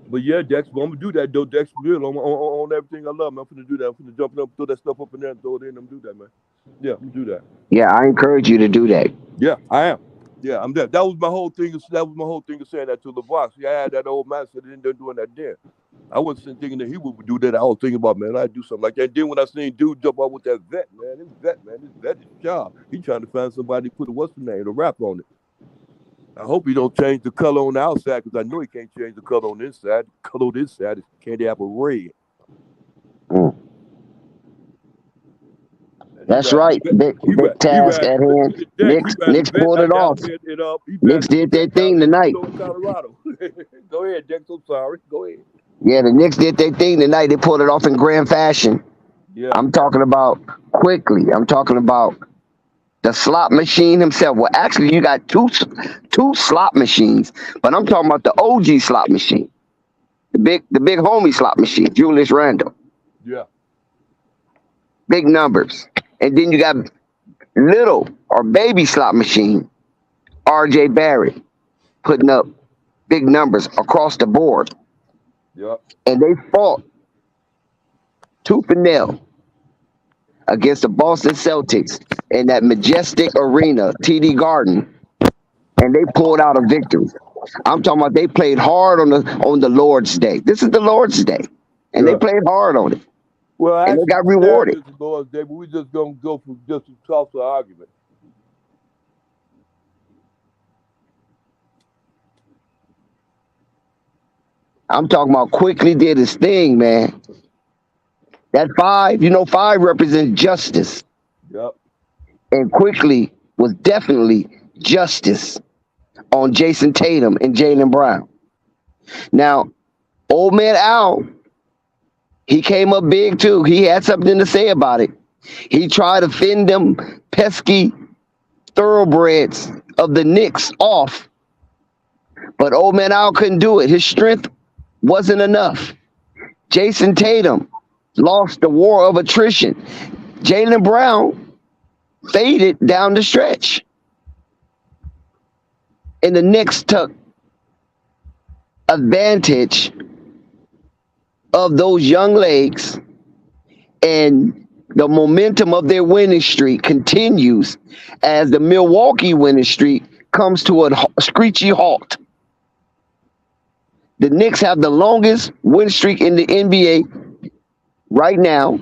But yeah, Dex, I'm gonna do that though, Dex. On everything I love, man. I'm gonna do that. I'm gonna jump up, throw that stuff up in there and throw it in. I'm gonna do that, man. Yeah, I'm gonna do that. Yeah, I encourage you to do that. Yeah, I am. Yeah, I'm there. That was my whole thing of saying that to LeVar. See, I had that old man sitting there doing that there. I wasn't thinking that he would do that. I was thinking about, man, I'd do something like that. And then when I seen dude jump out with that vet is job. He trying to find somebody to put the wrap on it. I hope he don't change the color on the outside because I know he can't change the color on the inside. The color on the inside is candy apple red. Mm. That's right. Big task at hand. Knicks pulled it off. Knicks did their thing tonight. Colorado. Go ahead, Dex. I'm sorry. Go ahead. Yeah, the Knicks did their thing tonight. They pulled it off in grand fashion. Yeah. I'm talking about quickly. I'm talking about the slot machine himself. Well, actually, you got two slot machines, but I'm talking about the OG slot machine, the big homie slot machine, Julius Randle. Yeah. Big numbers. And then you got little or baby slot machine, RJ Barrett, putting up big numbers across the board. Yep. And they fought tooth and nail against the Boston Celtics in that majestic arena, TD Garden, and they pulled out a victory. I'm talking about they played hard on the Lord's Day. This is the Lord's Day, and they played hard on it. Well, and they got rewarded. It's the Lord's Day, but we're just gonna go from just to toss the argument. I'm talking about quickly did his thing, man. That 5, 5 represents justice. Yep. And quickly was definitely justice on Jason Tatum and Jaylen Brown. Now, old man Al, he came up big too. He had something to say about it. He tried to fend them pesky thoroughbreds of the Knicks off. But old man Al couldn't do it. His strength wasn't enough. Jason Tatum lost the war of attrition. Jaylen Brown faded down the stretch. And the Knicks took advantage of those young legs, and the momentum of their winning streak continues as the Milwaukee winning streak comes to a screechy halt. The Knicks have the longest win streak in the NBA right now,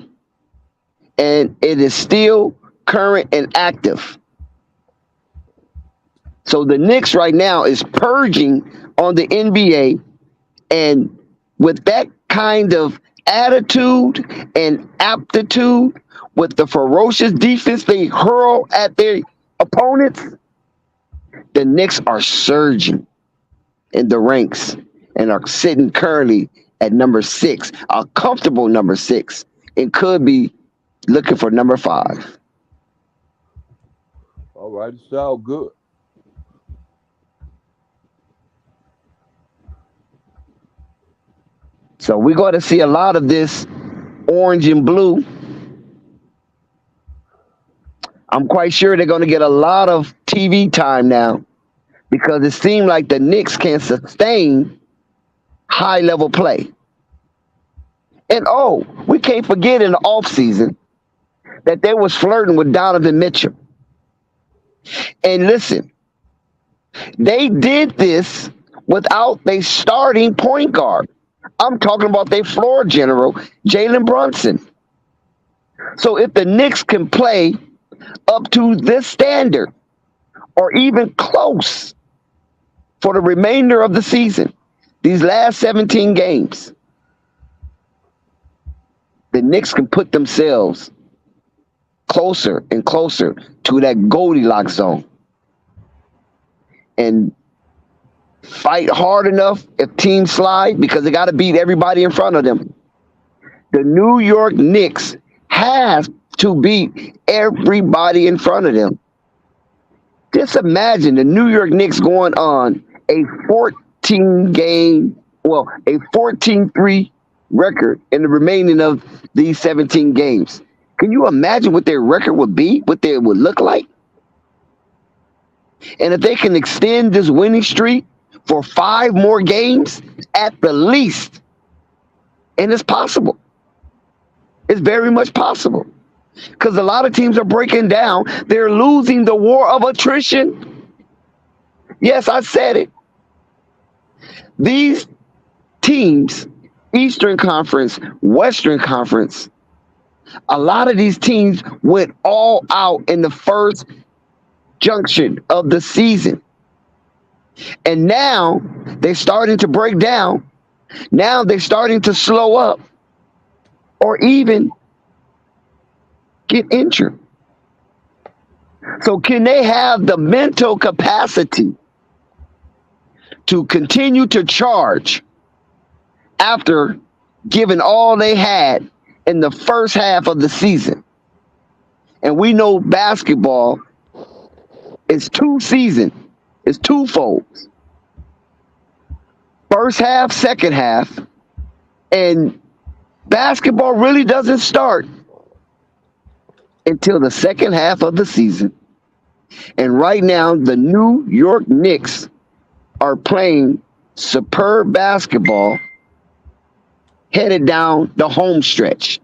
and it is still current and active. So the Knicks right now is purging on the NBA, and with that kind of attitude and aptitude, with the ferocious defense they hurl at their opponents, the Knicks are surging. in the ranks and are sitting currently at number 6, a comfortable number 6, and could be looking for number 5. All right, it sounds good. So we're going to see a lot of this orange and blue. I'm quite sure they're going to get a lot of TV time now because it seemed like the Knicks can sustain high-level play. And, we can't forget in the offseason that they was flirting with Donovan Mitchell. And listen, they did this without their starting point guard. I'm talking about their floor general, Jalen Brunson. So if the Knicks can play up to this standard or even close for the remainder of the season, these last 17 games, the Knicks can put themselves closer and closer to that Goldilocks zone and fight hard enough if teams slide because they got to beat everybody in front of them. The New York Knicks has to beat everybody in front of them. Just imagine the New York Knicks going on a 14-3 record in the remaining of these 17 games. Can you imagine what their record would be, what they would look like? And if they can extend this winning streak for 5 more games at the least, and it's possible. It's very much possible. Because a lot of teams are breaking down. They're losing the war of attrition. Yes, I said it. These teams, Eastern Conference, Western Conference, a lot of these teams went all out in the first junction of the season. And now they're starting to break down. Now they're starting to slow up or even get injured. So can they have the mental capacity to continue to charge after giving all they had in the first half of the season? And we know basketball is 2 seasons. It's twofold. First half, second half. And basketball really doesn't start until the second half of the season. And right now, the New York Knicks are playing superb basketball headed down the home stretch.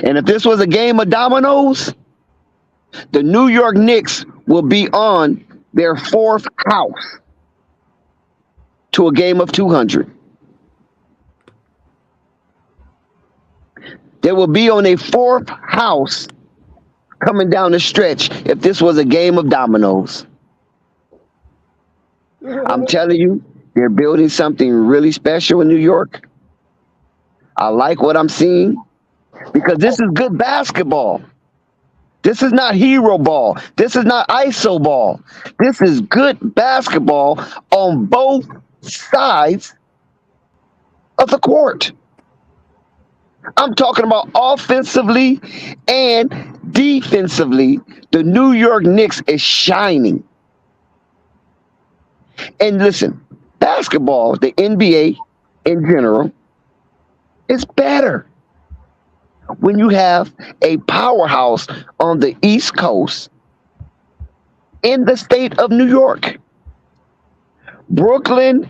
And if this was a game of dominoes, the New York Knicks will be on their 4th house to a game of 200. They will be on a 4th house coming down the stretch if this was a game of dominoes. I'm telling you, they're building something really special in New York. I like what I'm seeing because this is good basketball. This is not hero ball. This is not ISO ball. This is good basketball on both sides of the court. I'm talking about offensively and defensively. The New York Knicks is shining. And listen, basketball, the NBA in general, is better when you have a powerhouse on the East Coast in the state of New York. Brooklyn,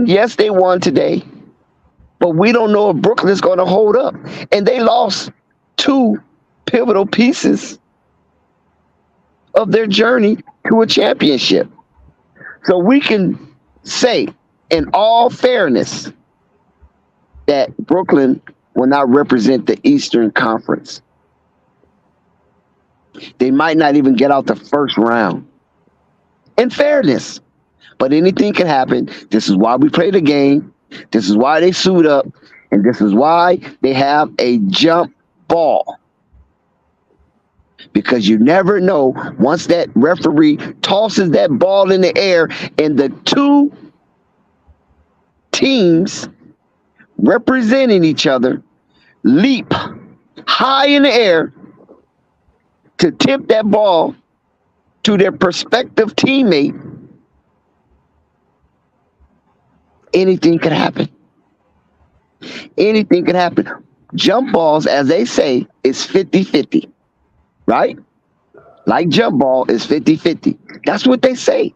yes, they won today, but we don't know if Brooklyn is going to hold up. And they lost 2 pivotal pieces of their journey to a championship. So we can say, in all fairness, that Brooklyn will not represent the Eastern Conference. They might not even get out the first round. In fairness. But anything can happen. This is why we play the game. This is why they suit up. And this is why they have a jump ball. because you never know once that referee tosses that ball in the air and the two teams representing each other leap high in the air to tip that ball to their prospective teammate. Anything could happen. Anything could happen. Jump balls, as they say, is 50-50, right? Like jump ball is 50-50. That's what they say.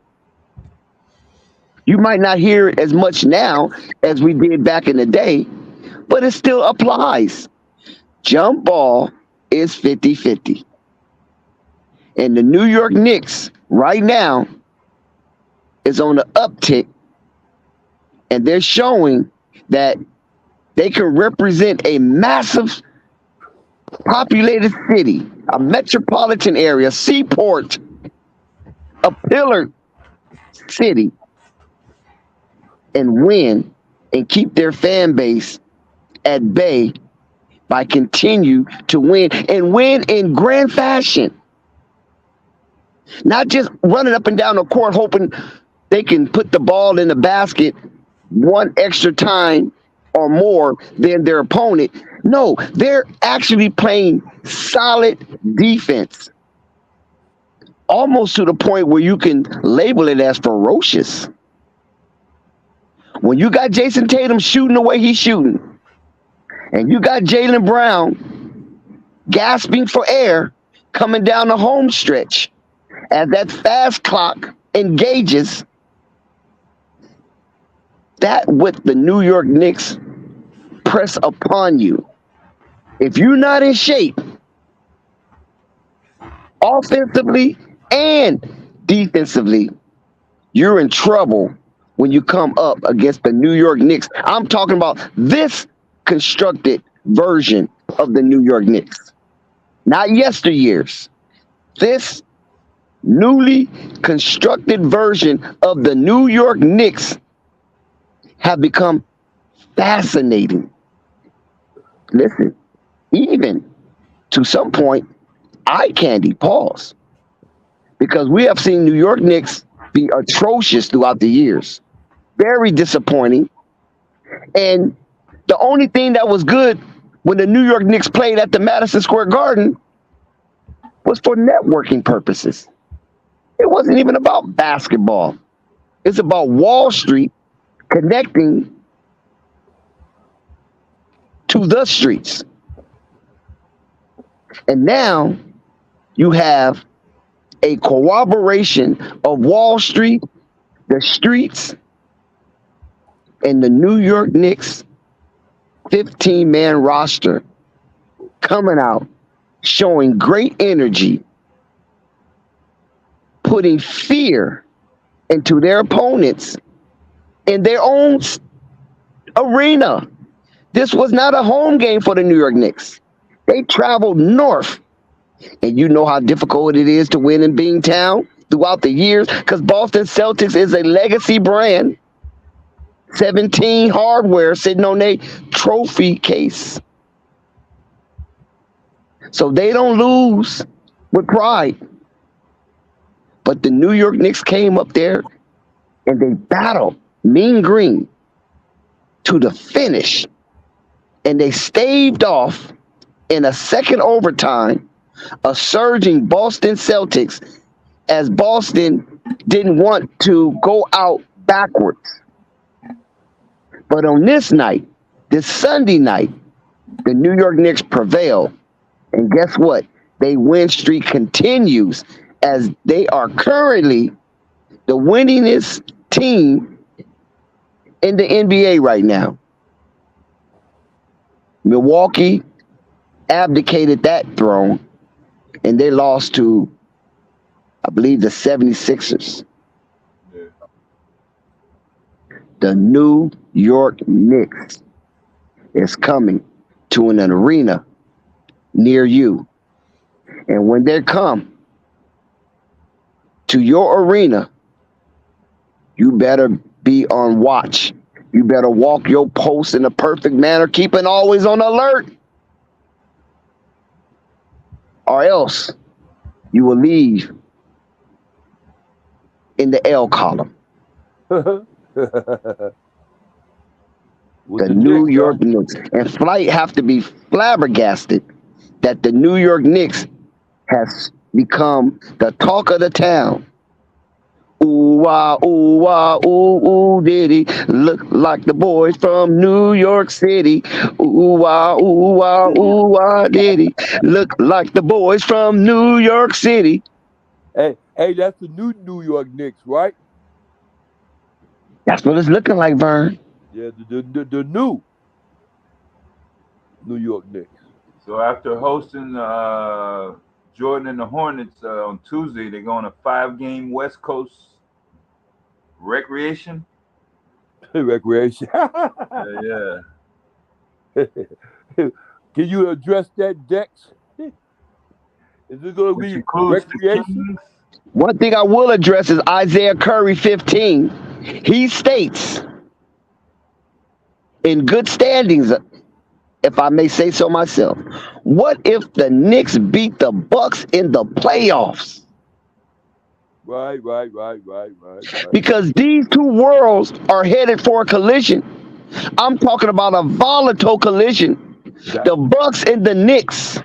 You might not hear it as much now as we did back in the day, but it still applies. Jump ball is 50-50. And the New York Knicks right now is on the uptick, and they're showing that they can represent a massive populated city, a metropolitan area, seaport, a pillar city, and win and keep their fan base at bay by continue to win and win in grand fashion. Not just running up and down the court hoping they can put the ball in the basket one extra time or more than their opponent. No, they're actually playing solid defense, almost to the point where you can label it as ferocious. When you got Jason Tatum shooting the way he's shooting, and you got Jaylen Brown gasping for air coming down the home stretch, as that fast clock engages, that with the New York Knicks press upon you. If you're not in shape, offensively and defensively, you're in trouble when you come up against the New York Knicks. I'm talking about this constructed version of the New York Knicks, not yesteryears. This newly constructed version of the New York Knicks have become fascinating. Listen, even to some point, eye candy, pause. Because we have seen New York Knicks be atrocious throughout the years. Very disappointing. And the only thing that was good when the New York Knicks played at the Madison Square Garden was for networking purposes. It wasn't even about basketball. It's about Wall Street connecting to the streets. And now you have a corroboration of Wall Street, the streets, and the New York Knicks 15-man roster coming out, showing great energy, putting fear into their opponents in their own arena. This was not a home game for the New York Knicks. They traveled north. And you know how difficult it is to win in Beantown throughout the years, because Boston Celtics is a legacy brand. 17 hardware sitting on a trophy case. So they don't lose with pride. But the New York Knicks came up there and they battled Mean Green to the finish. And they staved off in a second overtime a surging Boston Celtics, as Boston didn't want to go out backwards. But on this night, this Sunday night, the New York Knicks prevail. And guess what? Their win streak continues, as they are currently the winningest team in the NBA right now. Milwaukee abdicated that throne, and they lost to, I believe, the 76ers. Yeah. The New York Knicks is coming to an arena near you. And when they come to your arena, you better be on watch. You better walk your post in a perfect manner, keeping always on alert. Or else you will leave in the L column. With The the New Knicks, York Knicks. And Flight have to be flabbergasted that the New York Knicks has become the talk of the town. Ooh, wah, ooh, did he look like the boys from New York City? Ooh, wah, did he look like the boys from New York City? Hey, that's the New York Knicks, right? That's what it's looking like, Vern. Yeah, the new New York Knicks. So after hosting Jordan and the Hornets on Tuesday, they're going a 5-game West Coast recreation. Recreation. Yeah. Can you address that, Dex? Is it going to Which be includes the recreation? Kings. One thing I will address is Isaiah Curry 15. He states, in good standings, if I may say so myself, what if the Knicks beat the Bucks in the playoffs? Right. Because these two worlds are headed for a collision. I'm talking about a volatile collision. The Bucks and the Knicks.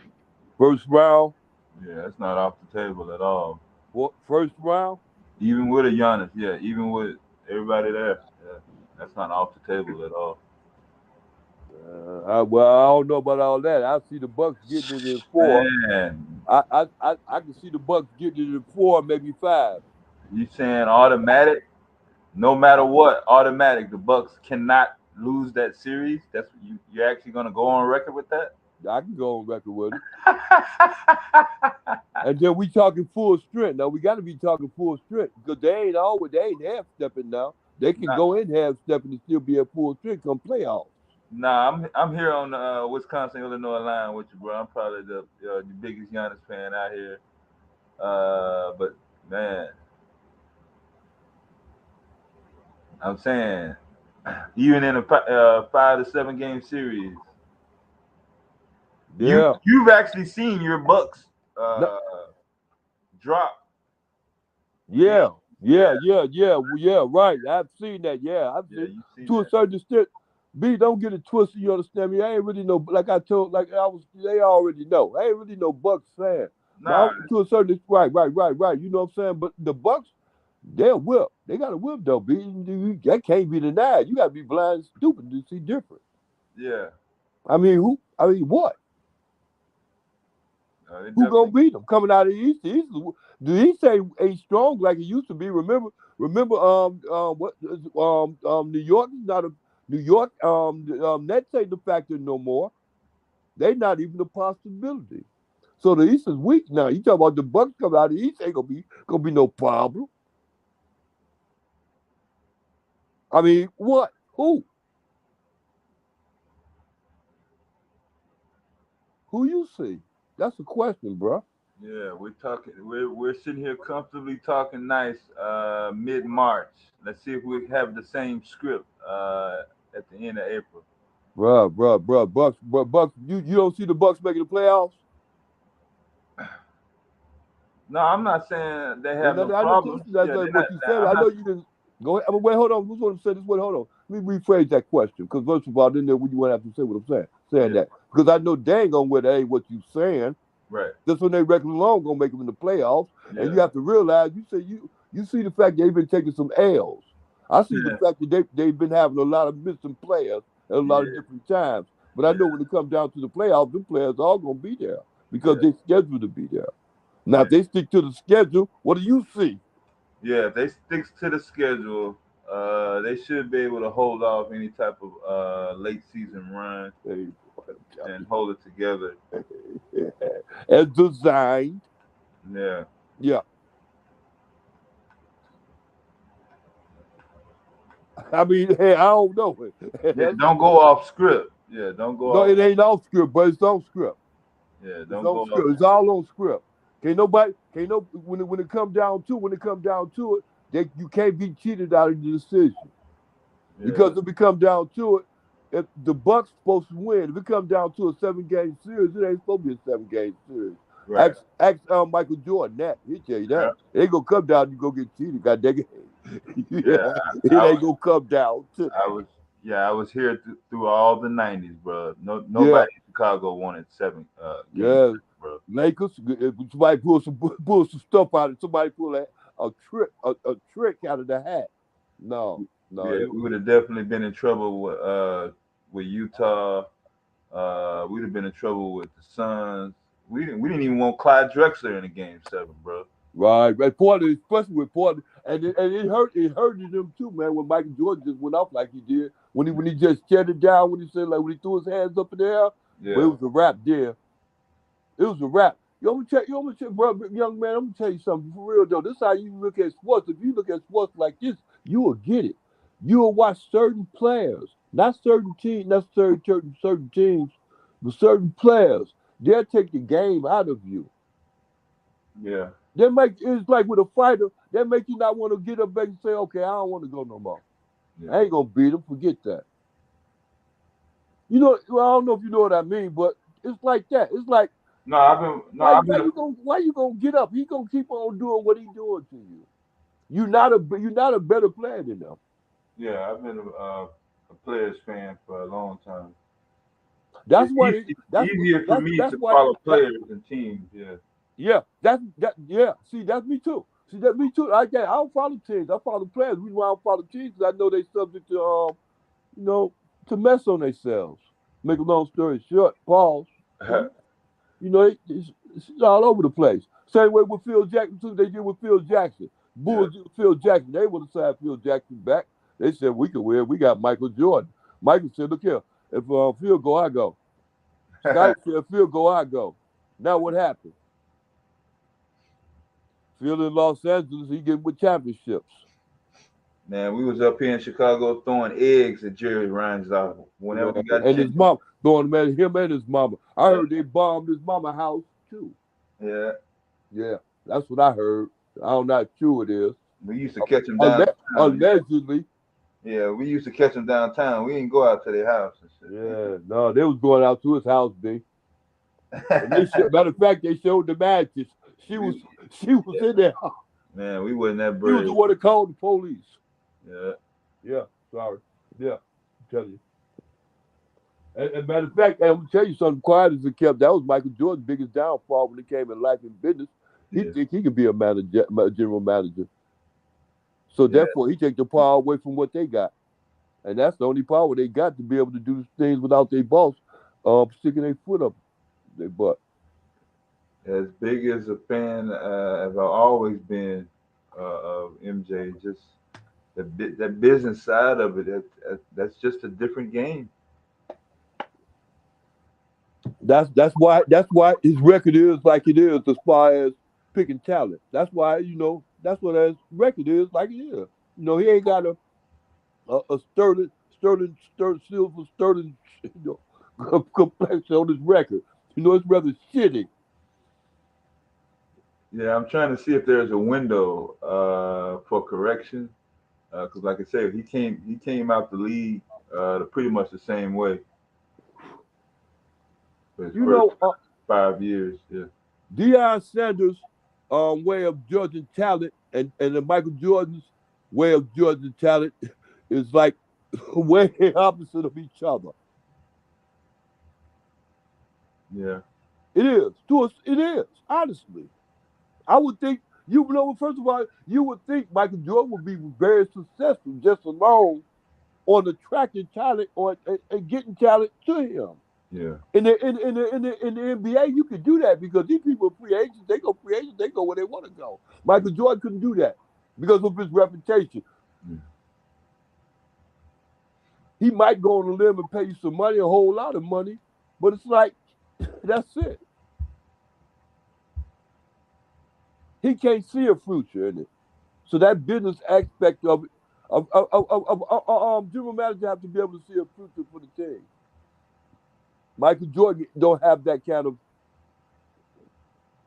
First round. Yeah, that's not off the table at all. First round. Even with a Giannis, yeah, even with everybody there, yeah, that's not off the table at all. I don't know about all that. I see the Bucks getting it in 4. Man, I can see the Bucks getting it in 4, maybe 5. you saying automatic? No matter what, automatic. The Bucks cannot lose that series. That's you're actually gonna go on record with that? I can go on record with it. And then we talking full strength. Now we got to be talking full strength because they ain't half stepping now. They can go in half stepping and still be at full strength come playoffs. Nah, I'm here on the Wisconsin Illinois line with you, bro. I'm probably the biggest Giannis fan out here. But man, I'm saying even in a 5 to 7 game series, Yeah, you've actually seen your Bucks drop. yeah, right. I've seen that. Yeah, I've seen to a certain extent. B, don't get it twisted. You understand me? I ain't really no they already know. I ain't really no Bucks fan. Nah. To a certain extent, right. You know what I'm saying? But the Bucks, they'll whip. They got a whip though. B, that can't be denied. You got to be blind and stupid to see different. Yeah. I mean, who? I mean, what? Who gonna beat them coming out of the East? The East ain't strong like it used to be. Remember, what? New York is not a New York. Nets ain't the factor no more. They not even a possibility. So the East is weak now. You talk about the Bucks coming out of the East, ain't gonna be no problem. I mean, what? Who? Who you see? That's the question, bro. Yeah, we're sitting here comfortably talking nice mid-March. Let's see if we have the same script at the end of April. Bucks, you don't see the Bucks making the playoffs? No, I'm not saying they have no problems. That's what you said. I know you didn't go ahead. Wait, hold on. Who's going to say this? Wait, hold on. Let me rephrase that question. Because first of all, then you won't have to say what I'm saying that. Because I know they ain't gonna with that ain't what you saying. Right. Just when they record alone gonna make them in the playoffs. Yeah. And you have to realize you see the fact they've been taking some L's. I see the fact that they've been having a lot of missing players at a lot of different times. But I know when it comes down to the playoffs, the players are all gonna be there because they're scheduled to be there. Now, if they stick to the schedule, what do you see? Yeah, if they stick to the schedule, they should be able to hold off any type of late season run and hold it together. As designed. Yeah. Yeah. I mean, hey, I don't know. Don't go off script. Yeah, don't go off. No, it ain't off script, but it's on script. Yeah, don't go off. It's all on script. When it comes down to it, you can't be cheated out of the decision. Yeah. Because if it comes down to it, if the Bucks supposed to win, if it comes down to a 7-game series, it ain't supposed to be a 7-game series. Right. Ask Michael Jordan that. He'll tell you that. It ain't gonna come down. You go get cheated. God dang it. Yeah. It ain't gonna come down. I was here through all the '90s, bro. Yeah, Nobody in Chicago wanted 7 games, yeah. bro. Lakers. If somebody pull some stuff out. Somebody pull a trick out of the hat. No. Yeah, we would have definitely been in trouble with Utah. We'd have been in trouble with the Suns. We didn't even want Clyde Drexler in a game 7, bro. Right. Portland, especially with Portland, and it hurted them too, man. When Michael Jordan just went off like he did, when he just shut it down, when he said when he threw his hands up in the air, Yeah. but it was a wrap there. It was a wrap. You want me to tell, bro, young man, I'm gonna tell you something for real though. This is how you look at sports. If you look at sports like this, you will get it. You will watch certain players, not certain teams, not certain teams, but certain players. They'll take the game out of you. Yeah. It's like with a fighter, that make you not want to get up back and say, okay, I don't want to go no more. Yeah. I ain't gonna beat him. Forget that. You know, well, I don't know if you know what I mean, but it's like that. It's like why you gonna get up? He gonna keep on doing what he doing to you. You're not a better player than them. Yeah, I've been a Players fan for a long time. That's why It's easier for me to follow players than teams. Yeah. Yeah, yeah. See, that's me too. Me too. I don't follow teams. I follow players. The reason why I don't follow teams is I know they subject to to mess on themselves. Make a long story short, pause. It's all over the place. Same way with Phil Jackson too. They did with Phil Jackson. Bulls did with Phil Jackson. They would have signed Phil Jackson back. They said we can win. We got Michael Jordan. Michael said, look here, if Phil go, I go. Scott said, if Phil go, I go. Now what happened? Phil in Los Angeles, he getting with championships. Man, we was up here in Chicago throwing eggs at Jerry Reinsdorf whenever we got and his mom throwing him and his mama. I heard they bombed his mama house too. Yeah. Yeah, that's what I heard. I don't know how true it is. We used to catch them downtown. Allegedly. Yeah, we used to catch them downtown. We didn't go out to their house and shit. Yeah, no, they was going out to his house, B. Matter of fact, they showed the matches. She was in there. Man, we wasn't that brave. She was the one that called the police. Yeah. Yeah, sorry. Yeah, I'm telling you. And matter of fact, I'm gonna tell you something. Quiet as it kept. That was Michael Jordan's biggest downfall when it came in life and business. He think he could be a general manager. So therefore, he take the power away from what they got, and that's the only power they got to be able to do things without their boss sticking their foot up their butt. As big as a fan as I've always been of MJ, just that business side of it, that's just a different game. That's why his record is like it is as far as picking talent. That's why that's what his record is like it is. He ain't got a sterling complexion on his record. It's rather shitty. Yeah, I'm trying to see if there's a window for correction, because like I said, he came out the league pretty much the same way. For his first 5 years, yeah. Deion Sanders' way of judging talent and Michael Jordan's way of judging talent is like way opposite of each other. Yeah. It is. It is, honestly. I would think, first of all, you would think Michael Jordan would be very successful just alone on attracting talent and getting talent to him. Yeah. In the NBA, you can do that because these people are free agents. They go free agents. They go where they want to go. Michael Jordan couldn't do that because of his reputation. Yeah. He might go on a limb and pay you some money, a whole lot of money, but it's like, that's it. He can't see a future in it. So that business aspect of it, general manager have to be able to see a future for the team. Michael Jordan don't have that kind of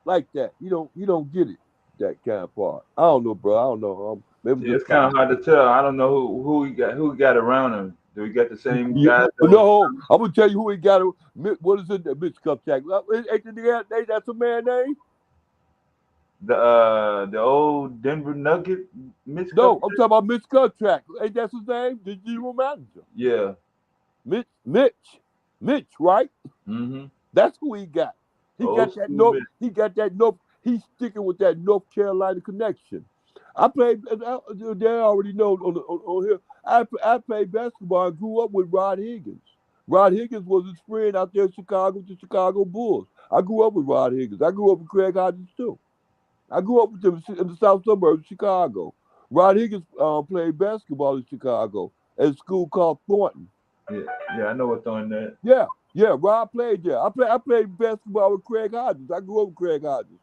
like that. You don't get it, that kind of part. I don't know, bro. I don't know. Maybe it's kind of hard to tell. I don't know who he got around him Do we got the same Yeah. guys? No, I'm gonna tell you who he got. What is it? Mitch Kupchak. Ain't that's a man name? The old Denver Nugget, Mitch. No, I'm talking about Mitch Kupchak. Ain't that his name? The general manager. Yeah. Mitch, right? Mm-hmm. That's who he got. He Old got that school North. Mitch. He got that North. He's sticking with that North Carolina connection. I played. They already know on here. I played basketball and grew up with Rod Higgins. Rod Higgins was his friend out there in Chicago with the Chicago Bulls. I grew up with Rod Higgins. I grew up with Craig Hodges too. I grew up with them in the south suburbs of Chicago. Rod Higgins played basketball in Chicago at a school called Thornton. Yeah, I know what's on that. Yeah, Rod played there. I played basketball with Craig Hodges. I grew up with Craig Hodges.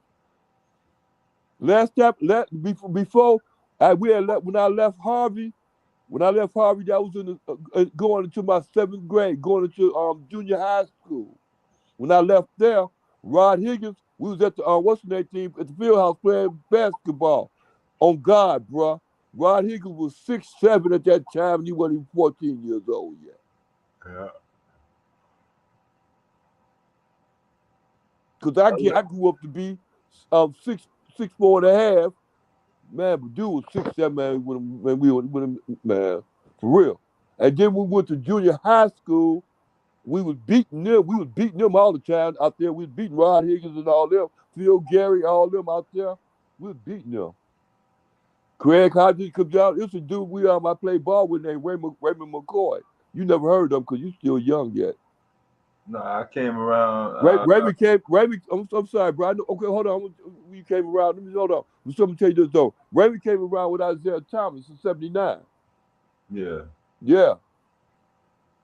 Before when I left Harvey, that was going into my 7th grade, going into junior high school. When I left there, Rod Higgins, we was at the what's the name team at the field house playing basketball. On God, bruh. Rod Higgins was 6'7" at that time, and he wasn't even 14 years old yet. Yeah. Cause I grew up to be 6'4" and a half. Man, but dude was 6'7", man, when we were man, for real. And then we went to junior high school. We was beating them all the time out there. We was beating Rod Higgins and all them, Phil Gary, all them out there. We was beating them. Craig Hodges comes out. It's a dude I played ball with named Raymond McCoy. You never heard of him because you still young yet. No, I came around. Raymond, I'm sorry, bro. Okay, hold on. You came around. Let me hold on. I'm going to tell you this though. Raymond came around with Isaiah Thomas in '79. Yeah.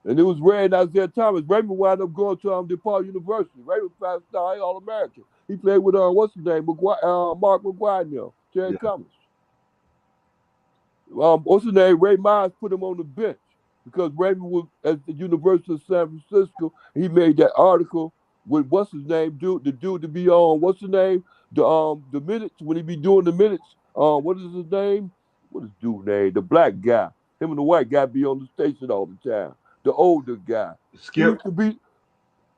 And it was Ray and Isaiah Thomas. Raymond wound up going to DePaul University. Raymond was 5-star All-American. He played with what's his name? Mark McGuire now. Terry Cummings. What's his name? Ray Myers put him on the bench because Raymond was at the University of San Francisco. He made that article with what's his name? The dude to be on. What's his name? The minutes when he be doing the minutes. What is his name? What is dude's name? The black guy. Him and the white guy be on the station all the time. The older guy. Skip. He used to be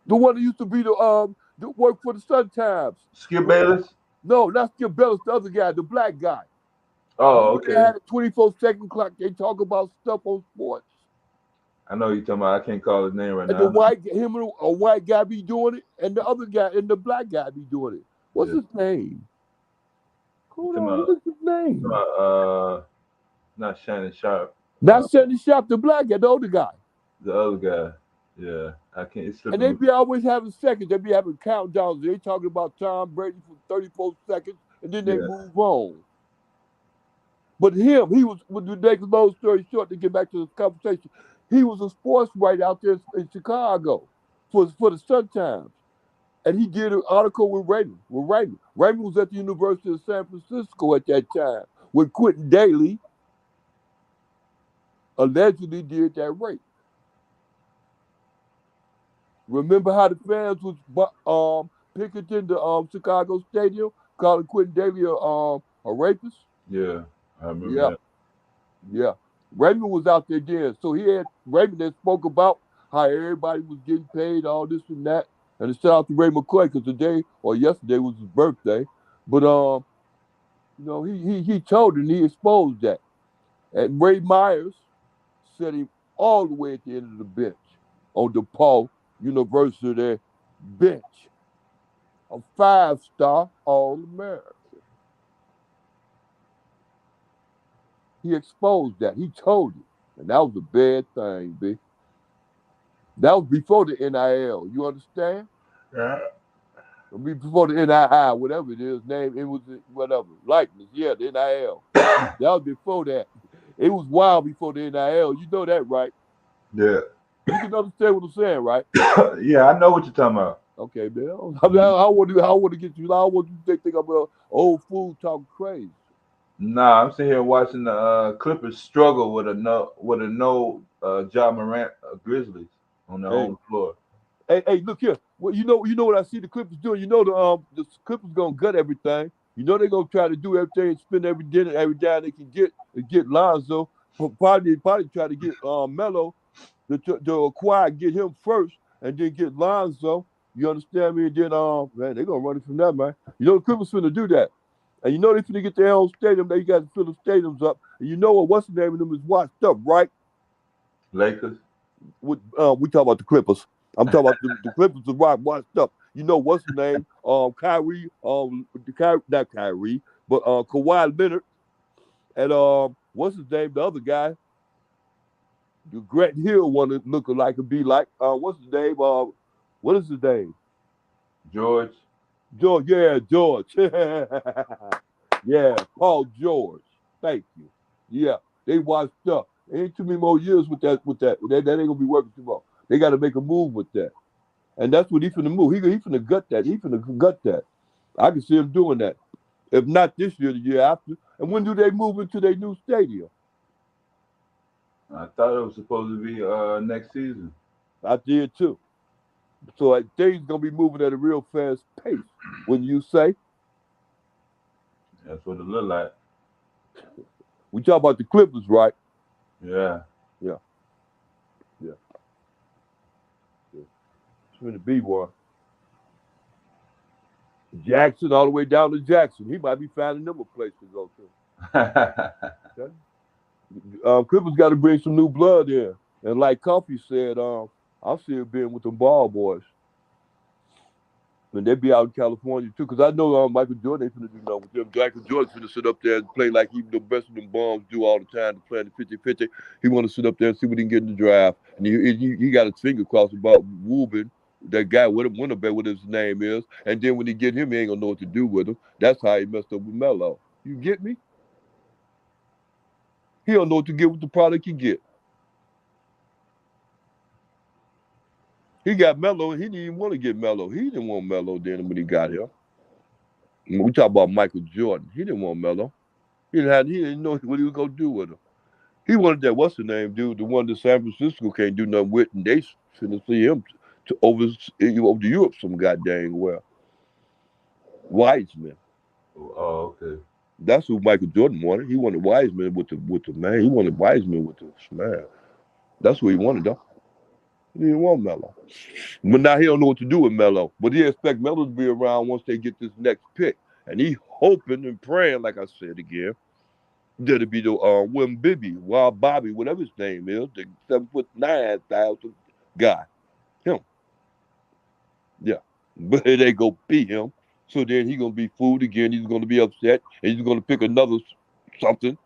the one that used to be the work for the Sun Times. Skip Bayless? No, not Skip Bayless, the other guy, the black guy. Oh, okay. They had a 24-second clock. They talk about stuff on sports. I know you're talking about. I can't call his name right and now. A white guy be doing it, and the other guy and the black guy be doing it. What's his name? Hold on, what's his name? Not Shannon Sharp. Not Shannon Sharp, the black guy, the older guy. The other guy. Yeah, I can't. And they be always having seconds. They be having countdowns. They talking about Tom Brady for 34 seconds, and then they move on. But he was, to make a long story short, to get back to this conversation, he was a sports writer out there in Chicago for the Sun Times. And he did an article with Raymond. Raymond was at the University of San Francisco at that time when Quentin Daly allegedly did that rape. Remember how the fans was picketing the Chicago Stadium, calling Quentin Daly a rapist? Yeah, I remember that. Yeah. Raymond was out there then. So Raymond that spoke about how everybody was getting paid, all this and that. And shout out to Ray McCoy because yesterday was his birthday. But he told and he exposed that. And Ray Myers set him all the way at the end of the bench on DePaul University bench. A 5-star All-American. He exposed that. He told it. And that was a bad thing, B. That was before the NIL. You understand? Yeah. Before the NIL, whatever it is, name, it was whatever. Likeness, yeah, the NIL. That was before that. It was wild before the NIL. You know that, right? Yeah. You can understand what I'm saying, right? Yeah, I know what you're talking about. Okay, man. I want to get you. I want you to think I'm an old fool talking crazy. Nah, I'm sitting here watching the Clippers struggle with a no Ja Morant Grizzlies on their own floor. Hey, look here. Well, you know what I see the Clippers doing. You know the Clippers gonna gut everything. You know they're gonna try to do everything, spend every dime they can get Lonzo. Probably try to get Melo to acquire, get him first, and then get Lonzo. You understand me? And then man, they're gonna run it from that, man. You know the Clippers finna do that. And you know they finna get their own stadium. They got to fill the stadiums up. And you know what? What's the name of them is washed up, right? Lakers. We talk about the Clippers. I'm talking about the Clippers are washed up. You know what's the name? Kyrie, not Kyrie, but Kawhi Leonard, and what's his name? The other guy, the Grant Hill one that look like and be like. What's his name? What is his name? George. George, yeah, George. Yeah, Paul George. Thank you. Yeah, they washed up. Ain't too many more years with that. That ain't gonna be working too long. They got to make a move with that, and that's what he finna move. He finna gut that. He finna gut that. I can see him doing that. If not this year, the year after. And when do they move into their new stadium? I thought it was supposed to be next season. I did too. So things gonna be moving at a real fast pace. Wouldn't you say? That's what it looked like. We talk about the Clippers, right? Yeah. It's going to be one. Jackson, all the way down to Jackson. He might be finding them a place to go to. Okay? Clippers got to bring some new blood in. And like Coffee said, I see it being with them ball boys. And they be out in California too, because I know Michael Jordan ain't finna do nothing with them. Michael Jordan's finna sit up there and play like he the best of them bums do all the time to play in the 50-50. He want to sit up there and see what he can get in the draft. And he got his finger crossed about Wubin, that guy with him, Winterbeck, what his name is. And then when he get him, he ain't gonna know what to do with him. That's how he messed up with Melo. You get me? He don't know what to get with the product he get. He got Melo, and he didn't even want to get Melo. He didn't want Melo then when he got here. We talk about Michael Jordan. He didn't want Melo. He didn't know what he was gonna do with him. He wanted that what's the name dude, the one that San Francisco can't do nothing with, and they shouldn't see him to over to Europe some goddamn well. Wiseman. Oh, okay. That's who Michael Jordan wanted. He wanted Wiseman with the man. He wanted Wiseman with the man. That's what he wanted though. He didn't want Melo. But now he don't know what to do with Melo. But he expect Melo to be around once they get this next pick. And he hoping and praying, like I said again, that it'll be the Wimbibi, Wild Bobby, whatever his name is, the 7'9" guy. Him. Yeah. But it ain't gonna be him. So then he gonna be fooled again. He's gonna be upset. And he's gonna pick another something.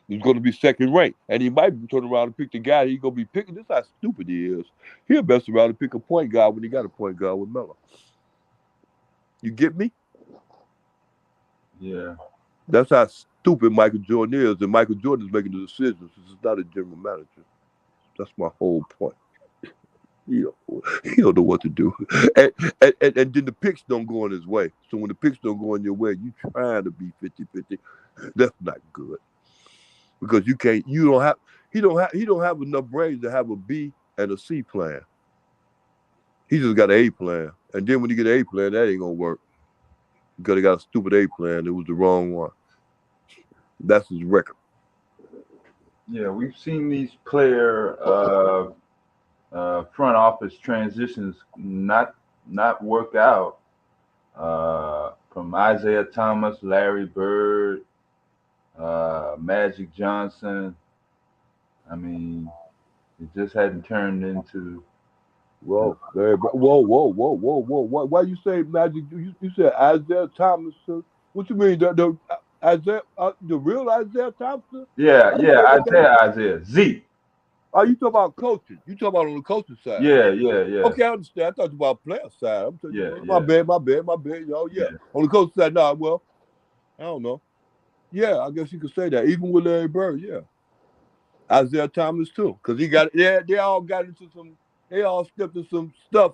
He's going to be second ranked. And he might turn around and pick the guy he's going to be picking. This is how stupid he is. He'll mess around and pick a point guard when he got a point guard with Melo. You get me? Yeah. That's how stupid Michael Jordan is. And Michael Jordan is making the decisions. This is not a general manager. That's my whole point. He don't know what to do. And then the picks don't go in his way. So when the picks don't go in your way, you trying to be 50-50. That's not good. Because he don't have enough brains to have a B and a C plan. He just got an A plan. And then when he get an A plan, that ain't gonna work. Because he got a stupid A plan. It was the wrong one. That's his record. Yeah, we've seen these player front office transitions not work out. From Isaiah Thomas, Larry Bird, Magic Johnson. I mean, it just hadn't turned into. Whoa. Why you say Magic? You said Isaiah Thomas. What you mean? The Isaiah, the real Isaiah Thomas? Yeah, Isaiah. Z. Oh, you talking about coaching? You talking about on the coaching side? Yeah. Okay, I understand. I thought you about player side. I'm telling you, my bad. Oh, yeah. On the coaching side, nah. Well, I don't know. Yeah, I guess you could say that. Even with Larry Bird, yeah. Isaiah Thomas too, because they all got into some. They all stepped in some stuff,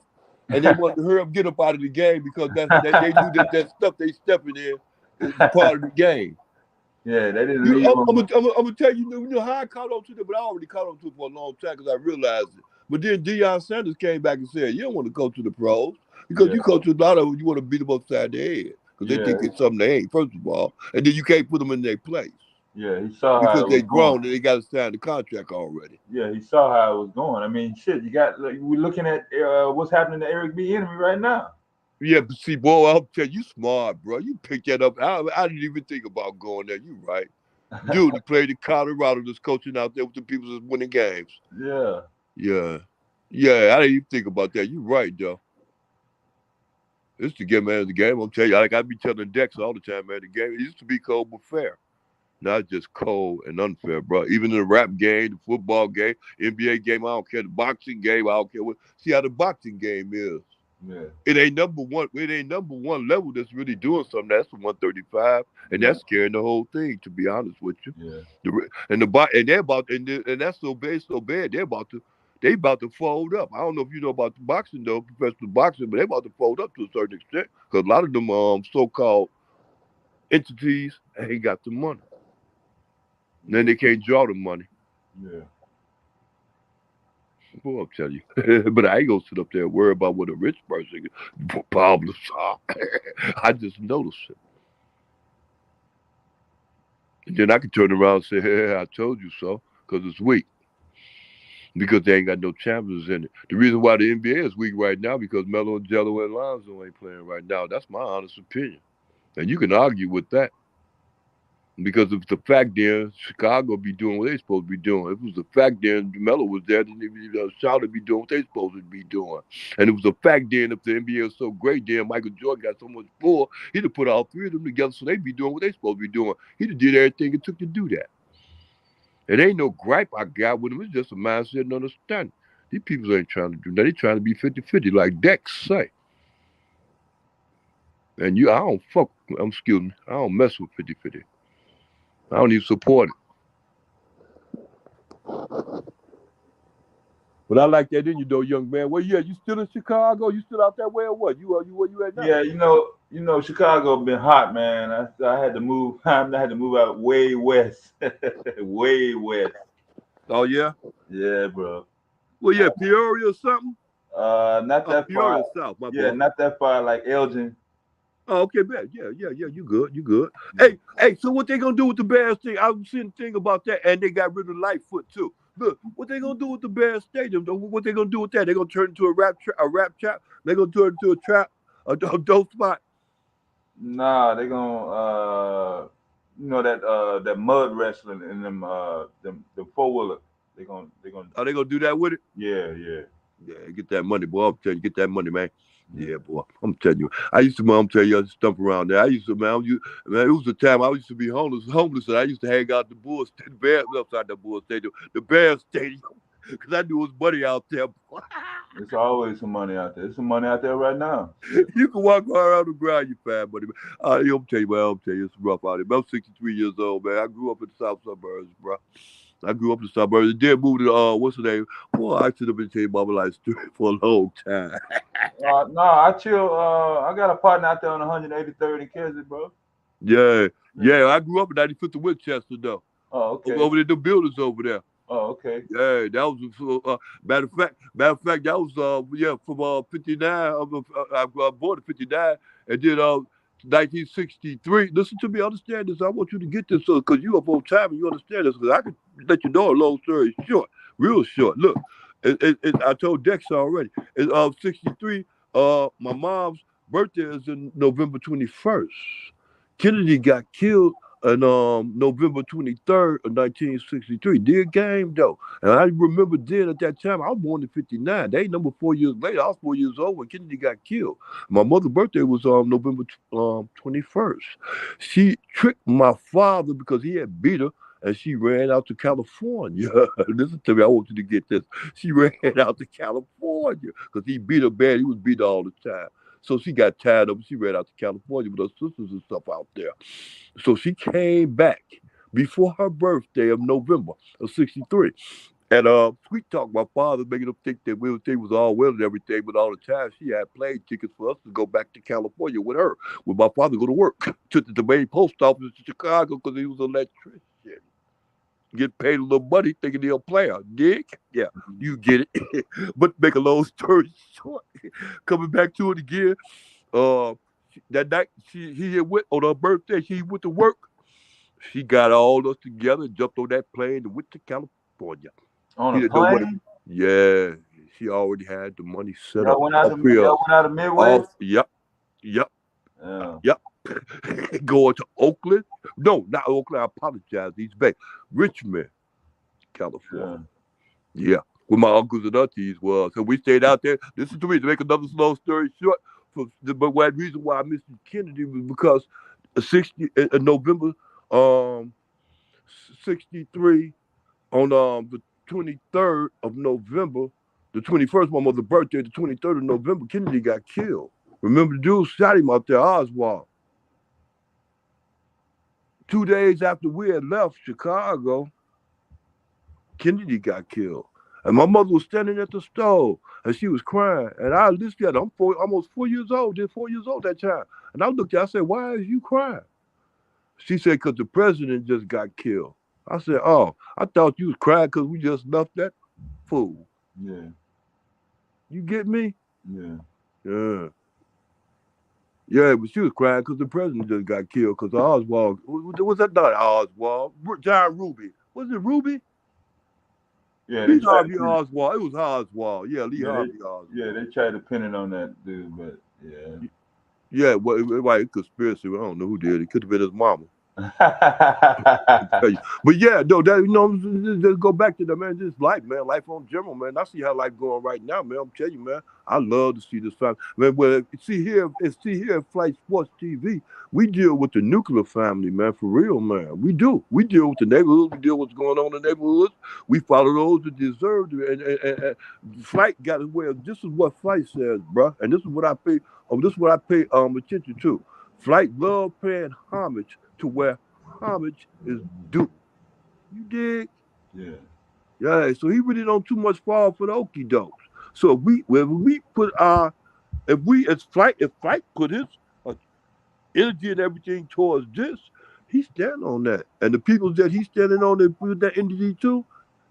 and they wanted to hurry up, get up out of the game because they knew that stuff they stepping in is part of the game. Yeah, they didn't. I'm gonna tell you, you know how I caught on to it, but I already caught on to it for a long time because I realized it. But then Deion Sanders came back and said, "You don't want to go to the pros because you coach a lot of them. You want to beat them upside their head because they think it's something they ain't. First of all, and then you can't put them in their place." Yeah, he saw how because it they was going. grown and they got to sign the contract already. Yeah, he saw how it was going. I mean, shit, you got like, we're looking at what's happening to Eric B. Enemy right now. Yeah, but see, boy, I'll tell you, smart, bro. You picked that up. I didn't even think about going there. You right. Dude, he played in Colorado, that's coaching out there with the people that's winning games. Yeah. Yeah. Yeah, I didn't even think about that. You right, though. This is the game, man. The game, I'm telling you, like I be telling Dex all the time, man. The game it used to be cold but fair, not just cold and unfair, bro. Even in the rap game, the football game, NBA game, I don't care. The boxing game, I don't care. See how the boxing game is. Yeah. It ain't number one. It ain't number one level that's really doing something. That's the 135, and Yeah. that's scaring the whole thing. To be honest with you, Yeah. and they're about and that's so bad. They about to fold up. I don't know if you know about the boxing though, professional boxing, but they about to fold up to a certain extent because a lot of them so-called entities ain't got the money. And then they can't draw the money. Yeah. Boy, I'll tell you. But I ain't gonna sit up there and worry about what a rich person problems are. I just notice it. And then I can turn around and say, hey, I told you so, because it's weak. Because they ain't got no champions in it. The reason why the NBA is weak right now because Melo and Jello and Lonzo ain't playing right now. That's my honest opinion. And you can argue with that. Because if the fact then Chicago be doing what they supposed to be doing. If it was the fact then Melo was there, then Charlotte be doing what they supposed to be doing. And it was the fact then if the NBA was so great, then Michael Jordan got so much pull, he'd have put all three of them together so they'd be doing what they supposed to be doing. He'd have did everything it took to do that. It ain't no gripe I got with him. It's just a mindset and understanding. These people ain't trying to do that. They trying to be 50-50 like Dex say. And I don't fuck, excuse me, I don't mess with 50-50. I don't even support it. But I like that in you though, young man. Well, yeah, you still in Chicago? You still out that way or what? You where you at now? Yeah, you know, Chicago been hot, man. I had to move. I had to move out way west, way west. Oh yeah? Yeah, bro. Well, yeah, Peoria or something? Not that Peoria far. South, my Yeah, boy. not that far, like Elgin. Oh, okay, man. Yeah, you good. Hey, so what they gonna do with the Bears thing? I was seeing a thing about that, and they got rid of Lightfoot too. Look, what they gonna do with the Bears Stadium? What they gonna do with that? They gonna turn it into a rap trap? They gonna turn it into a trap, a dope spot? Nah, they gonna you know that mud wrestling in them the 4-wheeler. They gonna Are they gonna do that with it? yeah. Yeah, get that money, boy. I'm telling you, get that money, man. Yeah, boy. I'm telling you. I used to, man, I'm telling you, I used to stump around there. I used to, man, it was a time I used to be homeless, and I used to hang out the Bulls, the Bears, outside the Bulls Stadium, the Bears Stadium, because I knew it was money out there, boy. It's always some money out there. There's some money out there right now. You can walk around the ground, you fat buddy. I'm telling you, it's rough out here. I'm 63 years old, man. I grew up in the south suburbs, bro. I grew up in the suburbs. And then moved to, what's the name? Boy, I should have been telling Mama like story for a long time. No, I chill. I got a partner out there on 183rd in Keswick, bro. Yeah. I grew up in 95th of Winchester, though. Oh, okay. Over there, the buildings over there. Oh, okay. Yeah, that was matter of fact, that was from 59. I was born in 59, and then 1963. Listen to me, understand this. I want you to get this because you up on time and you understand this. Because I can let you know a long story short, real short. Look, I told Dex already. It's 63. My mom's birthday is in November 21st. Kennedy got killed on November 23rd of 1963. Did game though. And I remember then at that time, I was born in 59. They number 4 years later. I was 4 years old when Kennedy got killed. My mother's birthday was November 21st. She tricked my father because he had beat her. And she ran out to California. Listen to me, I want you to get this. She ran out to California because he beat her bad. He was beat her all the time. So she got tired of it. She ran out to California with her sisters and stuff out there. So she came back before her birthday of November of 63. And sweet talk, my father making them think that everything was all well and everything, but all the time she had plane tickets for us to go back to California with her, with my father go to work to the main post office in Chicago because he was an electrician. Get paid a little money thinking he'll play a dick. Yeah, you get it. But make a long story short, coming back to it again, that night he had went on her birthday, she went to work She got all us together and jumped on that plane and went to California. On She a didn't know what. plane? Yeah, she already had the money set Y'all up. went out Up to here. y'all went out of Midwest? Yep. Yeah. Going to Oakland. No, not Oakland. I apologize. East Bay. Richmond, California. Yeah. Where my uncles and aunties was. So we stayed out there. Listen to me to make another slow story short. But one reason why I missed Kennedy was because 60 November 63 on the 23rd of November, the 21st, my mother's birthday, the 23rd of November, Kennedy got killed. Remember the dude shot him out there, Oswald. 2 days after we had left Chicago, Kennedy got killed. And my mother was standing at the stove and she was crying. And I looked at her. I'm almost 4 years old, just 4 years old that time. And I looked at her, I said, why is you crying? She said, because the president just got killed. I said, oh, I thought you was crying because we just left that fool. Yeah. You get me? Yeah. Yeah. Yeah, but she was crying because the president just got killed because Oswald. Was that not Oswald? John Ruby. Was it Ruby? Yeah, Lee Harvey Oswald. It was Oswald. Yeah, Lee Harvey Oswald. Yeah, they tried to pin it on that dude, but yeah. Yeah, well, right, conspiracy. I don't know who did it. It could have been his mama. But yeah, no, that just go back to the man. Just life, man. Life on general, man. I see how life going right now, man. I'm telling you, man. I love to see this family, man. Well, see here at Flight Sports TV, we deal with the nuclear family, man. For real, man. We do. We deal with the neighborhoods. We deal with what's going on in the neighborhoods. We follow those that deserve to. And Flight got it. Well, this is what Flight says, bro. And this is what I pay. This is what I pay attention to. Flight love paying homage to where homage is due. You dig? Yeah. Yeah, so he really don't too much fall for the okie dokes. So if Flight put his energy and everything towards this, he stand on that. And the people that he's standing on that put that energy to,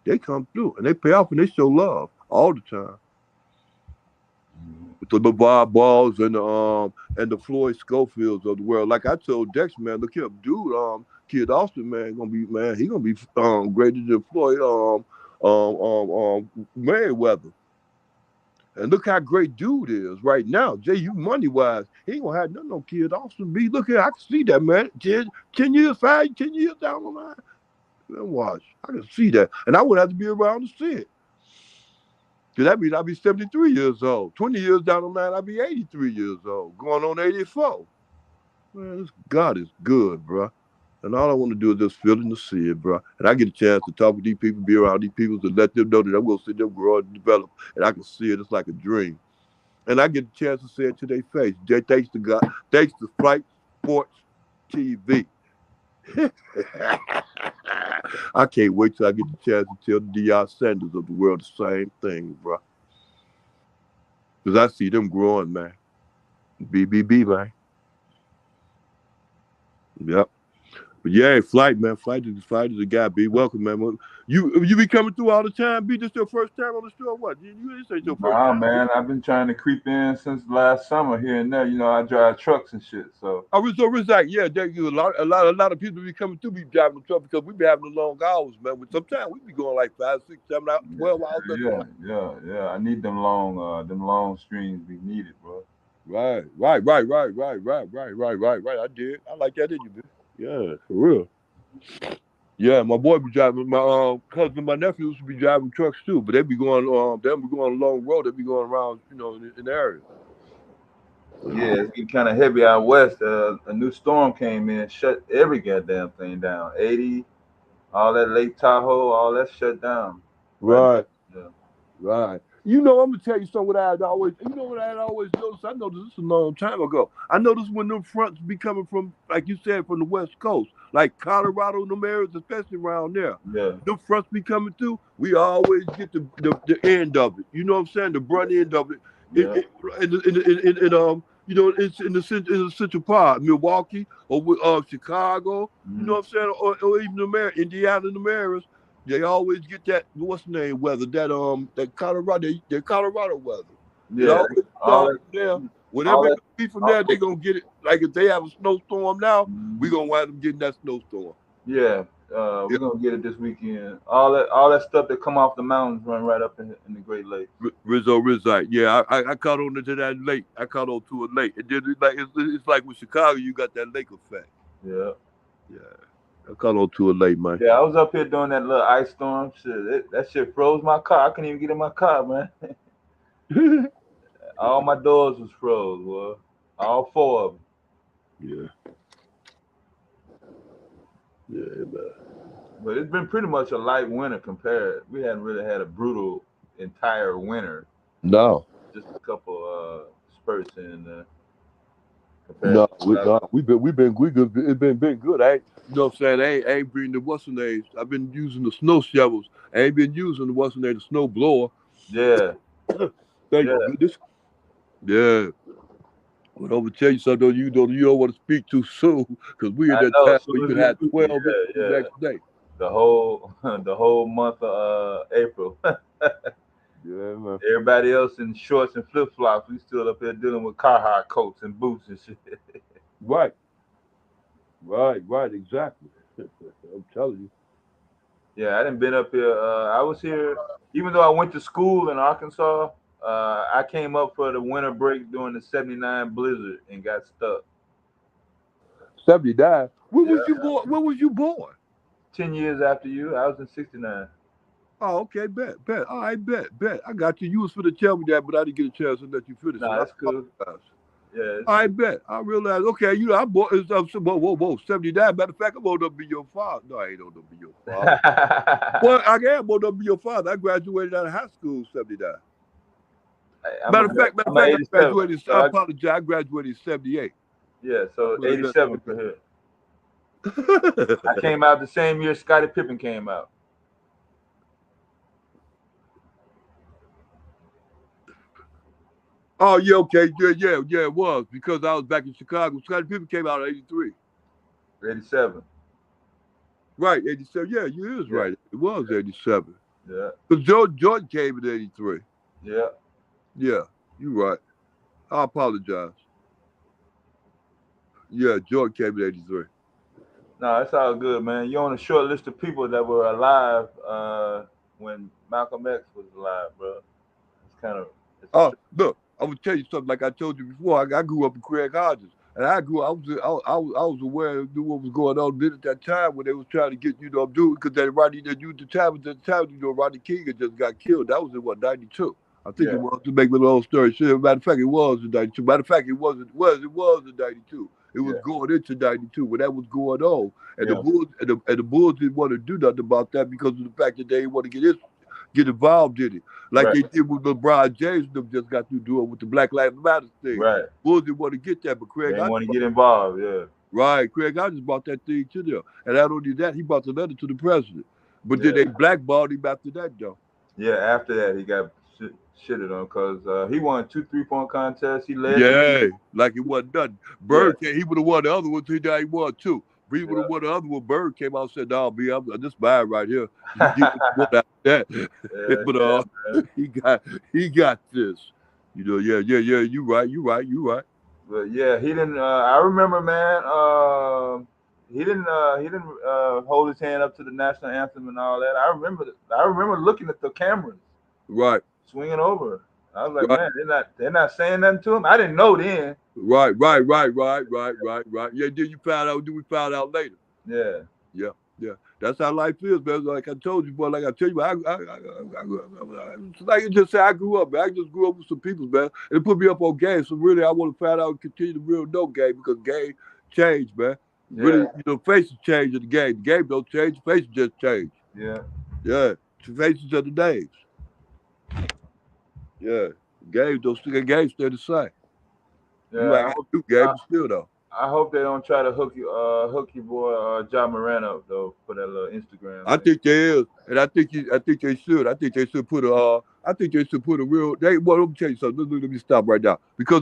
they come through and they pay off and they show love all the time. With the LeVar Balls and the Floyd Schofields of the world. Like I told Dex, man, look here, dude, Kid Austin, man, he gonna be greater than Floyd Mayweather. And look how great dude is right now. J.U. money-wise, he ain't gonna have nothing on Kid Austin. Look here, I can see that, man. 10 years, 10 years down the line. Man, watch. I can see that. And I wouldn't have to be around to see it. Because that means I'll be 73 years old. 20 years down the line, I'll be 83 years old. Going on 84. Man, this God is good, bro. And all I want to do is just feel it and see it, bro. And I get a chance to talk with these people, be around these people, to let them know that I will see them grow and develop. And I can see it. It's like a dream. And I get a chance to say it to their face. Thanks to God. Thanks to Flight Sports TV. I can't wait till I get the chance to tell the Deion Sanders of the world the same thing, bro. Because I see them growing, man. BBB, man. Yep. But yeah, Flight, man. Flight is a guy. Be welcome, man. You be coming through all the time? Be this your first time on the show or what? This ain't your first time? Man, I've been trying to creep in since last summer here and there. You know, I drive trucks and shit. So Rizak, yeah, a lot of people be coming through, be driving the truck because we be having the long hours, man. But sometimes we be going like 5, 6, 7 hours, 12 hours. Yeah. I need them long streams be needed, bro. Right. I did. I like that in you, man. Yeah, for real. Yeah, my boy be driving. My cousin, my nephew used to be driving trucks too, but they be going a long road. They be going around, in the area. Yeah, it's getting kind of heavy out west. A new storm came in, shut every goddamn thing down. 80, all that Lake Tahoe, all that shut down. Right. Yeah. Right. I'm gonna tell you something. What I had always noticed. I noticed this a long time ago. I noticed when them fronts be coming from, like you said, from the West Coast, like Colorado and them areas, especially around there. Yeah. Them fronts be coming through. We always get the end of it. You know what I'm saying? The brunt end of it. Yeah. It's in the central part, Milwaukee or Chicago. Mm-hmm. You know what I'm saying? Or even Indiana and the areas. They always get that weather, that Colorado weather. Yeah. Whatever it be from there, they gonna get it. Like if they have a snowstorm now, we gonna wind up getting that snowstorm. Yeah, we're gonna get it this weekend. All that stuff that come off the mountains run right up in the Great Lakes. Rizzo. Yeah, I caught on to that late. I caught on to it late. And then it's like with Chicago, you got that lake effect. Yeah. Yeah. I caught on to it late, man. Yeah, I was up here doing that little ice storm. Shit, that shit froze my car. I couldn't even get in my car, man. All my doors was froze, boy. All 4 of them. Yeah. Yeah, man. But it's been pretty much a light winter compared. We hadn't really had a brutal entire winter. No. Just a couple spurts in. No, we've been good. It's been good. You know what I'm saying? I ain't been the what's the name. I've been using the snow shovels. I ain't been using the what's the name, the snow blower. Yeah. Thank goodness. Yeah. But I'm gonna tell you something, you don't want to speak too soon because we in that time where you can have 12 the next day. The whole month of April. Yeah, man. Everybody else in shorts and flip flops. We still up here dealing with Carhartt coats and boots and shit. Right, exactly. I'm telling you. Yeah, I done been up here. I was here, even though I went to school in Arkansas. I came up for the winter break during the '79 blizzard and got stuck. 79. When was you born? When was you born? 10 years after you. I was in '69. Oh, okay, bet. All right, bet. I got you. You was finna tell me that, but I didn't get a chance to let you finish. Nah, that's cool. Yeah. I bet. I realized. Okay, I bought. Whoa, 79. Matter of fact, I'm old enough to be your father. No, I ain't old enough to be your father. Well, I am old enough to be your father. I graduated out of high school in '79. Matter of fact, I graduated. I apologize. I graduated in '78. Yeah, so 87 for here. I came out the same year Scottie Pippen came out. Oh, yeah, okay. Yeah, it was. Because I was back in Chicago. Scottie Pippen came out in '83. 87. Right, 87. Yeah, you is right. It was 87. Yeah. Because Jordan came in '83. Yeah. Yeah, you're right. I apologize. Yeah, Jordan came in '83. No, it's all good, man. You're on a short list of people that were alive when Malcolm X was alive, bro. It's kind of. Look, I'm gonna tell you something. Like I told you before, I grew up in Craig Hodges, and I was aware of what was going on then at that time when they was trying to get dude because that Rodney that used the time at the time Rodney King had just got killed. That was in what '92. I think it was, to make a long story short. Matter of fact, it was in '92. Matter of fact, it was in '92. It was going into '92 when that was going on, and the Bulls didn't want to do nothing about that because of the fact that they didn't want to get involved in it, like they did with LeBron James. Them just got to do it with the Black Lives Matter thing. Right. Bulls didn't want to get that, but Craig. They didn't want to get involved. Yeah. Right. Craig Hodges brought that thing to them, and not only that, he brought the letter to the president. But then they blackballed him after that, though. Yeah. After that, he got shitted on because he won 2 3-point contests. He led. Yeah, like it wasn't nothing. Bird came, he would have won the other one. He won 2. He would have won the other one. Bird came out and said, "No, B, I'm this mine right here." You get one after that. But he got this. Yeah. You right. But yeah, he didn't. I remember, man. He didn't hold his hand up to the national anthem and all that. I remember looking at the cameras. Right. Swinging over. I was like, man, they're not saying nothing to him. I didn't know then. Right. Yeah, then you found out. We found out later. Yeah. That's how life is, man. Like I told you, boy. Like I tell you, I like you just say, I grew up, man. I just grew up with some people, man. And it put me up on game. So really, I want to find out and continue to really know game because game changed, man. Yeah. Really, faces change in the game. The game don't change. The faces just change. Yeah. The faces of the names. Yeah, games stay the same. Yeah, games still though. I hope they don't try to hook your boy Ja Morant up though for that little Instagram. I think there is, and I think they should. I think they should put a real. Well, let me tell you something. Let me stop right now because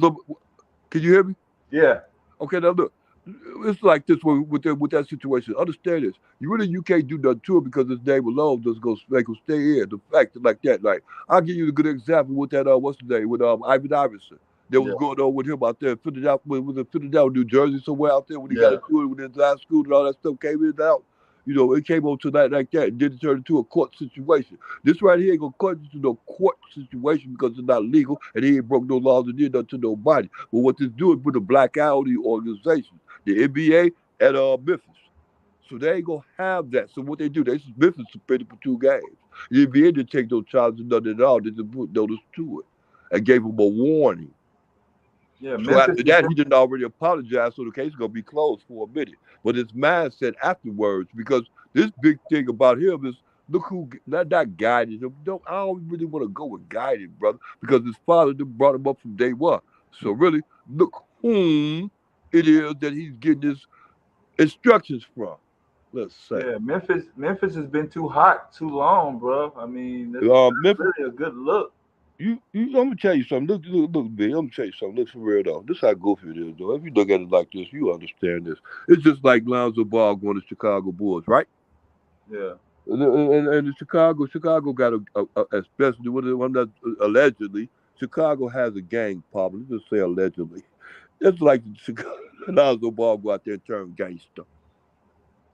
can you hear me? Yeah. Okay, now look. It's like this with that situation. Understand this. You can't do nothing to it because his name alone just goes make him stay in. The fact like that. Like I'll give you a good example with that what's his name with Ivan Iverson. That was going on with him out there, Philadelphia, New Jersey, somewhere out there when he got into it with his high school and all that stuff came in and out. You know, it came on to that like that, and then it turned into a court situation. This right here ain't gonna cut into no court situation because it's not legal, and he ain't broke no laws and did nothing to nobody. But what this do is put a black eye on the organization, the NBA and Memphis. So they ain't gonna have that. So what they do, they Memphis suspended for 2 games. The NBA didn't take no charges, nothing at all. They just put notice to it and gave him a warning. Yeah, So Memphis. after that, he didn't already apologize, so the case is gonna be closed for a minute. But his mindset afterwards, because this big thing about him is, look who not guided him. I don't really want to go with guided, brother, because his father done brought him up from day one. So really, look whom it is that he's getting his instructions from. Let's say. Yeah, Memphis has been too hot too long, bro. I mean, that's Memphis, really a good look. I'm gonna tell you something. Look, B. I'm gonna tell you something. Look for real though. This how goofy it is though. If you look at it like this, you understand this. It's just like Lonzo Ball going to Chicago Bulls, right? Yeah. And the Chicago got especially with the one that allegedly Chicago has a gang problem. Let's just say allegedly. It's like Lonzo Ball go out there and turn gangster.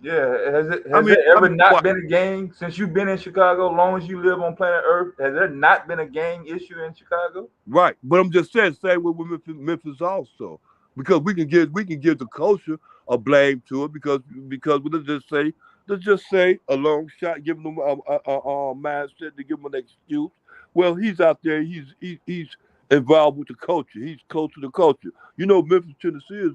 Yeah, has there ever not been a gang since you've been in Chicago? Long as you live on planet Earth, has there not been a gang issue in Chicago? Right, but I'm just saying, same with Memphis also, because we can give the culture a blame to it because let's just say a long shot, giving them a mindset to give him an excuse. Well, he's out there, he's involved with the culture. He's close to the culture. You know, Memphis, Tennessee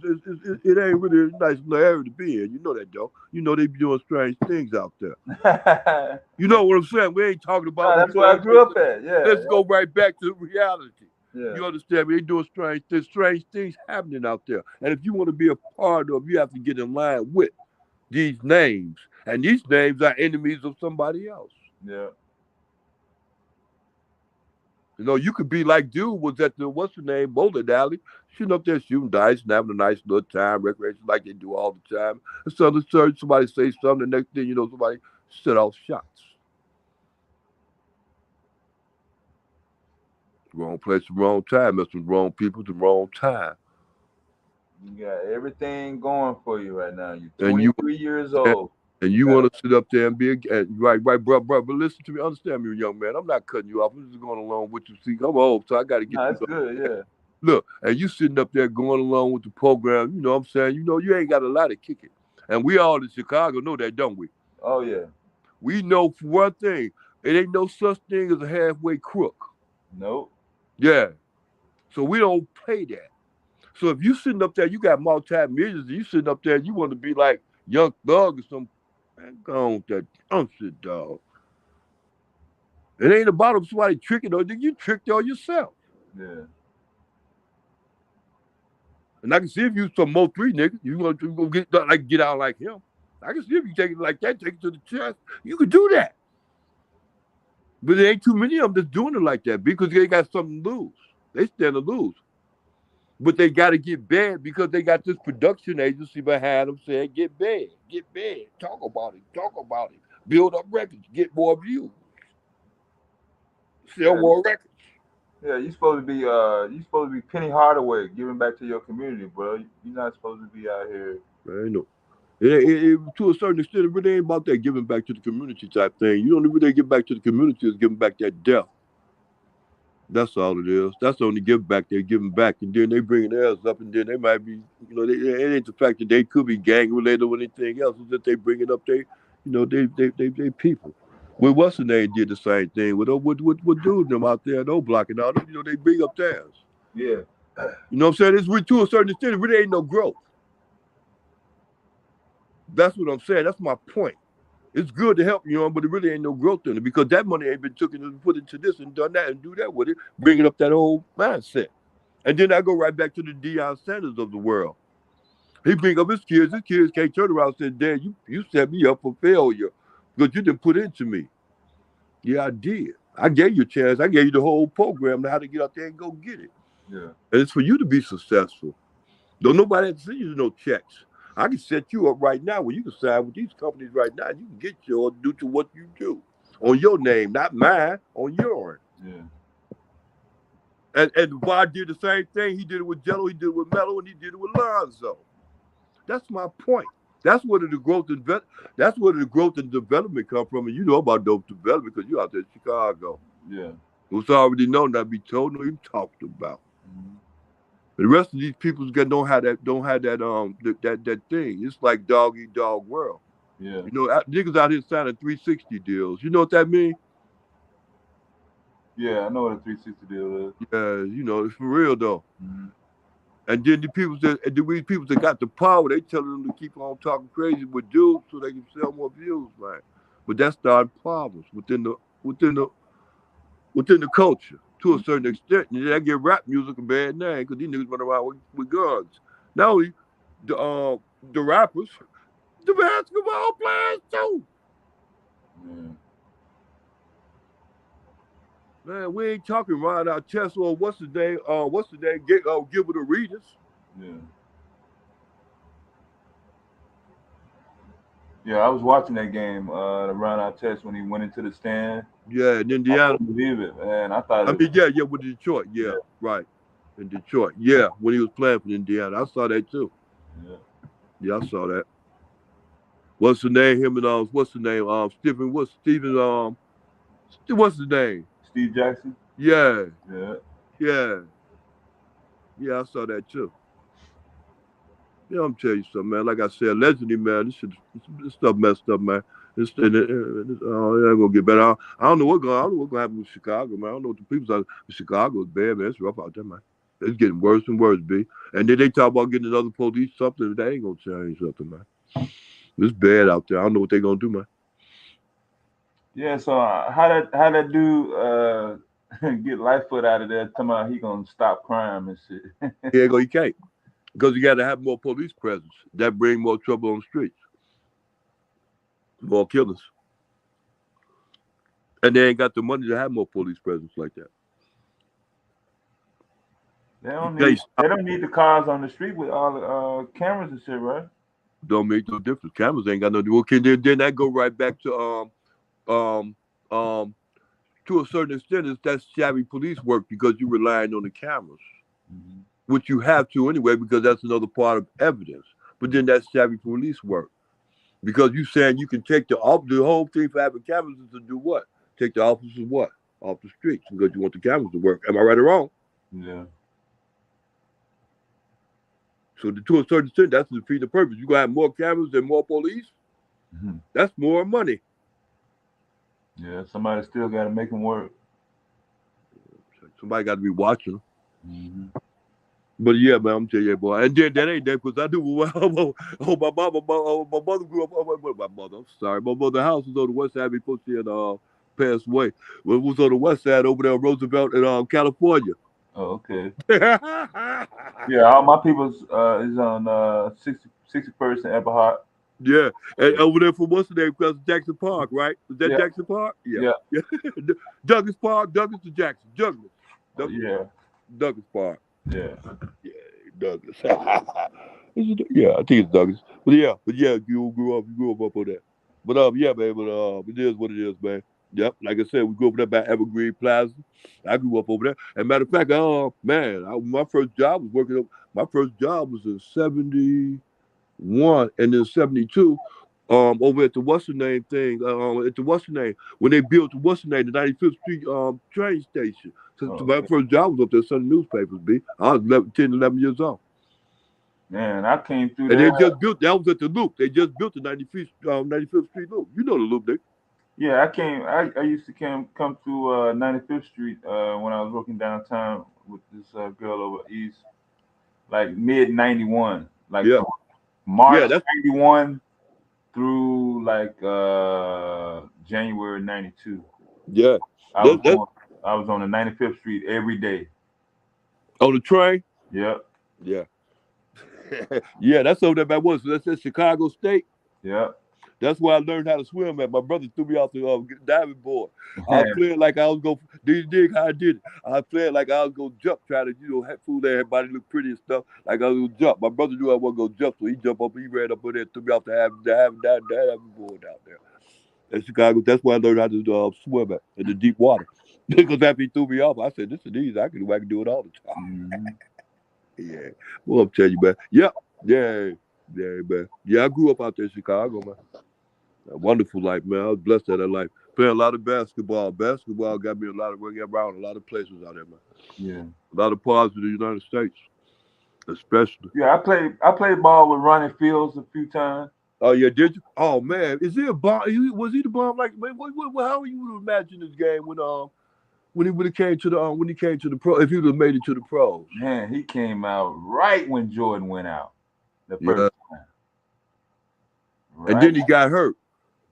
it ain't really a nice little area to be in. You know that, though. You know they be doing strange things out there. You know what I'm saying? We ain't talking about. That's where I grew up at. Yeah. Let's go right back to reality. Yeah. You understand me? They doing strange things happening out there. And if you want to be a part of, you have to get in line with these names. And these names are enemies of somebody else. Yeah. You know, you could be like dude was at the what's the name, bowling alley, shooting up there shooting dice and having a nice little time, recreation like they do all the time. And so somebody say something, the next thing you know, somebody set off shots. Wrong place, the wrong time, messing with wrong people at the wrong time. You got everything going for you right now. You're 23 years old. And you want to sit up there and be right, bro. But listen to me, understand me, young man. I'm not cutting you off. I'm just going along with you. See, I'm old, so I got to get. That's good, yeah. Look, and you sitting up there going along with the program. You know what I'm saying? You know you ain't got a lot of kicking, and we all in Chicago know that, don't we? Oh yeah. We know for one thing, it ain't no such thing as a halfway crook. Nope. Yeah. So we don't play that. So if you sitting up there, you got multi-millions, you sitting up there, you want to be like Young Thug or some. Man, go on with that dumb shit, dog. It ain't about somebody tricking on you. You tricked on yourself. Yeah. And I can see if you some more 3 niggas, you gonna get out like him. I can see if you take it like that, take it to the chest. You could do that. But there ain't too many of them that's doing it like that because they got something to lose. They stand to lose. But they got to get bad because they got this production agency behind them saying, get bad, talk about it, build up records, get more views, sell more records. Yeah, you're supposed to be Penny Hardaway, giving back to your community, bro. You're not supposed to be out here. I know. To a certain extent, it really ain't about that giving back to the community type thing. You don't really give back to the community is giving back that death. That's all it is. That's the only give back they're giving back. And then they bring theirs up, and then they might be, you know, it ain't the fact that they could be gang related or anything else. It's that they bring it up, they people. Well, what's the name did the same thing with dude them out there, no blocking out. You know, they bring up theirs. Yeah. You know what I'm saying? It's to a certain extent, it really ain't no growth. That's what I'm saying. That's my point. It's good to help you on, but it really ain't no growth in it because that money ain't been taken and put into this and done that and do that with it, bringing up that whole mindset. And then I go right back to the Deion Sanders of the world. He bring up his kids. His kids can't turn around and say, Dad, you set me up for failure because you didn't put into me. Yeah, I did. I gave you a chance. I gave you the whole program on how to get out there and go get it. Yeah. And it's for you to be successful. Don't nobody have to send you no checks. I can set you up right now where you can sign with these companies right now. You can get yours due to what you do on your name, not mine, on yours. Yeah. And Var did the same thing. He did it with Jello, he did it with Melo, and he did it with Lonzo. That's my point. That's where the growth and that's where the growth and development come from. And you know about those development because you out there in Chicago. Yeah. It's already known, not be told, not even talked about. Mhm. The rest of these people don't have that thing. It's like dog eat dog world. Yeah. You know, niggas out here signing 360 deals. You know what that means? Yeah, I know what a 360 deal is. Yeah, you know, it's for real though. Mhm. And then the people that got the power, they telling them to keep on talking crazy with dudes so they can sell more views, man. But that started problems within the culture to a certain extent. And that give rap music a bad name because these niggas run around with guns. Not only the rappers, the basketball players too. Yeah. Man, we ain't talking right our chest or what's the name? Gilbert Arenas. Yeah. Yeah, I was watching that game, the Ron Artest when he went into the stand. Yeah, in I Indiana. couldn't believe it, man. I thought I it mean, yeah, with Detroit. Yeah, right. In Detroit. Yeah, when he was playing for Indiana. I saw that too. Yeah. Yeah, I saw that. What's the name? Him and what's the name? What's the name? Steve Jackson? Yeah. Yeah. Yeah. Yeah, I saw that too. Yeah, I'm telling you something, man. Like I said, allegedly, man, this stuff messed up, man. It ain't gonna get better. I don't know what's gonna happen with Chicago, man. I don't know what the people out in Chicago is bad, man. It's rough out there, man. It's getting worse and worse, B. And then they talk about getting another police something. That ain't gonna change something, man. It's bad out there. I don't know what they gonna do, man. Yeah, so how that dude get Lightfoot out of there? Talking about he gonna stop crime and shit. Yeah, you can't. Because you got to have more police presence. That bring more trouble on the streets. More killers. And they ain't got the money to have more police presence like that. They don't need the cars on the street with all the cameras and shit, right? Don't make no difference. Cameras ain't got no do. Okay, then that go right back to to a certain extent, that's shabby police work because you're relying on the cameras. Mm-hmm. Which you have to anyway, because that's another part of evidence. But then that's shabby police work. Because you saying you can take the whole thing for having cameras is to do what? Take the officers what? Off the streets because you want the cameras to work. Am I right or wrong? Yeah. So to a certain extent, that's to defeat the purpose. You gonna have more cameras and more police? Mm-hmm. That's more money. Yeah, somebody still got to make them work. Somebody got to be watching. Mm-hmm. But yeah, man, I'm telling you, boy. And then that ain't that because I do. My mother grew up. I'm sorry. My mother's house was on the west side before she had passed away. Well, it was on the west side over there on Roosevelt in California. Oh, okay. Yeah, all my people's is on 61st and Eberhard. Yeah, and over there for what's the name? Because Jackson Park, right? Is that Yeah. Jackson Park? Yeah. Douglas Park, Douglas to Jackson, Douglas. Yeah. Douglas Park. Yeah. Yeah, Douglas. Yeah, I think it's Douglas. But yeah, you grew up on that. But yeah, man, but it is what it is, man. Yep, like I said, we grew up there by Evergreen Plaza. I grew up over there. And matter of fact, my first job was in 71 and then 72. Over at the what's the name thing, at the what's the name when they built the what's the name, the 95th Street train station. So my first job was up there selling newspapers. B. I was 10, 11 years old. Man, I came through And there. they just built. That was at the Loop. They just built the 95th Street Loop. You know the Loop, Dick. Yeah, I used to come to 95th Street when I was working downtown with this girl over east, like mid '91, like Yeah. March Yeah, '91 through like January '92. Yeah. I was on the 95th Street every day. On the train? Yep. Yeah. Yeah, that's over there by what? So that's at Chicago State? Yep. That's where I learned how to swim at. My brother threw me off the diving board. I was playing like I was going, do you dig how I did it? I was playing like I was going to jump, try to, fool everybody look pretty and stuff. Like I was going to jump. My brother knew I wasn't going to jump, so he jumped up, he ran up there and threw me off the diving board out there. At Chicago, that's where I learned how to swim in the deep water. Because after he threw me off, I said, this is easy. I can do it all the time. Mm-hmm. Yeah. Well, I'm telling you, man. Yep. Yeah. Yeah, man. Yeah, I grew up out there in Chicago, man. A wonderful life, man. I was blessed at that life. Playing a lot of basketball. Basketball got me a lot of working around a lot of places out there, man. Yeah. A lot of parts of the United States, especially. Yeah, I played ball with Ronnie Fields a few times. Oh yeah, did you? Oh man, is he a bomb? Was he the bomb? Like, man, how you would imagine this game when he came to the pro? If he would have made it to the pros, Man, he came out right when Jordan went out the yeah. first time. And Right. then he got hurt.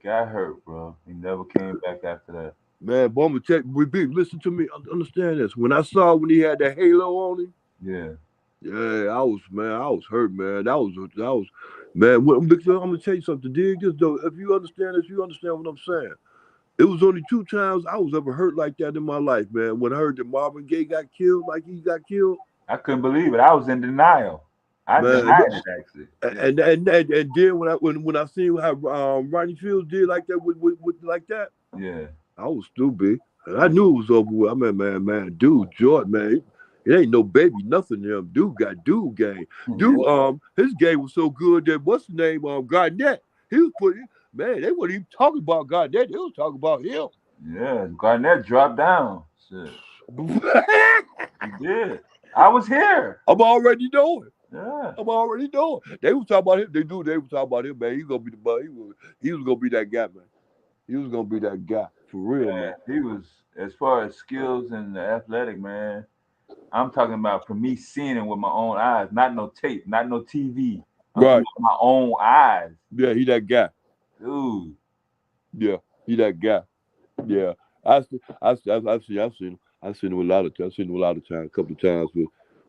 Got hurt, bro. He never came back after that. Man, boy, I'm gonna check. Listen to me. Understand this. When I saw when he had that halo on him, Yeah. yeah, I was hurt, man. That was, man. Because I'm gonna tell you something. Dig this though. If you understand this, you understand what I'm saying. It was only 2 times I was ever hurt like that in my life, man. When I heard that Marvin Gaye got killed, like he got killed, I couldn't believe it. I was in denial. I man. denied it actually. And then when I seen how Ronnie Fields did like that with like that, Yeah. I was stupid. And I knew it was over with. I mean, man, dude, Jordan, man, it ain't no baby, nothing to him. Dude got dude game. Dude, his game was so good that what's the name? Garnett. He was putting, man, they weren't even talking about Garnett. They was talking about him. Yeah, Garnett dropped down. Shit. He did. I was here. I'm already knowing. Yeah. I'm already knowing. They was talking about him. They were talking about him, man. He's gonna be the bud. He was gonna be that guy, man. He was gonna be that guy for real, man. He was, as far as skills and the athletic, man. I'm talking about for me seeing it with my own eyes, not no tape, not no TV. I'm Right. talking about my own eyes. Yeah, he that guy. Dude. Yeah, he that guy. Yeah, I've seen him a lot of times. A couple of times,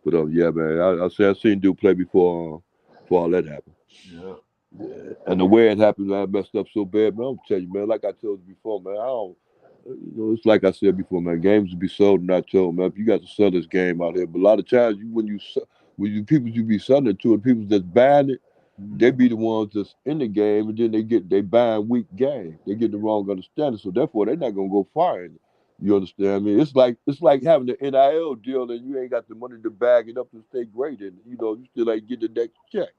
but yeah, man, I seen dude play before all that happened. Yeah. Yeah. And the way it happened, I messed up so bad, man. I'm tell you, man. Like I told you before, man. I don't. It's like I said before, man. Games will be sold and not told, man. If you got to sell this game out here, but a lot of times, when you people you be selling it to, and people that's buying it, they be the ones that's in the game, and then they buying weak game. They get the wrong understanding, so therefore they're not gonna go far in it. You understand me? It's like having the NIL deal, and you ain't got the money to bag it up and stay great in it. You still ain't get the next check.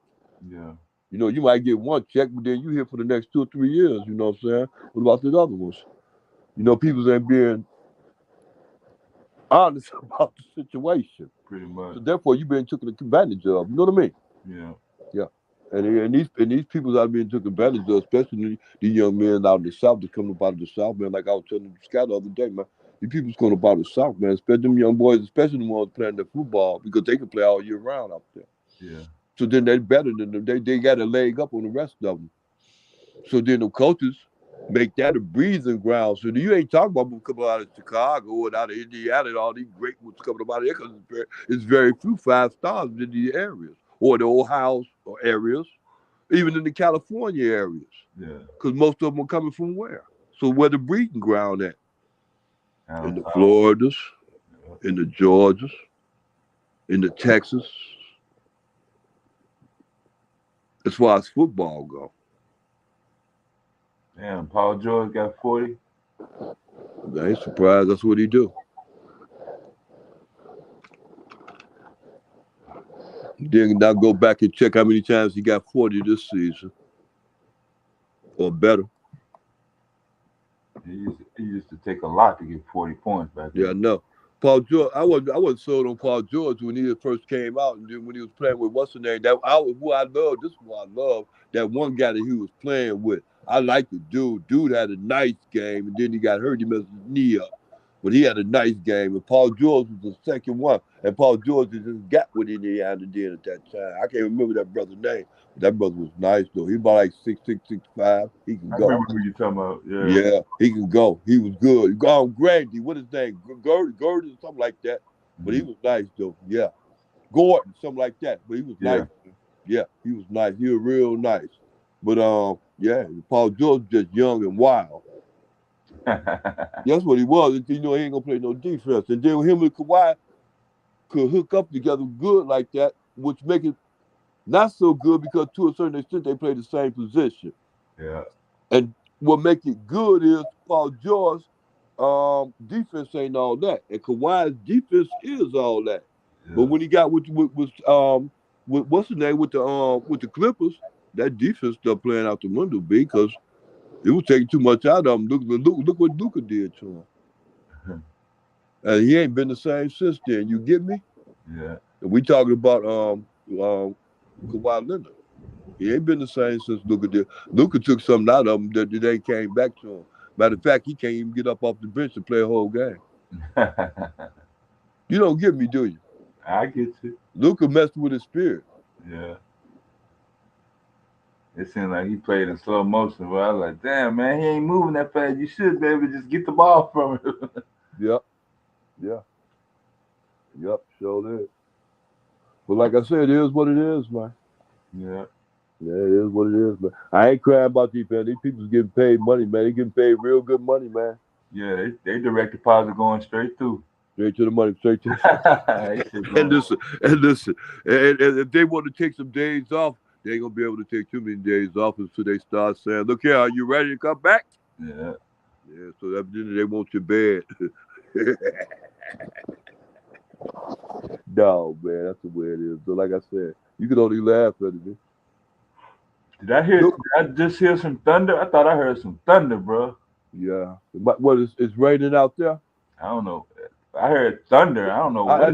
Yeah. You might get one check, but then you here for the next 2 or 3 years. You know what I'm saying? What about the other ones? People ain't being honest about the situation. Pretty much. So therefore, you been taken advantage of. You know what I mean? Yeah. Yeah. And these people are being taken advantage of, especially the young men out in the South that come up out of the South, man. Like I was telling Scott the other day, man. These people's coming up out of the South, man. Especially them young boys, especially the ones playing the football, because they can play all year round out there. Yeah. So then they're better than them. They got a leg up on the rest of them. So then the coaches make that a breathing ground. So you ain't talking about them coming out of Chicago or out of Indiana and all these great ones coming up out of there, because it's very few 5 stars in these areas, or the Ohio areas, even in the California areas. Yeah. Because most of them are coming from where? So where the breeding ground at? In the South. Floridas, in the Georgias, in the Texas. As far as football go. Damn, Paul George got 40. I ain't surprised. That's what he do. Then now go back and check how many times he got 40 this season, or better. He used to take a lot to get 40 points back then. Yeah, I know. Paul George. I wasn't sold on Paul George when he first came out, and then when he was playing with what's the name? This is who I love. That one guy that he was playing with. I like the dude. Dude had a nice game, and then he got hurt. He messed his knee up. But he had a nice game, and Paul George was the second one. And Paul George just got with Indiana did at that time. I can't remember that brother's name, but that brother was nice, though. He about like 6'6", 6'5". He can go. I remember who you're talking about. Yeah, he can go. He was good. Grady, what his name? Gordon, something like that. But he was nice, though. Yeah. Gordon, something like that. But he was nice. Yeah, he was nice. He was real nice. But, yeah, Paul George was just young and wild. That's what he was. He ain't going to play no defense. And then him and Kawhi could hook up together good like that, which make it not so good because to a certain extent they play the same position. Yeah. And what make it good is Paul George defense ain't all that. And Kawhi's defense is all that. Yeah. But when he got with what's the name with the Clippers, that defense stuff playing out the window because it was taking too much out of him. Look what Luka did to him. And he ain't been the same since then. You get me? Yeah. And we talking about Kawhi Leonard. He ain't been the same since Luka did. Luka took something out of him that they came back to him. Matter of fact, he can't even get up off the bench to play a whole game. You don't get me, do you? I get you. Luka messed with his spirit. Yeah. It seemed like he played in slow motion, but I was like, damn, man, he ain't moving that fast. You should be able to just get the ball from him. Yep. Yeah. Yep, sure is. But like I said, it is what it is, man. Yeah. Yeah, it is what it is, man. I ain't crying about these people. These people's getting paid money, man. They getting paid real good money, man. Yeah, they direct deposit going straight through. Straight to the money, straight to and listen, and if they want to take some days off, they ain't gonna be able to take too many days off until they start saying, "Look here, are you ready to come back?" Yeah. Yeah. So that they want your bed. No, man, that's the way it is. So like I said, you can only laugh at it. Did I just hear some thunder? I thought I heard some thunder, bro. Yeah. What is it's raining out there? I don't know. I heard thunder. I don't know. I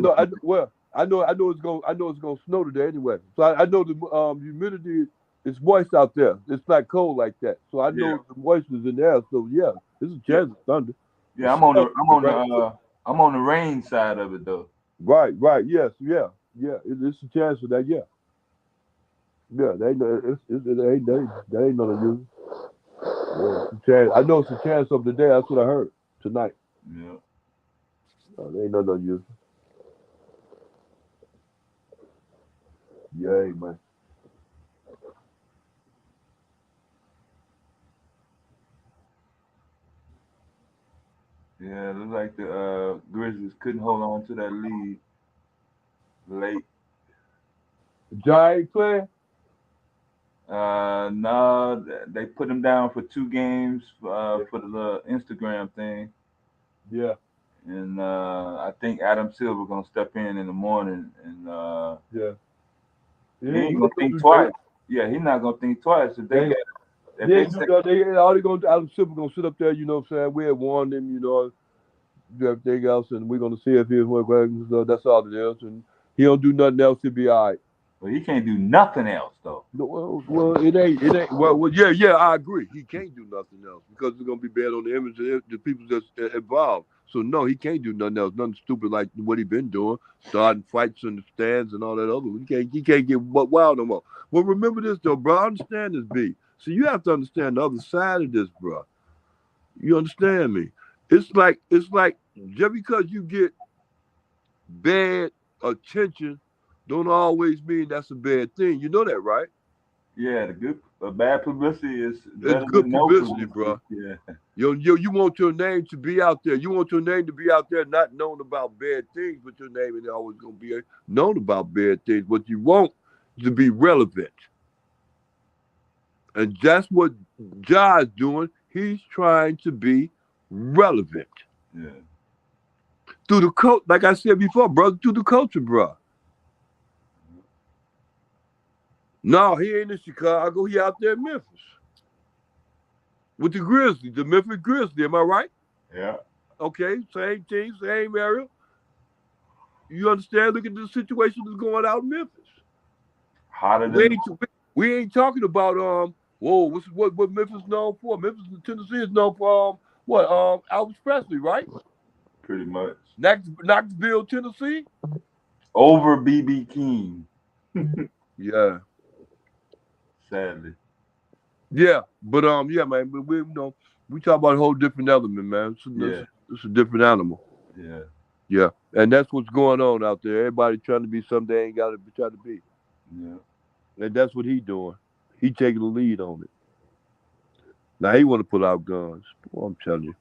know it's gonna snow today anyway. So I know the humidity is moist out there. It's not cold like that. So I know the moisture's in there. So yeah, there's a chance of thunder. Yeah, I'm on the rain side of it though. Right. Yes. Yeah. It's a chance of that. Yeah. Yeah. They ain't none of you. Yeah, it's a chance. I know it's a chance of the day. That's what I heard tonight. Yeah. They ain't nothing unusual. Yeah, man. Yeah, it looks like the Grizzlies couldn't hold on to that lead late. Ja ain't playing? No, they put him down for 2 games for the Instagram thing. Yeah. And I think Adam Silver gonna step in the morning and he ain't gonna think twice. Yeah, he's not gonna think twice if they Adam Silver gonna sit up there, you know what I'm saying? We had warned him, you know, everything else, and we're gonna see if he's working. So that's all it is. And he don't do nothing else, he'll be all right. Well, he can't do nothing else though. Well, it ain't. Well, yeah, I agree. He can't do nothing else because it's gonna be bad on the image of the people that's involved. So no, he can't do nothing else. Nothing stupid like what he been doing, starting fights in the stands and all that other. He can't get wild no more. Well, remember this though, bro. I understand this, B. So you have to understand the other side of this, bro. You understand me? It's like just because you get bad attention, don't always mean that's a bad thing. You know that, right? Yeah, bad publicity is better good than no publicity, bro. Yeah. You want your name to be out there. You want your name to be out there, not known about bad things, but your name is always gonna be known about bad things. What you want to be relevant, and that's what Ja is doing. He's trying to be relevant. Yeah. Through the coach, like I said before, brother, through the culture, bro. No, he ain't in Chicago. He out there in Memphis with the Grizzlies, the Memphis Grizzlies. Am I right? Yeah. Okay, same team, same area. You understand? Look at the situation that's going out in Memphis. Hotter than we ain't talking about what Memphis known for. Memphis, Tennessee is known for Elvis Presley, right? Pretty much. Knoxville, Tennessee. Over B.B. King. Yeah. Sadly. Yeah, but yeah, man. But we talk about a whole different element, man. It's a different animal. Yeah. Yeah, and that's what's going on out there. Everybody trying to be something they ain't got to try to be. Yeah. And that's what he doing. He taking the lead on it. Now he want to pull out guns. Boy, I'm telling you.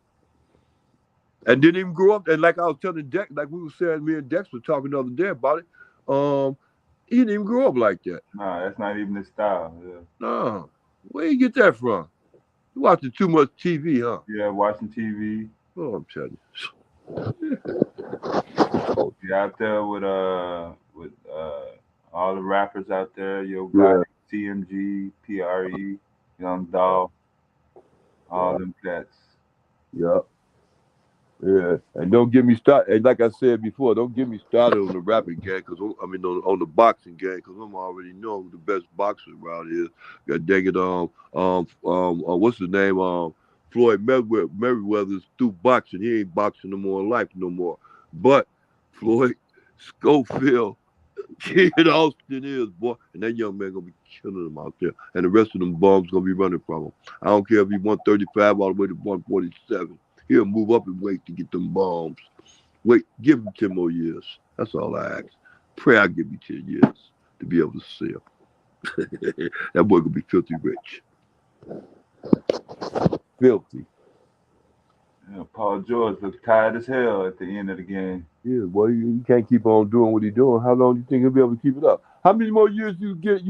And didn't even grow up. And like I was telling Dex, like we were saying, me and Dex were talking the other day about it. He didn't even grow up like that. Nah, that's not even his style. Yeah. No. Where you get that from? You watching too much TV, huh? Yeah, watching TV. Oh, I'm telling you. Yeah, out there with All the rappers out there, Yo Yeah. Gotti, CMG, PRE, Young Dog, all them cats. Yeah. Yeah, and don't get me started. And like I said before, don't get me started on the rapping game, on the boxing game, because I'm already know who the best boxer around here. God dang it, what's his name? Floyd Mayweather's through boxing. He ain't boxing no more in life no more. But Floyd Schofield, Kid Austin is, boy, and that young man gonna be killing him out there, and the rest of them bums gonna be running from him. I don't care if he 135 all the way to 147. He'll move up and wait to get them bombs. Wait, give him 10 more years. That's all I ask. Pray I give you 10 years to be able to see him. That boy gonna be filthy rich. Filthy. Yeah, Paul George looked tired as hell at the end of the game. Yeah, boy, you can't keep on doing what he's doing. How long do you think he'll be able to keep it up? How many more years you get?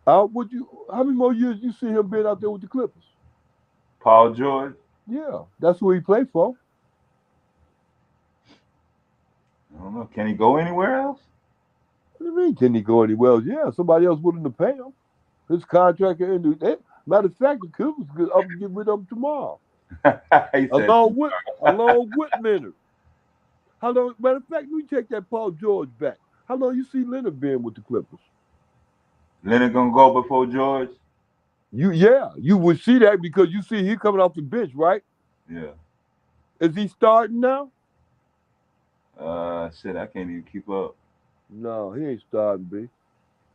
How many more years you see him being out there with the Clippers? Paul George, Yeah, that's who he played for. I don't know. Can he go anywhere else? What do you mean? Can he go anywhere else? Yeah, somebody else willing to pay him. His contract could end. Matter of fact, the Clippers could up and get rid of him tomorrow, He said, along with Leonard. How long? Matter of fact, we take that Paul George back. How long you see Leonard being with the Clippers? Leonard gonna go before George? You would see that because you see he coming off the bench, right? Yeah. Is he starting now? Shit, I can't even keep up. No, he ain't starting, B.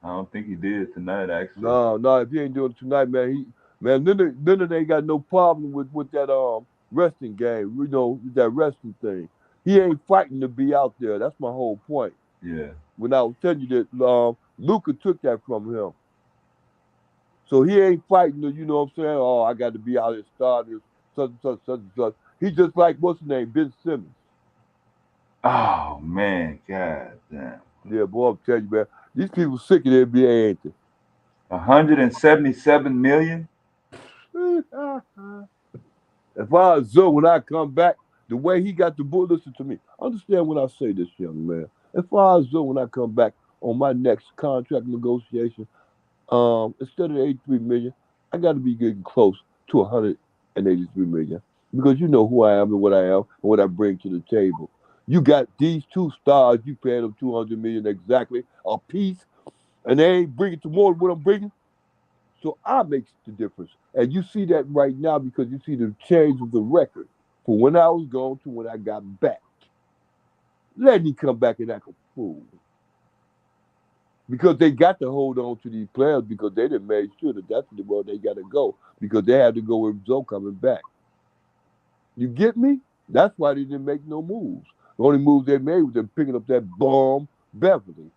I don't think he did tonight, actually. No, if he ain't doing it tonight, man, Leonard ain't got no problem with that resting game. You know, that resting thing. He ain't fighting to be out there. That's my whole point. Yeah. When I was telling you that Luka took that from him. So he ain't fighting to, you know what I'm saying? Oh, I got to be out here starting such and such. He just like, what's his name? Ben Simmons. Oh, man. God damn. Yeah, boy, I'm telling you, man. These people sick of the NBA, ain't they? 177 million? As far as Zoe, when I come back, the way he got the bull, listen to me. Understand when I say this, young man. As far as Zoe, when I come back on my next contract negotiation, instead of 83 million, I got to be getting close to 183 million because you know who I am and what I am and what I bring to the table. You got these two stars, you paying them 200 million exactly a piece, and they ain't bringing to more than what I'm bringing. So I makes the difference. And you see that right now because you see the change of the record from when I was gone to when I got back. Let me come back and act a fool. Because they got to hold on to these players because they done made sure that that's the world they got to go because they had to go with Zoe coming back. You get me? That's why they didn't make no moves. The only moves they made was them picking up that bomb Beverly.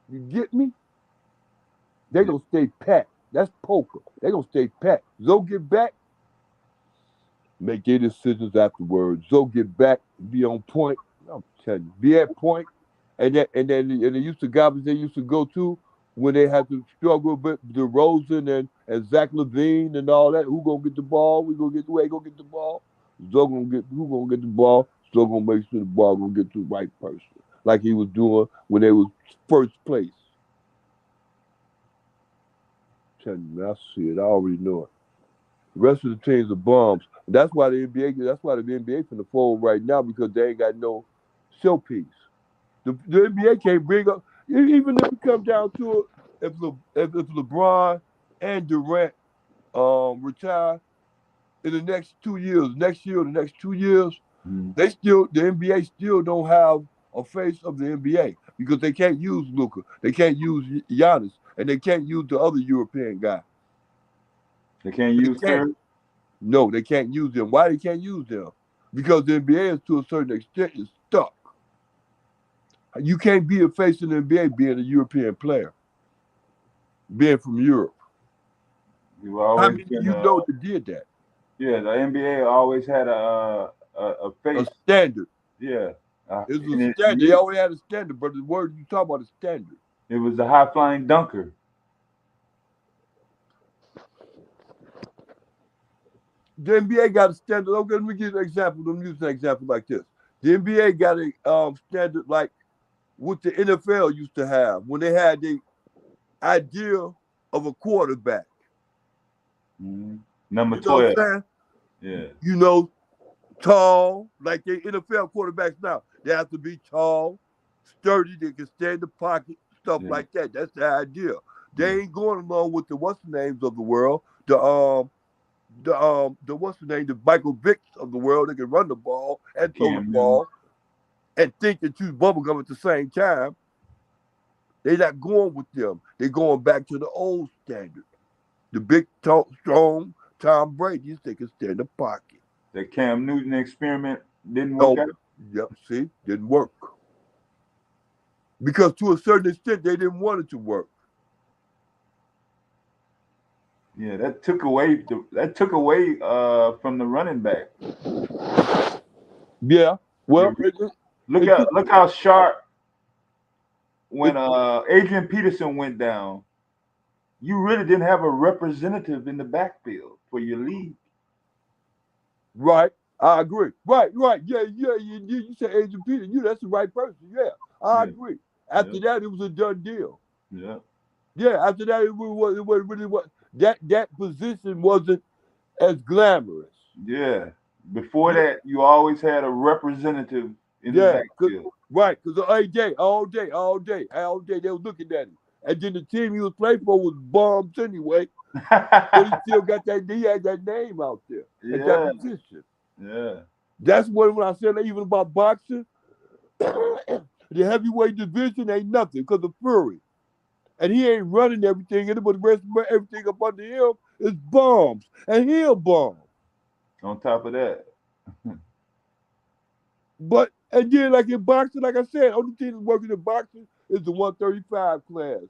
You get me? They gonna stay pat. That's poker. They gonna stay pat. Zoe get back, make their decisions afterwards. Zoe get back, be on point. I'm telling you, be at point. And then they used to garbage they used to go to when they had to struggle with DeRozan and Zach LaVine and all that. Who gonna get the ball? Who ain't gonna get the ball? Zoe gonna get the ball. Zoe gonna make sure the ball gonna get to the right person, like he was doing when they was first place. I see it. I already know it. The rest of the teams are bums. That's why the NBA finna fold right now because they ain't got no showpiece. The NBA can't bring up even if it comes down to it. If LeBron and Durant retire in the next 2 years, next year or the next 2 years, the NBA still don't have a face of the NBA because they can't use Luka, they can't use Giannis, and they can't use the other European guy. They can't use Curry? No, they can't use them. Why they can't use them? Because the NBA is to a certain extent is stuck. You can't be a face in the NBA being a European player, being from Europe. How many you know that did that? Yeah, the NBA always had a face. A standard. Yeah. It was a standard. They always had a standard, but the word you talk about is standard. It was the high flying dunker. The NBA got a standard. Okay, let me give you an example. Let me use an example like this. The NBA got a standard like what the NFL used to have when they had the idea of a quarterback. Number You know what 12. I'm saying? Yeah. You know, tall, like the NFL quarterbacks now. They have to be tall, sturdy, they can stay in the pocket, stuff Yeah. like that. That's the idea. They Yeah. ain't going along with the what's the names of the world, the what's the name, the Michael Vicks of the world. They can run the ball and throw the Cam Newton. ball and think and choose bubblegum at the same time. They're not going with them. They're going back to the old standard. The big, tall, strong Tom Brady, they can stay in the pocket. The Cam Newton experiment didn't work out. Yep, see, didn't work. Because to a certain extent, they didn't want it to work. Yeah, that took away from the running back. Yeah, well, Look how sharp when Adrian Peterson went down. You really didn't have a representative in the backfield for your league. Right, I agree. Right, yeah. You said Adrian Peterson. That's the right person. Yeah, I agree. After that, it was a done deal. Yeah. After that, it was that position wasn't as glamorous. Yeah. Before that, you always had a representative in the backfield. Right, because all day, they were looking at him. And then the team he was playing for was bombs anyway. But he still got he had that name out there at that position. Yeah. That's when I said even about boxing, the heavyweight division ain't nothing because of Fury. And he ain't running everything in it, but the rest of everything up under him is bombs. And he'll bomb. On top of that. But and then like in boxing, like I said, only thing that's working in boxing is the 135 class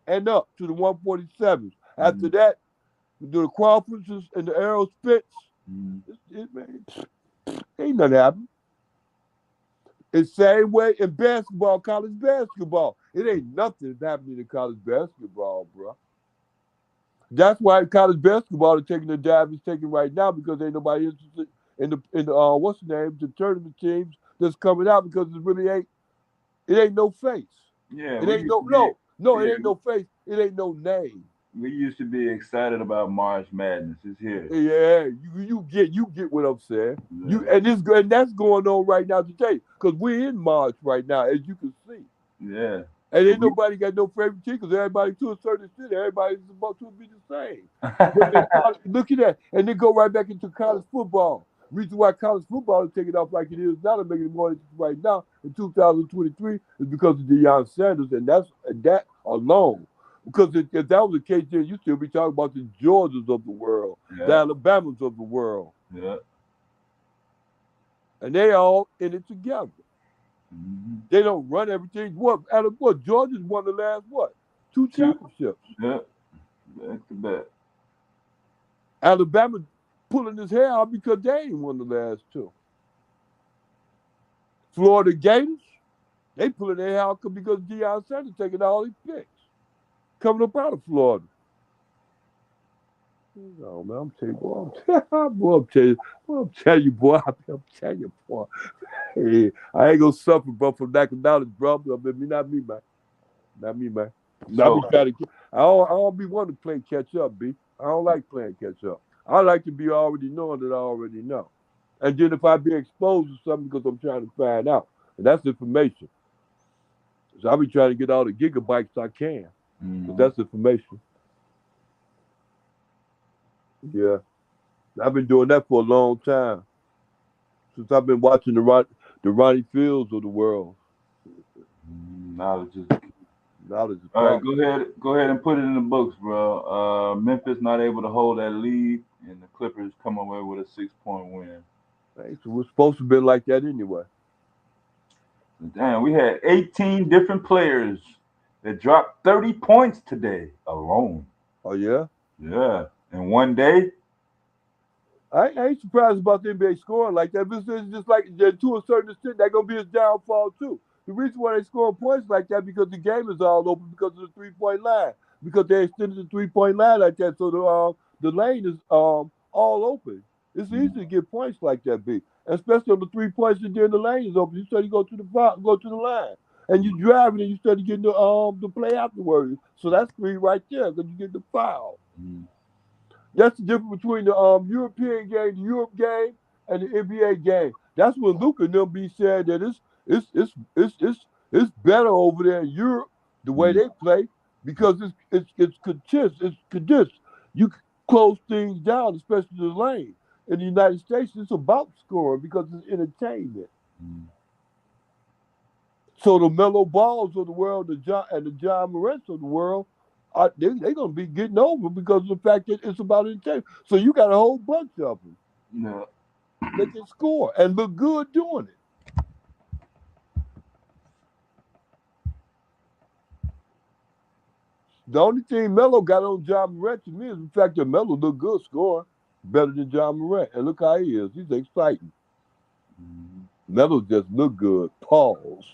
and up to the 147s. After that, the Crawfords and the Errol Spitz, ain't nothing happening. It's the same way in basketball, college basketball. It ain't nothing happening in college basketball, bro. That's why college basketball is taking the dive it's taking right now because ain't nobody interested in the what's the name, the tournament teams that's coming out because it ain't no face. Yeah, it ain't it ain't no face. It ain't no name. We used to be excited about March Madness. It's here. Yeah, you get what I'm saying. Yeah. And that's going on right now today because we're in March right now, as you can see. Yeah. And ain't nobody got no favorite team because everybody to a certain extent, everybody's supposed to be the same. Look at that, and then go right back into college football. Reason why college football is taking off like it is now to make it more interesting right now in 2023 is because of Deion Sanders, and that alone. Because if that was the case, then you still be talking about the Georgias of the world, the Alabamas of the world. Yeah. And they all in it together. They don't run everything. What Georgia's won the last 2 championships. Yeah. Back to back. Alabama pulling his hair out because they ain't won the last 2. Florida Gators, they pulling their hair out because Deion Sanders taking all his picks. Coming up out of Florida. Oh man, I'm telling you, boy. Hey, I ain't gonna suffer, bro, from lack of knowledge, bro. Not me, man. I don't be wanting to play catch up, B. I don't like playing catch up. I like to be already knowing that I already know. And then if I be exposed to something because I'm trying to find out, and that's information. So I be trying to get all the gigabytes I can. But that's information. Yeah. I've been doing that for a long time. Since I've been watching the Ronnie Fields of the world. Knowledge is All right, go ahead and put it in the books, bro. Memphis not able to hold that lead, and the Clippers come away with a 6-point win. Hey, so we're supposed to be like that anyway. Damn, we had 18 different players that dropped 30 points today alone. Oh, yeah? Yeah. In one day? I ain't surprised about the NBA scoring like that. But it's just like, to a certain extent, that's going to be his downfall, too. The reason why they score points like that because the game is all open because of the three-point line. Because they extended the three-point line like that, so the lane is all open. It's easy to get points like that, B. Especially on the 3 points and then the lane is open. You say you go to the line. and you driving and you started getting the play afterwards. So that's three right there because you get the foul. That's the difference between the European game, the Europe game, and the NBA game. That's when Luka and them be saying that it's better over there in Europe the way they play because it's condensed. You close things down, especially the lane. In the United States, it's about scoring because it's entertainment. So the Melo Balls of the world, the Ja Morants of the world, they're going to be getting over because of the fact that it's about entertainment. So you got a whole bunch of them. No. They can score and look good doing it. The only thing Melo got on Ja Morant to me is the fact that Melo look good scoring better than Ja Morant. And look how he is. He's exciting. Melo just look good. Pause.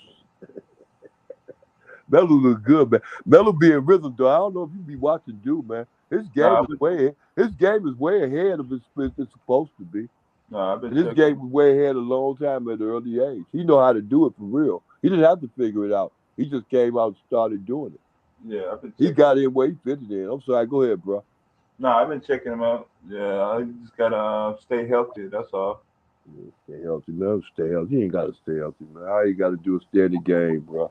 Melo look good, man. Melo be in rhythm, though. I don't know if you be watching Dude, man. His game is way ahead of it's supposed to be. No, I've been His game was way ahead a long time at an early age. He know how to do it for real. He didn't have to figure it out. He just came out and started doing it. Yeah, I've been He got in where he fitted in. I'm sorry. Go ahead, bro. No, I've been checking him out. Yeah, I just gotta stay healthy. That's all. Yeah, stay healthy, man. Stay healthy. You ain't gotta stay healthy, man. All you gotta do is stay in the game, bro.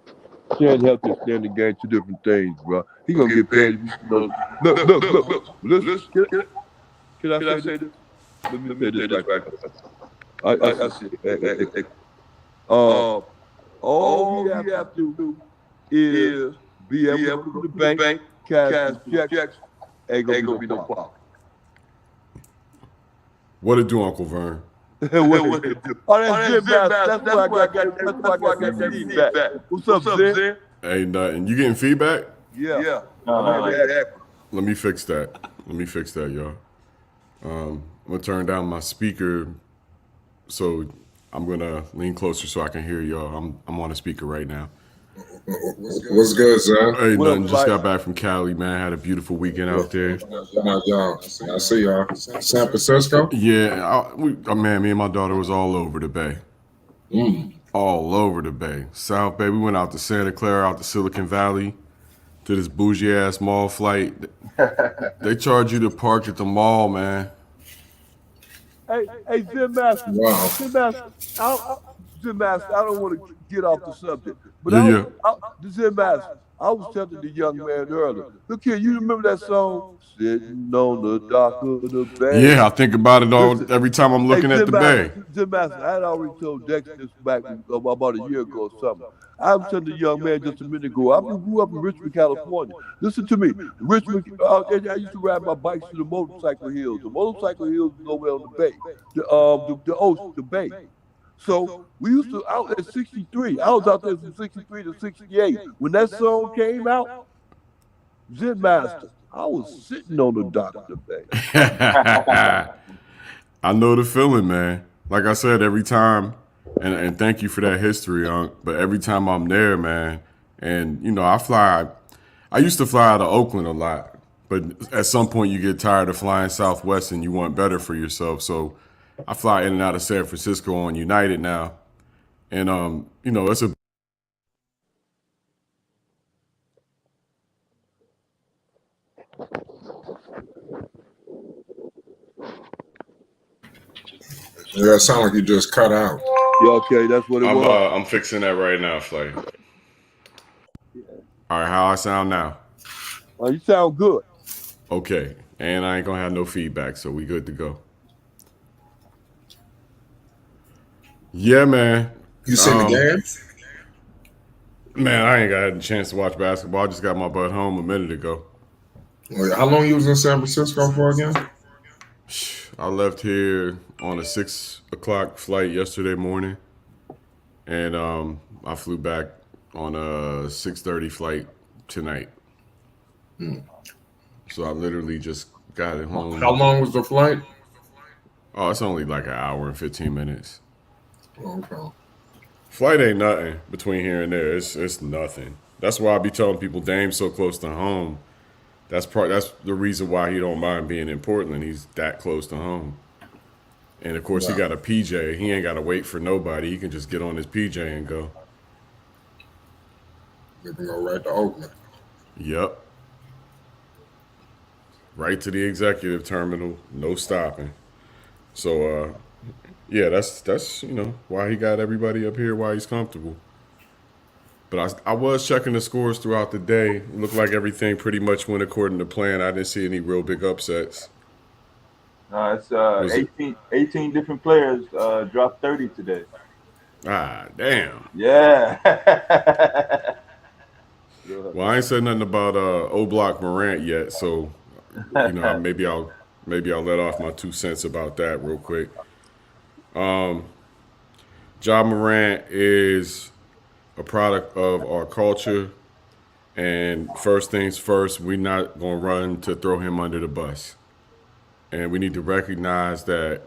Staying healthy and stay in the game, two different things, bro. He gonna get paid. Look. Listen, can I say this? Let me say this right. I see. All he have to do is be able to go to the bank, cash checks. Ain't gonna be no problem. What it do, Uncle Vern? That's Jim Bass. That's why I got that feedback. What's up, Zen? Ain't nothing. You getting feedback? Yeah. Let me fix that, y'all. I'm gonna turn down my speaker, so I'm gonna lean closer so I can hear y'all. I'm on the speaker right now. What's good, Zan? Hey, nothing. Just got back from Cali, man. Had a beautiful weekend out there. I see y'all. San Francisco? Yeah, man, me and my daughter was all over the Bay. All over the Bay. South Bay. We went out to Santa Clara, out to Silicon Valley, to this bougie-ass mall flight. They charge you to park at the mall, man. Hey, Jim Master. Wow. Jim Master, I don't want to get off the subject, but Jim Master, I was telling the young man earlier. Look here, you remember that song, "Sitting on the Dock of the Bay"? Yeah, I think about it every time I'm looking at the Bay. Jim Master, I had already told Dex this back about a year ago or something. I was telling the young man just a minute ago. I grew up in Richmond, California. Listen to me. Richmond, I used to ride my bikes to the motorcycle hills. The motorcycle hills was over on the bay, the bay. So we used to out at 63. I was out there from 63 to 68. When that song came out, Zen Master, I was sitting on the dock of the bay. I know the feeling, man. Like I said, every time, and thank you for that history, Unc, but every time I'm there, man, and, you know, I used to fly out of Oakland a lot, but at some point you get tired of flying Southwest and you want better for yourself, so I fly in and out of San Francisco on United now, and you know, it's a Yeah, it sounds like you just cut out. Yeah, okay, that's what it was. I'm fixing that right now, Flay. All right, how I sound now? You sound good. Okay, and I ain't gonna have no feedback, so we good to go. Yeah, man. You seen the game? Man, I ain't got a chance to watch basketball. I just got my butt home a minute ago. How long you was in San Francisco for again? I left here on a 6 o'clock flight yesterday morning, and I flew back on a 6:30 flight tonight. So I literally just got it home. How long was the flight? Oh, it's only like an hour and 15 minutes. Okay. Flight ain't nothing between here and there. It's nothing. That's why I be telling people Dame's so close to home. That's the reason why he don't mind being in Portland. He's that close to home. And of course, he got a PJ. He ain't got to wait for nobody. He can just get on his PJ and go. They can go right to Oakland. Yep. Right to the executive terminal, no stopping. So yeah, that's why he got everybody up here, why he's comfortable. But I was checking the scores throughout the day. It looked like everything pretty much went according to plan. I didn't see any real big upsets. It's Was it? 18 different players dropped 30 today. Ah, damn. Yeah. Well, I ain't said nothing about O-Block Morant yet, so maybe I'll let off my 2 cents about that real quick. Ja Morant is a product of our culture, and first things first, we're not gonna run to throw him under the bus, and we need to recognize that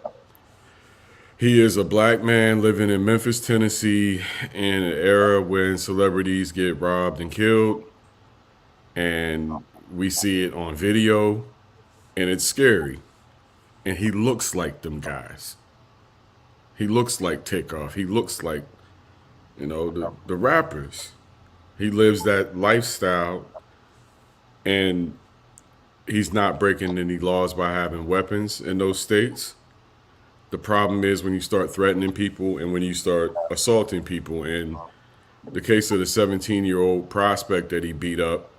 he is a black man living in Memphis, Tennessee, in an era when celebrities get robbed and killed, and we see it on video, and it's scary. And he looks like them guys. He looks like Takeoff. He looks like, the rappers. He lives that lifestyle, and he's not breaking any laws by having weapons in those states. The problem is when you start threatening people and when you start assaulting people. In the case of the 17-year-old prospect that he beat up,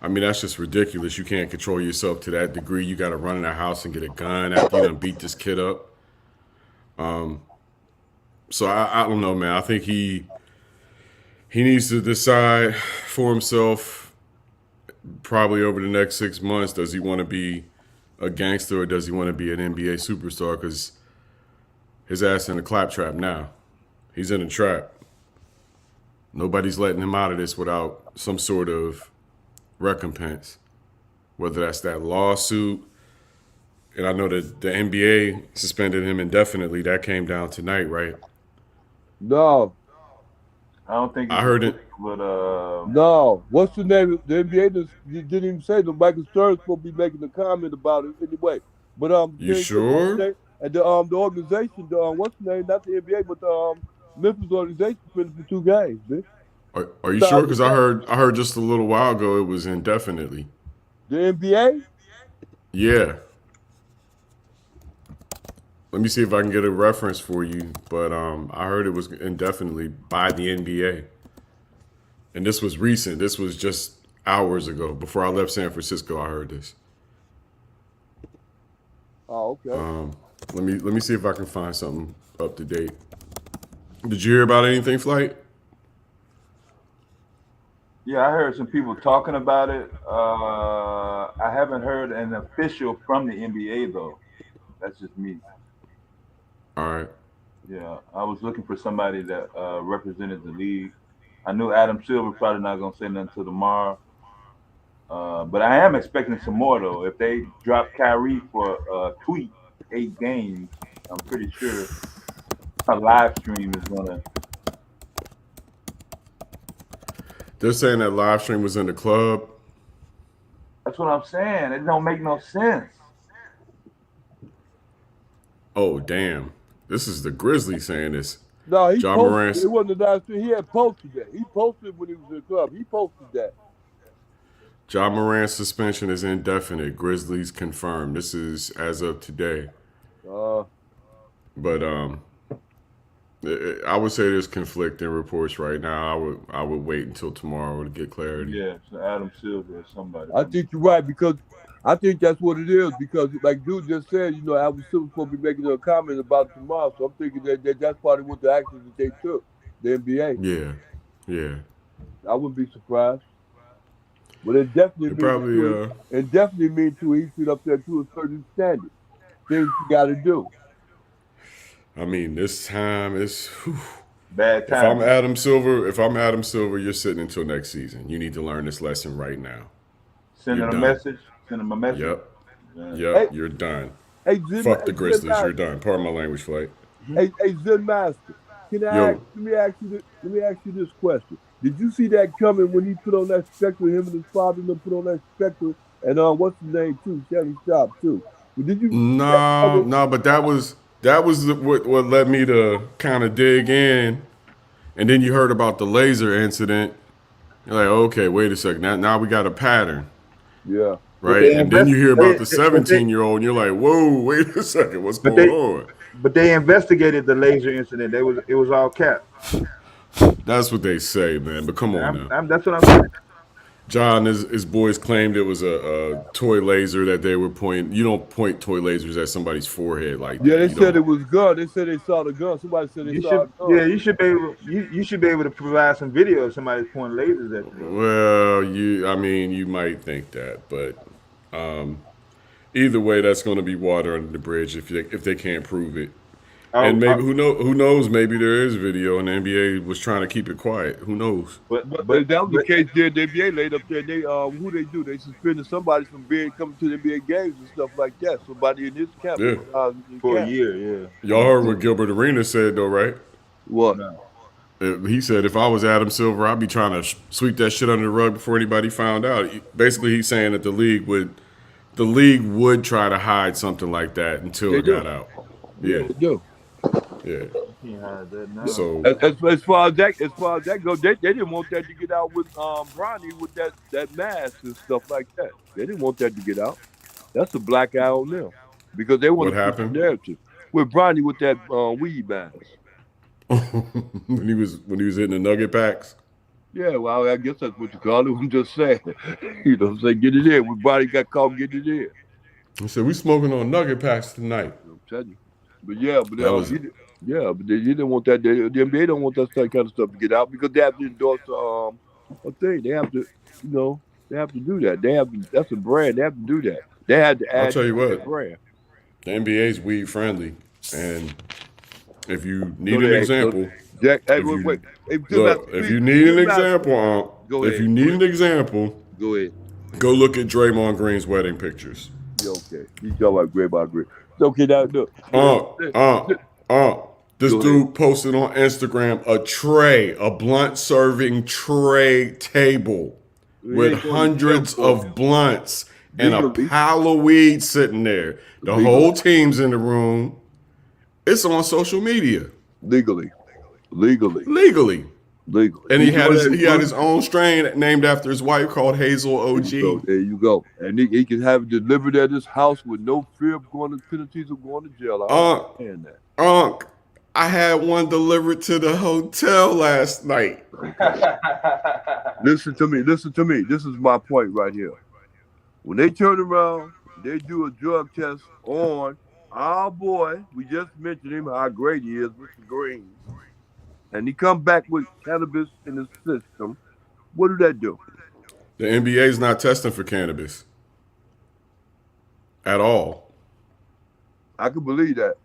I mean, that's just ridiculous. You can't control yourself to that degree. You got to run in the house and get a gun after you done beat this kid up. So I don't know, man. I think he needs to decide for himself probably over the next 6 months, does he want to be a gangster or does he want to be an NBA superstar? Because his ass in a claptrap now. He's in a trap. Nobody's letting him out of this without some sort of recompense, whether that's that lawsuit. And I know that the NBA suspended him indefinitely. That came down tonight, right? No, I don't think I heard it. But no. What's the name? The NBA didn't even say that Michael Stern's supposed to be making a comment about it anyway. But You sure? And the organization, what's the name? Not the NBA, but the Memphis organization finished for 2 games. Man. Are you sure? Because I heard just a little while ago it was indefinitely. The NBA? Yeah. Let me see if I can get a reference for you. But I heard it was indefinitely by the NBA. And this was recent. This was just hours ago. Before I left San Francisco, I heard this. Oh, okay. Let me see if I can find something up to date. Did you hear about anything, Flight? yeah, I heard some people talking about it. I haven't heard an official from the NBA though. That's just me. All right. Yeah, I was looking for somebody that represented the league. I knew Adam Silver probably not gonna say nothing until tomorrow. But I am expecting some more though. If they drop Kyrie for a tweet 8 games, I'm pretty sure a live stream is gonna. They're saying that live stream was in the club. That's what I'm saying. It don't make no sense. Oh, damn. This is the Grizzlies saying this. No, he Ja posted. Morant. It wasn't the last thing. He had posted that. He posted when he was in the club. He posted that. Ja Morant's suspension is indefinite. Grizzlies confirmed. This is as of today. But I would say there's conflicting reports right now. I would wait until tomorrow to get clarity. Yeah, so Adam Silver or somebody. I think you're right because I think that's what it is because, like dude just said, Adam Silver's supposed to be making a comment about it tomorrow. So I'm thinking that that's probably what the action that they took, the NBA. Yeah. I wouldn't be surprised. But it definitely means too he sit up there to a certain standard. Things you got to do. I mean, this time is bad time. If I'm Adam Silver, you're sitting until next season. You need to learn this lesson right now. Send him a message. Yep. Yeah. Hey, you're done. Hey, Fuck the Grizzlies. You're done. Pardon my language, Flight. Hey, Zen Master. Let me ask you this question. Did you see that coming when he put on that spectacle? Him and his father put on that spectacle, and what's his name too? Shannon Sharp too. But did you? No. But that was what led me to kind of dig in, and then you heard about the laser incident, You're like, okay, wait a second. Now we got a pattern, Yeah. But right? they And then you hear about the but they 17-year-old, and you're like, whoa, wait a second, what's but going they on? but they investigated the laser incident. It was all cap. That's what they say, man. But come on now. That's what I'm saying. John, his boys claimed it was a toy laser that they were pointing. You don't point toy lasers at somebody's forehead like that. yeah, they You said don't. it was gun. They said they saw the gun. Somebody said they You saw a should gun. you should be able you should be able to provide some video of somebody pointing lasers at you. Well, you might think that, but either way, that's going to be water under the bridge if they can't prove it. And maybe who knows? Maybe there is video, and the NBA was trying to keep it quiet. Who knows? But if that was the case, then the NBA laid up there. They who they do? They suspended somebody from coming to the NBA games and stuff like that. Somebody in this camp Yeah. for a year, yeah. Y'all heard what Gilbert Arenas said, though, right? What? He said, if I was Adam Silver, I'd be trying to sweep that shit under the rug before anybody found out. Basically, he's saying that the league would try to hide something like that until They it do. got out. Yeah, They do. yeah. Can't hide that now. So As far as that goes, they didn't want that to get out with Bronny with that mask and stuff like that. They didn't want that to get out. That's a black eye on them because they want What to push the happened? narrative with Bronny with that weed mask. when he was hitting the nugget packs. Yeah, well, I guess that's what you call it. I'm just saying, you know, what I'm saying, get it in. When Bronny got caught getting it in. He said, we smoking on nugget packs tonight. I'm telling you. But yeah, but That was- they didn't want that. The NBA don't want that kind of stuff to get out because they have to endorse a thing. They have to, they have to do that. That's a brand. They have to do that. They had to add. I'll tell you that what. brand. The NBA's weed friendly, and if you need So an they- example, Jack, hey, If you- wait. Hey, look, if you need an example, Go if ahead. you need an example, Go ahead. go look at Draymond Green's wedding pictures. Yeah, okay. You talking about great by great. Okay, now look. This Go dude posted on Instagram a blunt serving tray table We with ain't going to hundreds jail for of blunts and a Legally. pile of weed sitting there. The Legally. whole team's in the room. It's on social media legally. legally. And he You had know his that, he had his own strain named after his wife called Hazel OG. So there you go. And he can have it delivered at his house with no fear of going to penalties or going to jail. I understand that. Unc, I had one delivered to the hotel last night. Listen to me. This is my point right here. When they turn around, they do a drug test on our boy. We just mentioned him, how great he is, Mr. Green. And he come back with cannabis in his system. What do that do? The NBA is not testing for cannabis at all. I can believe that.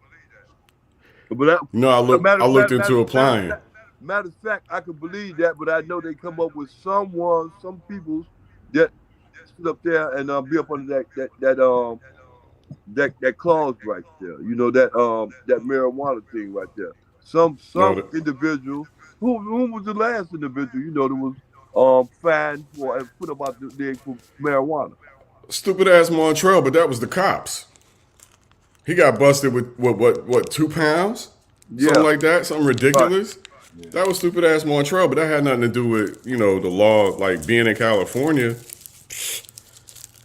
But that, No, I looked into applying. Matter of fact, I can believe that, but I know they come up with some people that sit up there and be up under that clause right there. You know, that marijuana thing right there. Some individual who was the last individual, you know, that was fined for and put up out there for marijuana. Stupid ass Montreal, but that was the cops. He got busted with what 2 pounds? Yeah. Something like that, something ridiculous. Yeah. That was stupid ass Montreal, but that had nothing to do with, the law, like being in California.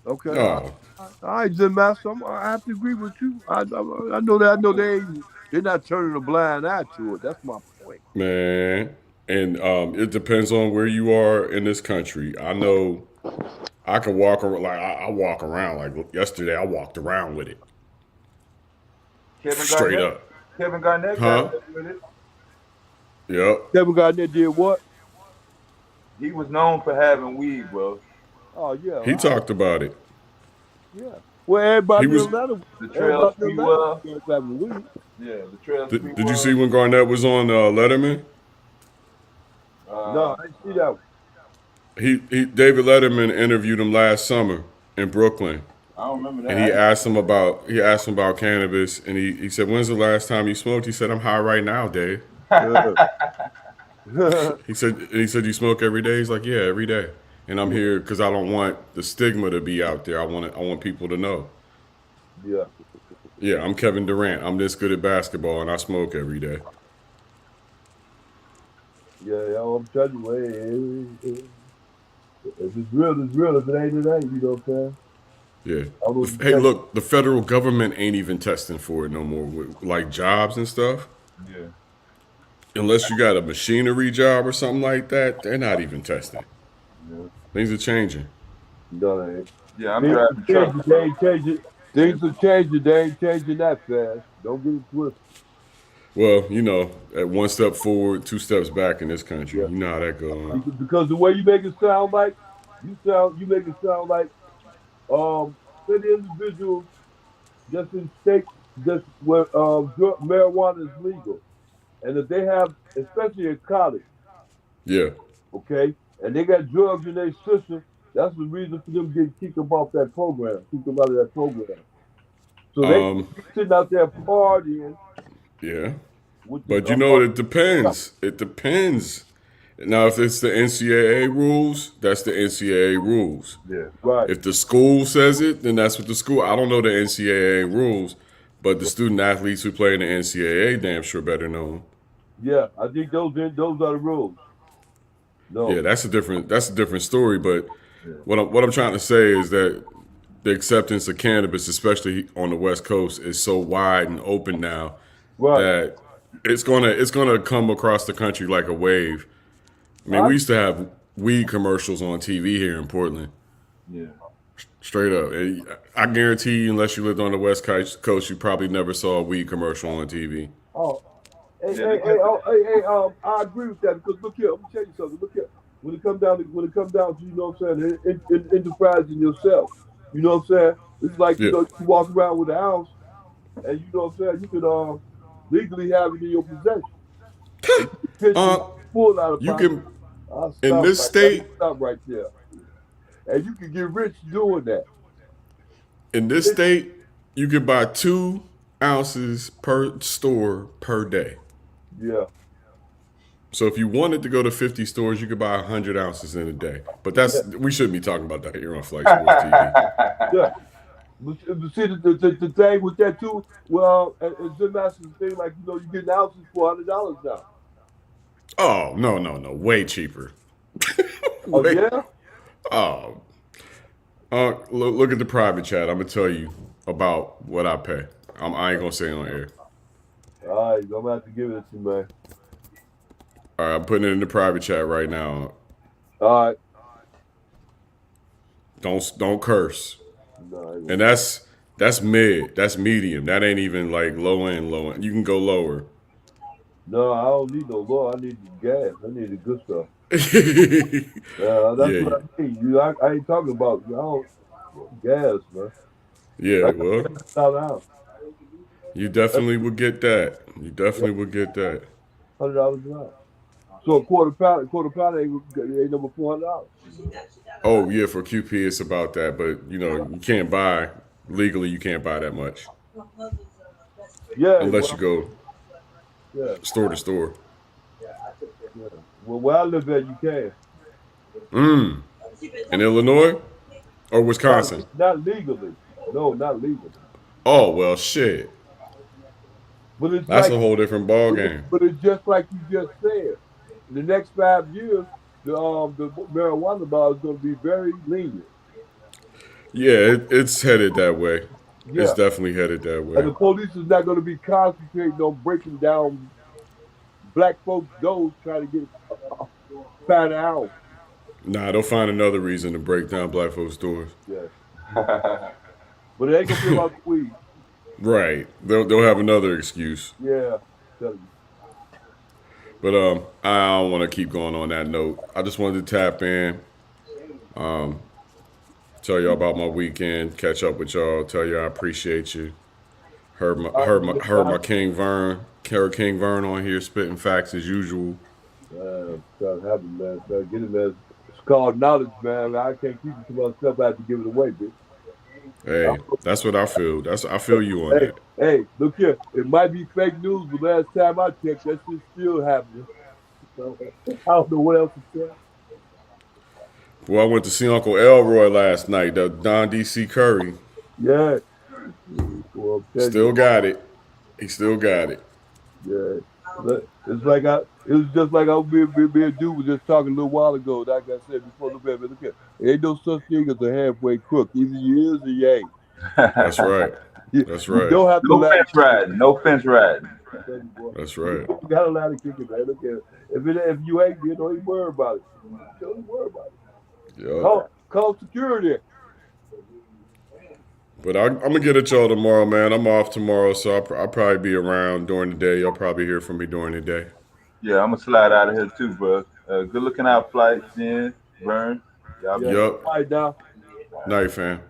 Okay. No. I have to agree with you. I know that. I know they're not turning a blind eye to it. That's my point. Man, and it depends on where you are in this country. I know I can walk around, like I walk around. Like yesterday, I walked around with it. Straight up. Kevin Garnett Huh? got with it. Yep. Kevin Garnett did what? He was known for having weed, bro. Oh yeah. He talked about it. Yeah. Well, everybody He was- in Atlanta. The Trail everybody in Speedwell. Atlanta was having weed. Yeah, the Trail Did you see when Garnett was on Letterman? No, I didn't see that one. He David Letterman interviewed him last summer in Brooklyn. I don't remember that. And he asked him about cannabis, and he said, "When's the last time you smoked?" He said, "I'm high right now, Dave." He said, "You smoke every day?" He's like, "Yeah, every day." And I'm here because I don't want the stigma to be out there. I want people to know. Yeah. Yeah, I'm Kevin Durant. I'm this good at basketball, and I smoke every day. Yeah, I'm telling you, If it's real, it's real. If it ain't, it ain't. You know what I'm saying? Yeah. I don't know what to Hey, tell you. look, the federal government ain't even testing for it no more, with, like jobs and stuff. Yeah. Unless you got a machinery job or something like that, they're not even testing. Yeah. Things are changing. No, they ain't. Yeah, I'm Things driving are truck. changing. They ain't changing. Things are changing. They ain't changing that fast. Don't get it twisted. Well, at one step forward, two steps back in this country. Yeah. You know how that goes. Because the way you make it sound like, you make it sound like, say the individuals just in states just where marijuana is legal, and if they have, especially in college, Yeah. okay, and they got drugs in their system, that's the reason for them getting kicked them off that program, kicked them out of that program. So they Um. sitting out there partying Yeah. with But the it depends. It depends. Now, if it's the NCAA rules, that's the NCAA rules. Yeah. right. If the school says it, then that's what the school. I don't know the NCAA rules, but the student athletes who play in the NCAA damn sure better know them. Yeah, I think those are the rules. No. Yeah, that's a different story. But Yeah. what I'm trying to say is that the acceptance of cannabis, especially on the West Coast, is so wide and open now Right. that it's gonna come across the country like a wave. I mean, we used to have weed commercials on TV here in Portland. Yeah. Straight up. I guarantee you, unless you lived on the West Coast, you probably never saw a weed commercial on TV. Oh, hey, Yeah, I agree with that because look here, I'm gonna tell you something. Look here, when it comes down to you know what I'm saying, enterprising yourself, you know what I'm saying. It's like Yeah. you walk around with a house, and you know what I'm saying, you can legally have it in your possession. Full out of You pocket. can I'll in stop this right state. there. Stop right there, and you can get rich doing that. In this state, you can buy 2 ounces per store per day. Yeah. So if you wanted to go to 50 stores, you could buy 100 ounces in a day. But we shouldn't be talking about that here on Flight Sports TV. Yeah. But see, the thing with that too, well, it's a massive thing. Like you get ounces for $100 now. Oh, no, way cheaper. Oh yeah. Oh, look at the private chat. I'm gonna tell you about what I pay. I ain't gonna say it on air. All right, I'm gonna have to give it to you, man. All right, I'm putting it in the private chat right now. All right. Don't curse. No, And that's mid. That's medium. That ain't even like low end. You can go lower. no, I don't need no law. I need the gas. I need the good stuff. That's Yeah. what I need. I ain't talking about gas, man. Yeah, That's well, $100 you definitely would get that. You definitely would get that. $100 an ounce. So a quarter pound ain't number $400. Oh yeah, for QP it's about that, but you can't buy legally. You can't buy that much Yeah. unless you go store to store. Yeah. Well, where I live at, you can. In Illinois or Wisconsin? Not legally. No, not legally. Oh well, shit. But it's That's like, a whole different ball game. But it's just like you just said. In the next 5 years, the marijuana law is going to be very lenient. Yeah, it's headed that way. Yeah. It's definitely headed that way. And the police is not going to be concentrating on breaking down black folks' doors trying to get $5 an ounce. Nah, they'll find another reason to break down black folks' doors. Yeah. But it ain't going to be about the weed. Right. They'll have another excuse. Yeah. Tell you. But I don't want to keep going on that note. I just wanted to tap in, tell y'all about my weekend, catch up with y'all, tell y'all I appreciate you. Heard my King Vern on here spitting facts as usual. Trying to have it, man. Trying to get it, man. It's called knowledge, man. I can't keep it to myself. I have to give it away, bitch. Hey, that's what I feel. I feel you on that. Hey, look here. It might be fake news, but last time I checked, that shit's still happening. So I don't know what else to say. Well, I went to see Uncle Elroy last night, the Don D.C. Curry. Yeah. Well, Still got it. He still got it. Yeah. It's like it was just like me and dude was just talking a little while ago. Like I said before, look at. Ain't no such thing as a halfway crook. Either you is or you ain't. That's right. That's You right. don't have to No lie. fence riding. No fence riding. That's right. You got a lot of kicking, man. Look at it. If you ain't, you don't even worry about it. Don't even worry about it. Yup. Call security. But I'm gonna get at y'all tomorrow, man. I'm off tomorrow, so I'll probably be around during the day. Y'all probably hear from me during the day. Yeah, I'm gonna slide out of here too, bro. Good looking out flight, Jen, Vern. Y'all be Yup. Right now. Night, fam.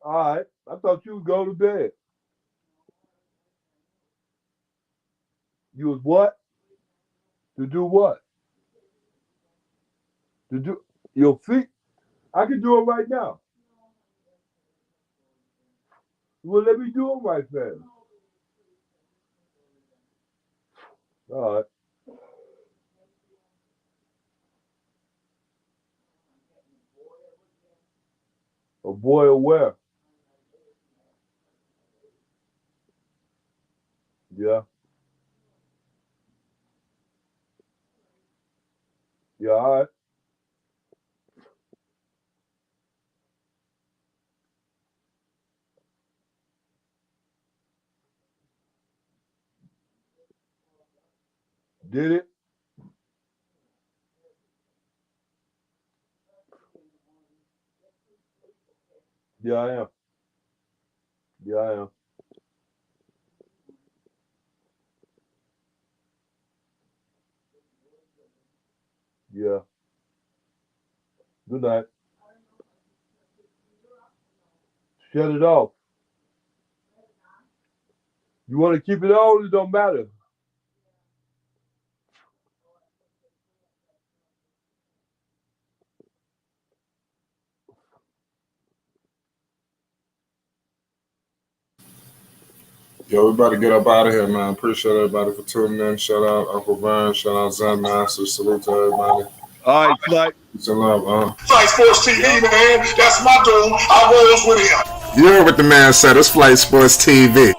All right. I thought you would go to bed. You was what? To do what? To do your feet? I can do it right now. Well, let me do it right fast. All right. A boy aware. Yeah. Yeah, all right. Did it? Yeah, I am. Yeah, I am. Yeah. Good night. Shut it off. You want to keep it on? It don't matter. Yo, we about to get up out of here, man. Appreciate everybody for tuning in. Shout out Uncle Vern. Shout out Zen Master. Salute to everybody. All right, Flight. Peace and love, Flight Sports TV, man. That's my dude. I rolls with him. You heard what the man said. It's Flight Sports TV.